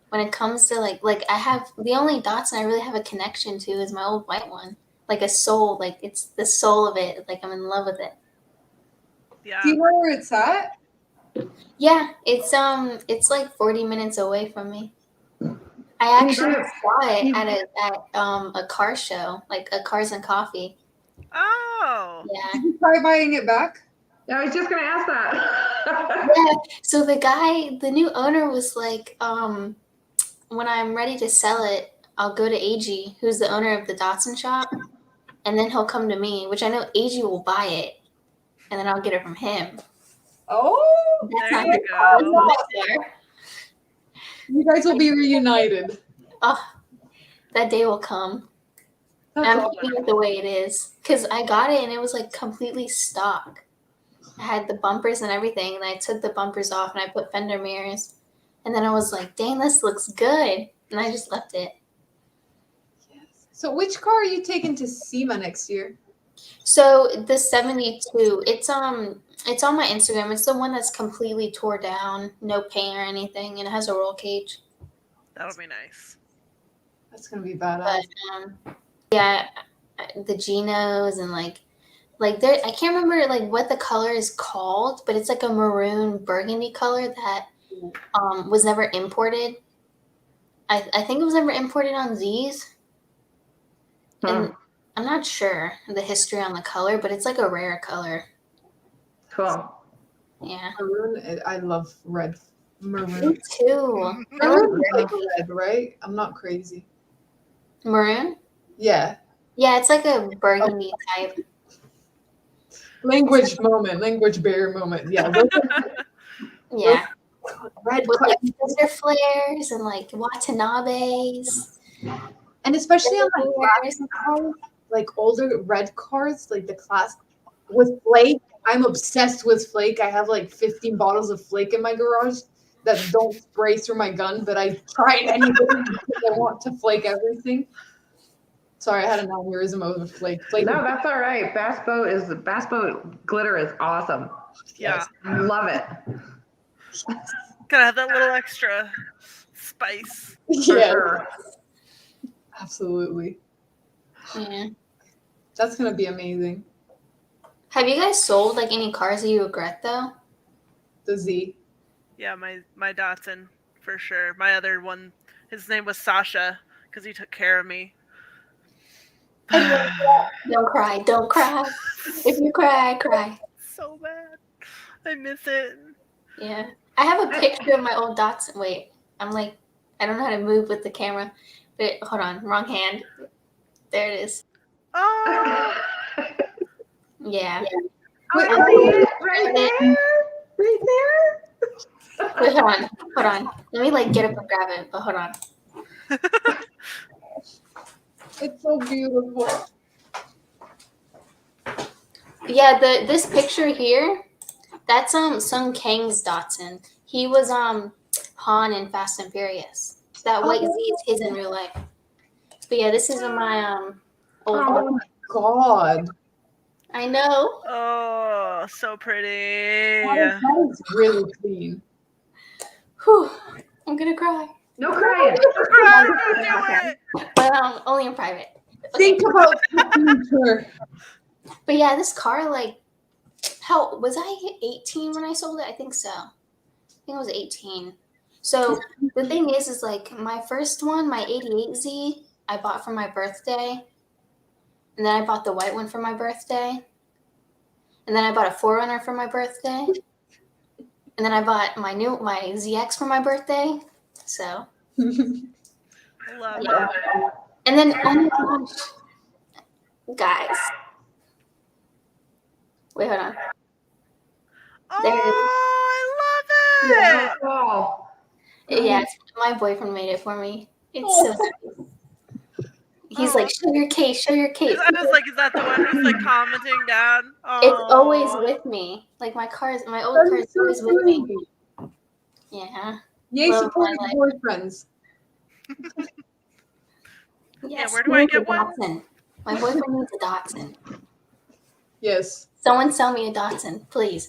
[SPEAKER 1] when it comes to like I have the only Datsun I really have a connection to is my old white one. Like a soul, like it's the soul of it. Like I'm in love with it.
[SPEAKER 3] Yeah.
[SPEAKER 5] Do you know where it's at?
[SPEAKER 1] Yeah, it's like 40 minutes away from me. I actually saw it at a car show, like a Cars and Coffee.
[SPEAKER 3] Oh.
[SPEAKER 1] Yeah.
[SPEAKER 5] Did you try buying it back?
[SPEAKER 6] I was just going to ask that.
[SPEAKER 1] Yeah. So the new owner was like, when I'm ready to sell it, I'll go to AG, who's the owner of the Datsun shop, and then he'll come to me, which I know AG will buy it, and then I'll get it from him.
[SPEAKER 5] Oh,
[SPEAKER 1] That's
[SPEAKER 3] There
[SPEAKER 1] not
[SPEAKER 3] you
[SPEAKER 1] his car. That's
[SPEAKER 3] go.
[SPEAKER 1] not my car.
[SPEAKER 5] you guys will be reunited.
[SPEAKER 1] Oh, that day will come.
[SPEAKER 5] That's
[SPEAKER 1] I'm
[SPEAKER 5] awesome.
[SPEAKER 1] keeping it the way it is because I got it and it was like completely stock. I had the bumpers and everything, and I took the bumpers off and I put fender mirrors, and then I was like, "Dang, this looks good," and I just left it.
[SPEAKER 5] Yes. So, which car are you taking to SEMA next year?
[SPEAKER 1] So the 72, it's on my Instagram. It's the one that's completely tore down, no paint or anything, and it has a roll cage.
[SPEAKER 3] That'll be nice.
[SPEAKER 5] That's gonna be badass.
[SPEAKER 1] But yeah, the Genos and like there, I can't remember like what the color is called, but it's like a maroon burgundy color that was never imported. I think it was never imported on Z's, and I'm not sure the history on the color, but it's like a rare color.
[SPEAKER 6] Cool.
[SPEAKER 1] Yeah,
[SPEAKER 5] Maroon. I love red.
[SPEAKER 1] me
[SPEAKER 5] Maroon.
[SPEAKER 1] too.
[SPEAKER 5] Maroon is like red, right? I'm not crazy.
[SPEAKER 1] Maroon?
[SPEAKER 5] Yeah.
[SPEAKER 1] Yeah, it's like a burgundy type.
[SPEAKER 5] Language barrier moment. Yeah.
[SPEAKER 1] Yeah,
[SPEAKER 5] Red
[SPEAKER 1] with
[SPEAKER 5] car.
[SPEAKER 1] like filter flares and like Watanabes.
[SPEAKER 5] And especially on like
[SPEAKER 1] Flares.
[SPEAKER 5] classic cars, like older red cars, like the class with flake. I'm obsessed with flake. I have like 15 bottles of flake in my garage that don't spray through my gun, but I try it anyway because I want to flake everything. Sorry, I had an aneurysm over flake.
[SPEAKER 6] No, that's all right. Bass boat glitter is awesome.
[SPEAKER 3] Yeah.
[SPEAKER 6] Love it.
[SPEAKER 3] Gotta have that little extra spice.
[SPEAKER 6] For
[SPEAKER 5] Yeah,
[SPEAKER 6] sure.
[SPEAKER 5] absolutely.
[SPEAKER 1] Yeah.
[SPEAKER 5] That's gonna be amazing.
[SPEAKER 1] Have you guys sold like any cars that you regret though?
[SPEAKER 5] the Z.
[SPEAKER 3] Yeah, my Datsun for sure. My other one, his name was Sasha because he took care of me.
[SPEAKER 1] Don't cry. Don't cry. If you cry, cry.
[SPEAKER 3] So bad. I miss it.
[SPEAKER 1] Yeah. I have a picture of my old Datsun. Wait, I'm like, I don't know how to move with the camera. But hold on, wrong hand. There it is.
[SPEAKER 3] Oh,
[SPEAKER 1] Yeah.
[SPEAKER 6] I see it right there. Right there.
[SPEAKER 1] Wait, hold on. Let me like get up and grab it, but hold on.
[SPEAKER 4] It's so beautiful.
[SPEAKER 1] Yeah, this picture here, that's Sung Kang's Datsun. He was Han in Fast and Furious. That white Z is his in real life. But yeah, this is my old
[SPEAKER 4] Oh my god.
[SPEAKER 1] I know.
[SPEAKER 3] oh, so pretty.
[SPEAKER 4] That is really clean.
[SPEAKER 1] Whew. I'm gonna cry.
[SPEAKER 6] No crying.
[SPEAKER 3] Don't do it.
[SPEAKER 1] But only in private.
[SPEAKER 4] Think about the future.
[SPEAKER 1] But yeah, this car, like, how was I 18 when I sold it? I think so. I think I was 18. So the thing is like my first one, my 88Z, I bought for my birthday. And then I bought the white one for my birthday. And then I bought a 4Runner for my birthday. And then I bought my ZX for my birthday. So
[SPEAKER 3] Love
[SPEAKER 1] yeah.
[SPEAKER 3] it.
[SPEAKER 1] And then oh my gosh. Guys. Wait, hold on. There it is.
[SPEAKER 3] Oh, I love it.
[SPEAKER 6] Oh,
[SPEAKER 1] Yeah, my boyfriend made it for me. It's so sweet. He's like, show your case, show your case.
[SPEAKER 3] I was like, is that the one who's like commenting down? Oh.
[SPEAKER 1] It's always with me. Like my old car is always with me. Yeah.
[SPEAKER 4] Yay,
[SPEAKER 1] Love
[SPEAKER 4] supporting
[SPEAKER 1] my
[SPEAKER 4] boyfriends.
[SPEAKER 1] Yes.
[SPEAKER 3] where do I
[SPEAKER 1] need
[SPEAKER 3] get
[SPEAKER 1] a
[SPEAKER 3] one?
[SPEAKER 1] Datsun. My boyfriend needs a Datsun.
[SPEAKER 4] Yes.
[SPEAKER 1] Someone sell me a Datsun, please.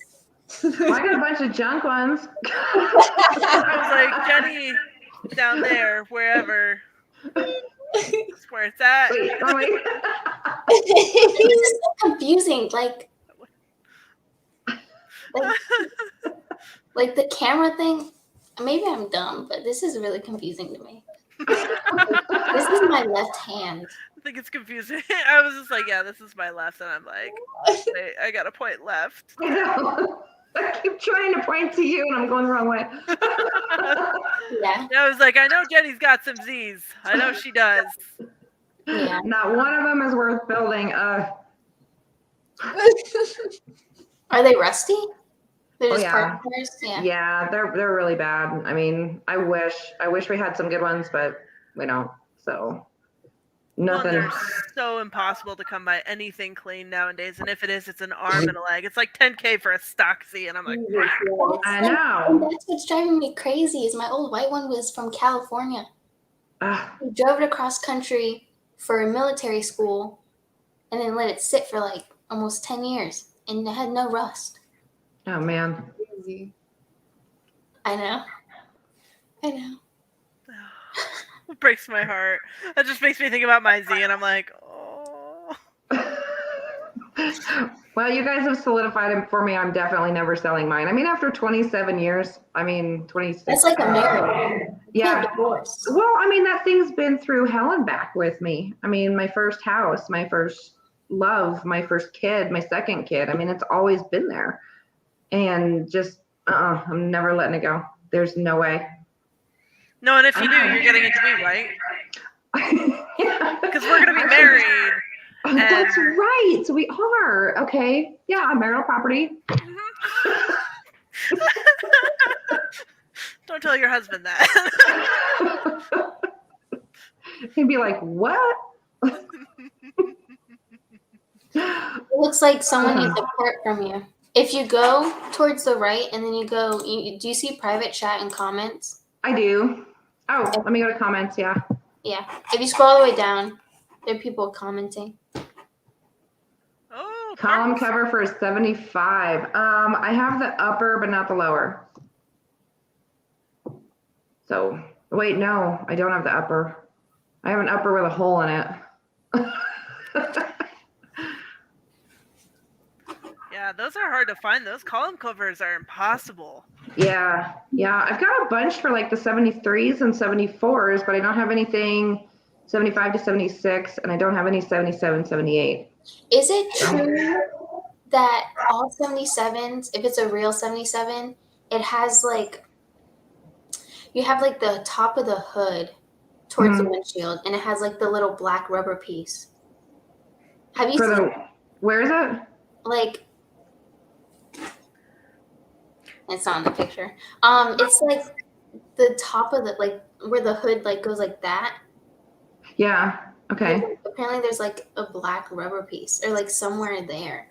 [SPEAKER 6] I got a bunch of junk ones.
[SPEAKER 3] I was like, Jenny, down there, wherever. That's where it's at.
[SPEAKER 6] Wait, oh, wait.
[SPEAKER 1] This is so confusing. Like the camera thing. Maybe I'm dumb, but this is really confusing to me. This is my left hand.
[SPEAKER 3] I think it's confusing. I was just like, yeah, this is my left, and I'm like, wait, I gotta point left.
[SPEAKER 6] I know. I keep trying to point to you, and I'm going the wrong way.
[SPEAKER 1] Yeah.
[SPEAKER 3] I was like, I know Jenny's got some Z's. I know she does.
[SPEAKER 1] Yeah.
[SPEAKER 6] Not one of them is worth building.
[SPEAKER 1] Are they rusty? They're
[SPEAKER 6] Oh,
[SPEAKER 1] just
[SPEAKER 6] yeah.
[SPEAKER 1] park cars? Yeah.
[SPEAKER 6] Yeah, they're really bad. I mean, I wish we had some good ones, but we don't. So
[SPEAKER 3] Well,
[SPEAKER 6] nothing.
[SPEAKER 3] they're so impossible to come by anything clean nowadays, and if it is, it's an arm and a leg. It's like $10K for a stock Z, and I'm like,
[SPEAKER 6] I
[SPEAKER 1] And
[SPEAKER 6] know.
[SPEAKER 1] that's what's driving me crazy is my old white one was from California.
[SPEAKER 6] Ugh.
[SPEAKER 1] We drove it across country for a military school and then let it sit for like almost 10 years and it had no rust.
[SPEAKER 6] Oh man.
[SPEAKER 4] Crazy.
[SPEAKER 1] I know.
[SPEAKER 3] it breaks my heart. That just makes me think about my Z, and I'm like, oh.
[SPEAKER 6] Well, you guys have solidified it for me. I'm definitely never selling mine. I mean, after 27 years, 26.
[SPEAKER 1] That's like a marriage.
[SPEAKER 6] Yeah.
[SPEAKER 1] Divorce.
[SPEAKER 6] Well, I mean, that thing's been through hell and back with me. I mean, my first house, my first love, my first kid, my second kid. I mean, it's always been there. And just, I'm never letting it go. There's no way.
[SPEAKER 3] No, and if you do, you're getting it to me, right?
[SPEAKER 6] Yeah.
[SPEAKER 3] Because we're going to be married.
[SPEAKER 6] Oh, that's right. We are. Okay. Yeah, marital property.
[SPEAKER 3] Don't tell your husband that.
[SPEAKER 6] He'd be like, what?
[SPEAKER 1] It looks like someone needs a part from you. If you go towards the right and then you go, do you see private chat and comments?
[SPEAKER 6] I do. Oh, let me go to comments. Yeah.
[SPEAKER 1] Yeah. If you scroll all the way down, there are people commenting.
[SPEAKER 3] Oh,
[SPEAKER 6] Column
[SPEAKER 3] parts.
[SPEAKER 6] cover for 75. I have the upper, but not the lower. So, wait, no, I don't have the upper. I have an upper with a hole in it.
[SPEAKER 3] Yeah, those are hard to find. Those column covers are impossible.
[SPEAKER 6] Yeah. I've got a bunch for like the 73s and 74s, but I don't have anything 75 to 76, and I don't have any 77, 78.
[SPEAKER 1] Is it true that all 77s, if it's a real 77, it has like, you have like the top of the hood towards the windshield, and it has like the little black rubber piece? Have you seen
[SPEAKER 6] where is it?
[SPEAKER 1] like, it's not in the picture. It's like the top of the, like where the hood like goes like that.
[SPEAKER 6] Yeah. Okay.
[SPEAKER 1] Apparently there's like a black rubber piece or like somewhere there.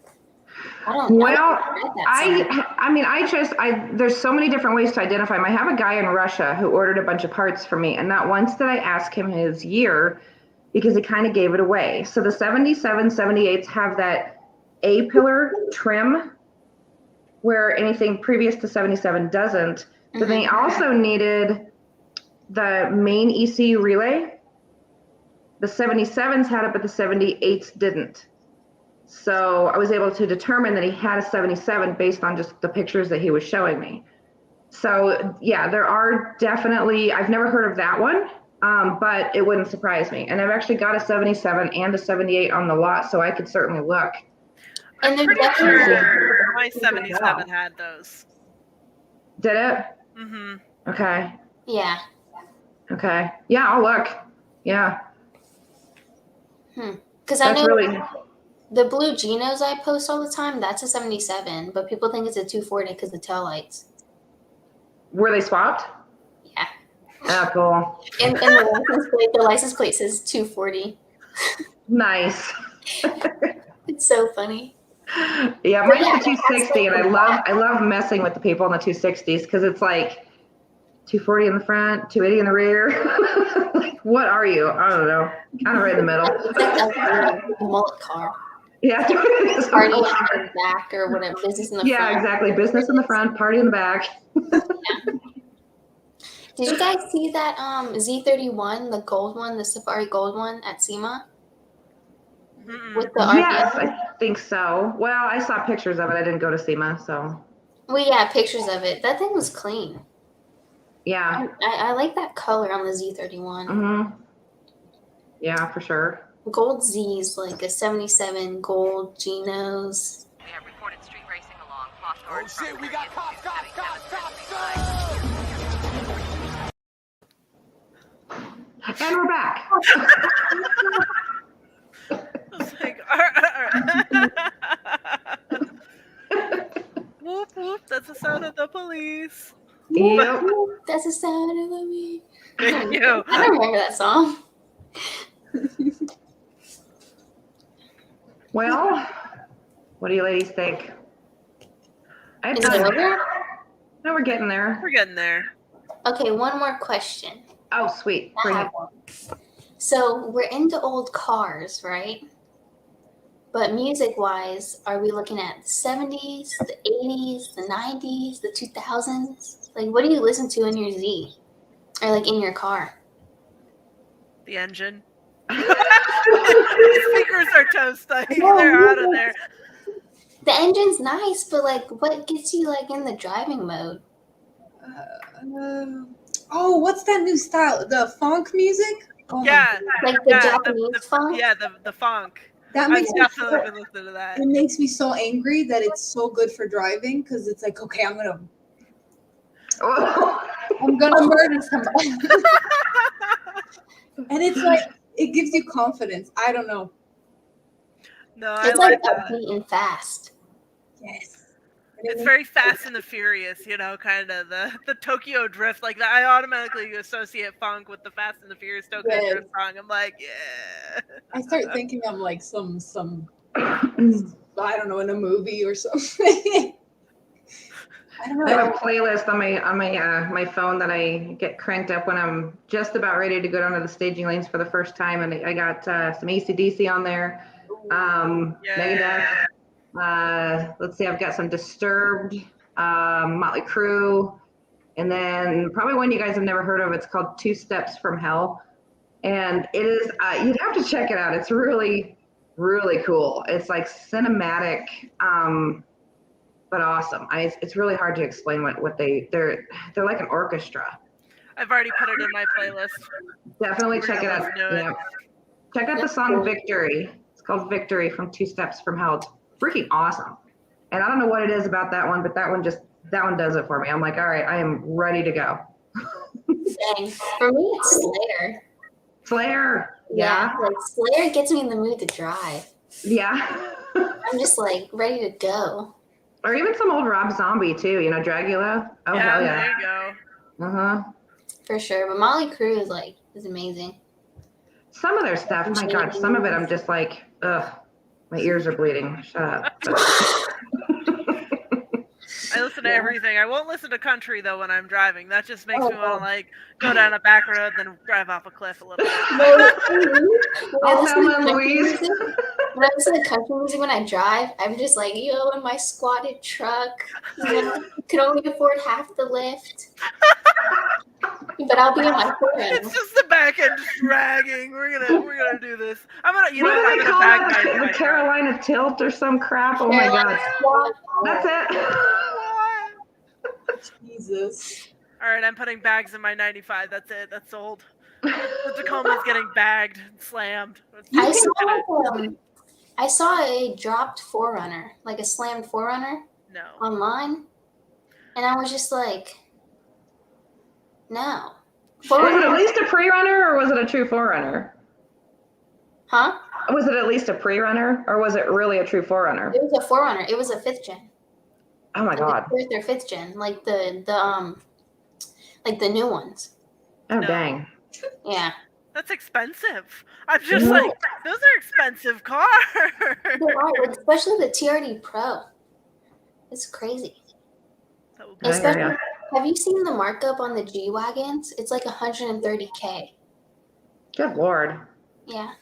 [SPEAKER 1] I don't know.
[SPEAKER 6] Well,
[SPEAKER 1] I
[SPEAKER 6] there's so many different ways to identify them. I have a guy in Russia who ordered a bunch of parts for me, and not once did I ask him his year because he kind of gave it away. So the 77, 78s have that A-pillar trim where anything previous to 77 doesn't. But then he also needed the main ECU relay. The 77s had it, but the 78s didn't. So I was able to determine that he had a 77 based on just the pictures that he was showing me. So yeah, there are definitely, I've never heard of that one, but it wouldn't surprise me. And I've actually got a 77 and a 78 on the lot, so I could certainly look.
[SPEAKER 1] And
[SPEAKER 3] I'm pretty sure my 77 had those.
[SPEAKER 6] Did it?
[SPEAKER 3] Mm-hmm.
[SPEAKER 6] Okay.
[SPEAKER 1] Yeah.
[SPEAKER 6] Okay. Yeah, I'll look. Yeah.
[SPEAKER 1] Because I know
[SPEAKER 6] really...
[SPEAKER 1] the blue Genos I post all the time, that's a 77, but people think it's a 240 because the taillights.
[SPEAKER 6] Were they swapped?
[SPEAKER 1] Yeah.
[SPEAKER 6] Oh, cool.
[SPEAKER 1] And the license plate says 240.
[SPEAKER 6] Nice.
[SPEAKER 1] It's so funny.
[SPEAKER 6] Yeah, mine's the 260, and I love messing with the people in the 260s because it's like 240 in the front, 280 in the rear. Like, what are you? I don't know. Kind of right in the middle.
[SPEAKER 1] It's like a mullet car.
[SPEAKER 6] Yeah.
[SPEAKER 1] Party in the back or whatever. Business in the front.
[SPEAKER 6] Yeah, exactly. Business in the front, party in the back.
[SPEAKER 1] Yeah. Did you guys see that Z31, the gold one, the Safari gold one at Sema? With the RPM?
[SPEAKER 6] Yes, I think so. Well, I saw pictures of it. I didn't go to Sema, so.
[SPEAKER 1] Well, yeah, pictures of it. That thing was clean.
[SPEAKER 6] Yeah.
[SPEAKER 1] I like that color on the Z31.
[SPEAKER 6] Mm-hmm. Yeah, for sure.
[SPEAKER 1] Gold Z's, like a 77 gold Genos.
[SPEAKER 7] We have reported street racing along Hawthorne.
[SPEAKER 8] Oh shit, we got cops!
[SPEAKER 6] And we're back.
[SPEAKER 3] It's like, whoop whoop, that's the sound of the police.
[SPEAKER 6] Yep.
[SPEAKER 1] That's the sound of the me.
[SPEAKER 3] Thank you.
[SPEAKER 1] I don't remember that song.
[SPEAKER 6] Well, what do you ladies think?
[SPEAKER 1] Is it over?
[SPEAKER 6] No, we're getting there.
[SPEAKER 3] We're getting there.
[SPEAKER 1] Okay, one more question.
[SPEAKER 6] Oh, sweet.
[SPEAKER 1] I
[SPEAKER 6] Bring
[SPEAKER 1] have
[SPEAKER 6] it.
[SPEAKER 1] one. So we're into old cars, right? But music-wise, are we looking at the 70s, the 80s, the 90s, the 2000s? Like, what do you listen to in your Z? Or, like, in your car?
[SPEAKER 3] The engine. The speakers are toast. Like, they're out of there.
[SPEAKER 1] The engine's nice, but, like, what gets you, like, in the driving mode?
[SPEAKER 5] Oh, what's that new style? The funk music? Oh
[SPEAKER 3] Yeah.
[SPEAKER 1] Like the Japanese funk?
[SPEAKER 3] Yeah, the funk.
[SPEAKER 5] That
[SPEAKER 3] I've
[SPEAKER 5] makes me
[SPEAKER 3] definitely
[SPEAKER 5] so,
[SPEAKER 3] been listening to that.
[SPEAKER 5] it makes me so angry that it's so good for driving because it's like, okay, I'm gonna murder somebody. And it's like it gives you confidence. I don't know.
[SPEAKER 3] No, I
[SPEAKER 1] It's
[SPEAKER 3] like
[SPEAKER 1] like
[SPEAKER 3] that.
[SPEAKER 1] upbeat and fast.
[SPEAKER 5] Yes.
[SPEAKER 3] It's very Fast and the Furious, you know, kind of the Tokyo Drift. Like, I automatically associate funk with the Fast and the Furious Tokyo Drift song. I'm like, yeah.
[SPEAKER 5] I start thinking I'm like some I don't know, in a movie or something. I don't know.
[SPEAKER 6] I have a playlist on my phone that I get cranked up when I'm just about ready to go down to the staging lanes for the first time, and I got some AC/DC on there. Megadeth. Let's see, I've got some Disturbed, Motley Crue, and then probably one you guys have never heard of. It's called Two Steps from Hell, and it is you'd have to check it out. It's really, really cool. It's like cinematic but awesome. It's really hard to explain what they're like an orchestra.
[SPEAKER 3] I've already put it in my playlist.
[SPEAKER 6] Definitely
[SPEAKER 3] We're
[SPEAKER 6] check it
[SPEAKER 3] gonna
[SPEAKER 6] out.
[SPEAKER 3] listen to it.
[SPEAKER 6] Yeah. Check out the song Victory. It's called Victory from Two Steps from Hell. It's freaking awesome. And I don't know what it is about that one, but that one does it for me. I'm like, all right, I am ready to go.
[SPEAKER 1] Dang. For me, it's Slayer.
[SPEAKER 6] Slayer.
[SPEAKER 1] Yeah, like Slayer gets me in the mood to drive.
[SPEAKER 6] Yeah.
[SPEAKER 1] I'm just like ready to go.
[SPEAKER 6] Or even some old Rob Zombie too, you know, Dragula. Oh,
[SPEAKER 3] Yeah,
[SPEAKER 6] hell
[SPEAKER 3] there
[SPEAKER 6] yeah.
[SPEAKER 3] you go.
[SPEAKER 6] Uh-huh.
[SPEAKER 1] For sure. But Molly Crew is amazing.
[SPEAKER 6] Some of their stuff, my God, some of it I'm just like, ugh, my ears are bleeding. Shut up.
[SPEAKER 3] I listen to everything. I won't listen to country though when I'm driving. That just makes me want to like go down a back road, then drive off a cliff a little bit.
[SPEAKER 6] Oh, Thelma and Louise.
[SPEAKER 1] When I listen to country music when I drive, I'm just like, yo, in my squatted truck, you know, could only afford half the lift. But I'll be in my
[SPEAKER 3] It's
[SPEAKER 1] foreign.
[SPEAKER 3] just the back end dragging. We're gonna do this. I'm gonna, you know,
[SPEAKER 6] What do
[SPEAKER 3] I'm
[SPEAKER 6] they
[SPEAKER 3] gonna
[SPEAKER 6] call
[SPEAKER 3] bag
[SPEAKER 6] it?
[SPEAKER 3] my
[SPEAKER 6] The Carolina Tilt or some crap? Oh my God. That's it.
[SPEAKER 5] Jesus.
[SPEAKER 3] All right, I'm putting bags in my 95. That's it. That's sold. The Tacoma's getting bagged and slammed.
[SPEAKER 1] I saw a dropped Forerunner, like a slammed Forerunner
[SPEAKER 3] No.
[SPEAKER 1] online, and I was just like, no.
[SPEAKER 6] Was it at least a pre-runner or was it a true Forerunner?
[SPEAKER 1] Huh?
[SPEAKER 6] Was it at least a pre-runner or was it really a true Forerunner?
[SPEAKER 1] It was a Forerunner. It was a 5th gen.
[SPEAKER 6] Oh my God.
[SPEAKER 1] Like their 5th gen, like the new ones.
[SPEAKER 6] Oh,
[SPEAKER 3] No.
[SPEAKER 6] dang.
[SPEAKER 1] Yeah.
[SPEAKER 3] That's expensive. I'm just like, those are expensive cars.
[SPEAKER 1] They are, like, especially the TRD Pro. It's crazy.
[SPEAKER 3] That would
[SPEAKER 6] I hear
[SPEAKER 1] Especially,
[SPEAKER 6] ya.
[SPEAKER 1] have you seen the markup on the G Wagons? It's like $130K.
[SPEAKER 6] Good Lord.
[SPEAKER 1] Yeah.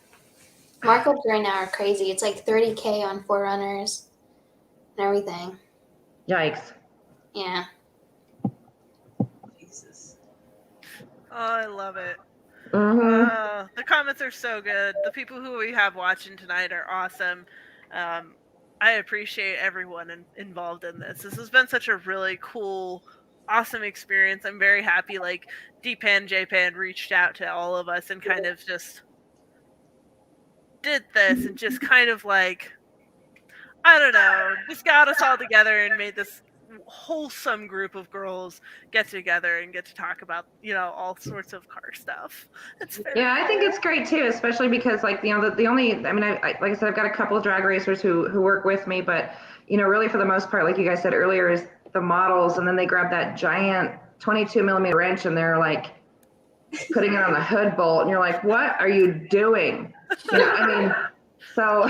[SPEAKER 1] Markups right now are crazy. It's like $30K on Forerunners and everything.
[SPEAKER 6] Yikes.
[SPEAKER 1] Yeah.
[SPEAKER 5] Jesus.
[SPEAKER 3] Oh, I love it.
[SPEAKER 6] Mm-hmm.
[SPEAKER 3] The comments are so good. The people who we have watching tonight are awesome. I appreciate everyone involved in this. This has been such a really cool, awesome experience. I'm very happy like JPAN, reached out to all of us and kind of just did this and just kind of like, I don't know, just got us all together and made this wholesome group of girls get together and get to talk about, you know, all sorts of car stuff. It's very
[SPEAKER 6] Yeah, I think it's great too, especially because like, you know, the only, I mean, I like I said, I've got a couple of drag racers who work with me, but you know, really for the most part, like you guys said earlier, is the models, and then they grab that giant 22 millimeter wrench and they're like putting it on the hood bolt, and you're like, what are you doing? You know, I mean, so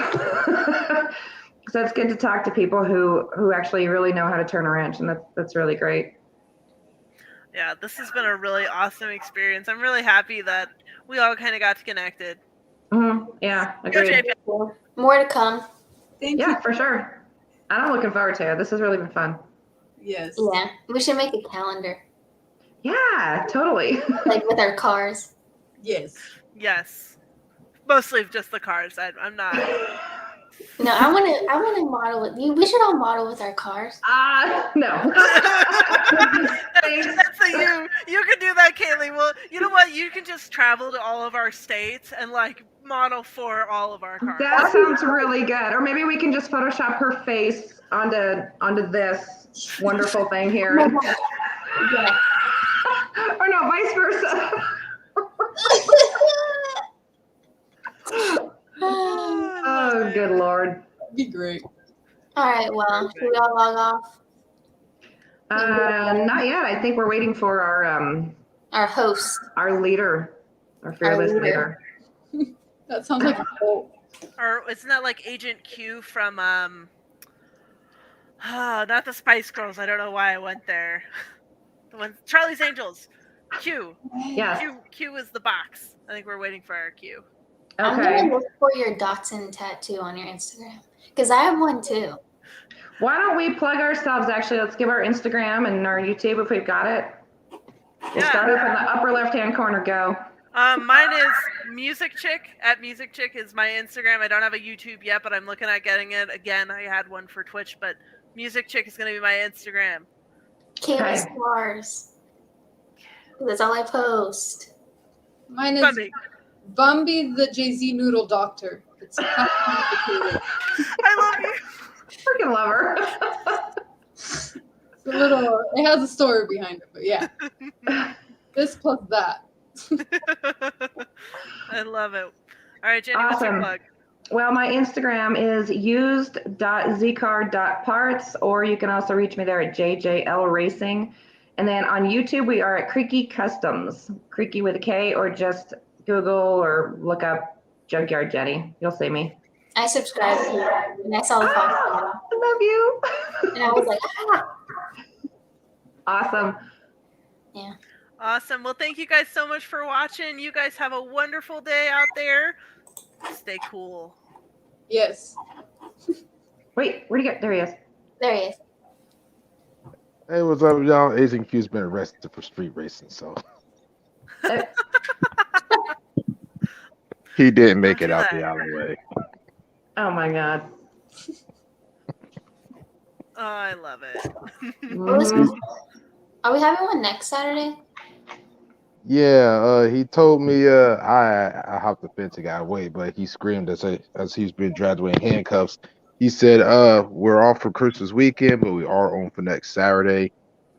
[SPEAKER 6] so it's good to talk to people who actually really know how to turn a wrench, and that's really great.
[SPEAKER 3] Yeah, this has been a really awesome experience. I'm really happy that we all kind of got connected.
[SPEAKER 6] Mm-hmm. Yeah, agreed.
[SPEAKER 3] JPAN.
[SPEAKER 1] More to come.
[SPEAKER 5] Thank
[SPEAKER 6] Yeah,
[SPEAKER 5] you.
[SPEAKER 6] for sure. And I'm looking forward to it. This has really been fun.
[SPEAKER 5] Yes.
[SPEAKER 1] Yeah. We should make a calendar,
[SPEAKER 6] Yeah, totally.
[SPEAKER 1] like with our cars.
[SPEAKER 5] Yes.
[SPEAKER 3] Yes. Mostly just the cars. I'm not.
[SPEAKER 1] No, I want to model it. We should all model with our cars.
[SPEAKER 6] No.
[SPEAKER 3] That's you can do that, Caley. Well, you know what? You can just travel to all of our states and like model for all of our cars.
[SPEAKER 6] That sounds really good. Or maybe we can just Photoshop her face onto this wonderful thing here.
[SPEAKER 1] Yeah.
[SPEAKER 6] Or no, vice versa. Oh, good Lord.
[SPEAKER 5] That'd be great.
[SPEAKER 1] All right. Well, should we all log off?
[SPEAKER 6] Not yet. I think we're waiting for
[SPEAKER 1] Our host.
[SPEAKER 6] our leader, our fearless
[SPEAKER 1] leader.
[SPEAKER 6] leader.
[SPEAKER 4] That sounds like a cult.
[SPEAKER 3] Or isn't that like Agent Q from not the Spice Girls. I don't know why I went there. The one Charlie's Angels. Q.
[SPEAKER 6] Yes.
[SPEAKER 3] Q is the box. I think we're waiting for our Q.
[SPEAKER 1] I'm
[SPEAKER 6] Okay.
[SPEAKER 1] gonna look for your Datsun tattoo on your Instagram because I have one too.
[SPEAKER 6] Why don't we plug ourselves? Actually, let's give our Instagram and our YouTube if we've got it. We'll start up in the upper left-hand corner. Go.
[SPEAKER 3] Mine is Musique Chiq. At Musique Chiq is my Instagram. I don't have a YouTube yet, but I'm looking at getting it. Again, I had one for Twitch, but Musique Chiq is gonna be my Instagram.
[SPEAKER 1] Caley
[SPEAKER 6] Okay.
[SPEAKER 1] Stars. That's all I post.
[SPEAKER 4] Mine is
[SPEAKER 3] Bumbi.
[SPEAKER 4] Bumbi the Jay-Z Noodle Doctor. It's kind of complicated.
[SPEAKER 3] I love you.
[SPEAKER 6] Freaking love her.
[SPEAKER 4] It's a little. It has a story behind it, but yeah. This plus that.
[SPEAKER 3] I love it. All right, Jenny, what's your
[SPEAKER 6] Awesome.
[SPEAKER 3] plug?
[SPEAKER 6] Well, my Instagram is used.zcar.parts, or you can also reach me there at JJL Racing. And then on YouTube, we are at Kreaky Customs, Kreaky with a K, or just Google or look up Junkyard Jenny. You'll see me.
[SPEAKER 1] I subscribed to you, and I saw the Fox channel,
[SPEAKER 6] I love you.
[SPEAKER 1] and I was like,
[SPEAKER 6] Awesome.
[SPEAKER 3] Awesome. Well, thank you guys so much for watching. You guys have a wonderful day out there. Stay cool.
[SPEAKER 4] Yes.
[SPEAKER 6] Wait, where'd he go? There he is.
[SPEAKER 1] there he is.
[SPEAKER 2] Hey, what's up, y'all? Asian Q's been arrested for street racing, so he didn't make
[SPEAKER 3] Don't
[SPEAKER 2] it
[SPEAKER 3] do
[SPEAKER 2] out
[SPEAKER 3] that.
[SPEAKER 2] the alleyway.
[SPEAKER 6] Oh my God.
[SPEAKER 3] Oh, I love it.
[SPEAKER 6] Mhm.
[SPEAKER 1] Are we having one next Saturday?
[SPEAKER 2] Yeah, he told me I hopped the fence and got away, but he screamed as he's being dragged away in handcuffs. He said, we're off for Christmas weekend, but we are on for next Saturday.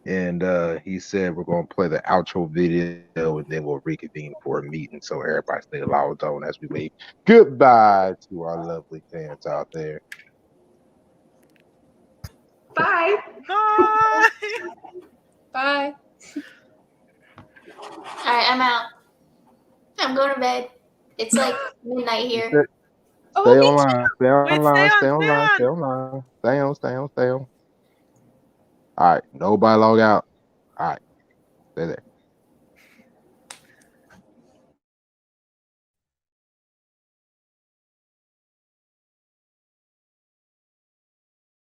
[SPEAKER 2] And he said we're gonna play the outro video and then we'll reconvene for a meeting. So everybody stay logged on as we wave goodbye to our lovely fans out there.
[SPEAKER 6] Bye.
[SPEAKER 3] Bye.
[SPEAKER 4] Bye.
[SPEAKER 1] All right, I'm out. I'm going to bed. It's like midnight here.
[SPEAKER 4] Oh,
[SPEAKER 2] Stay
[SPEAKER 4] me too.
[SPEAKER 2] online, stay
[SPEAKER 3] Wait,
[SPEAKER 2] online,
[SPEAKER 3] stay
[SPEAKER 2] stay
[SPEAKER 3] on,
[SPEAKER 2] online,
[SPEAKER 3] stay
[SPEAKER 2] stay online, stay on, stay on, stay on. All right, nobody log out. All right, stay there.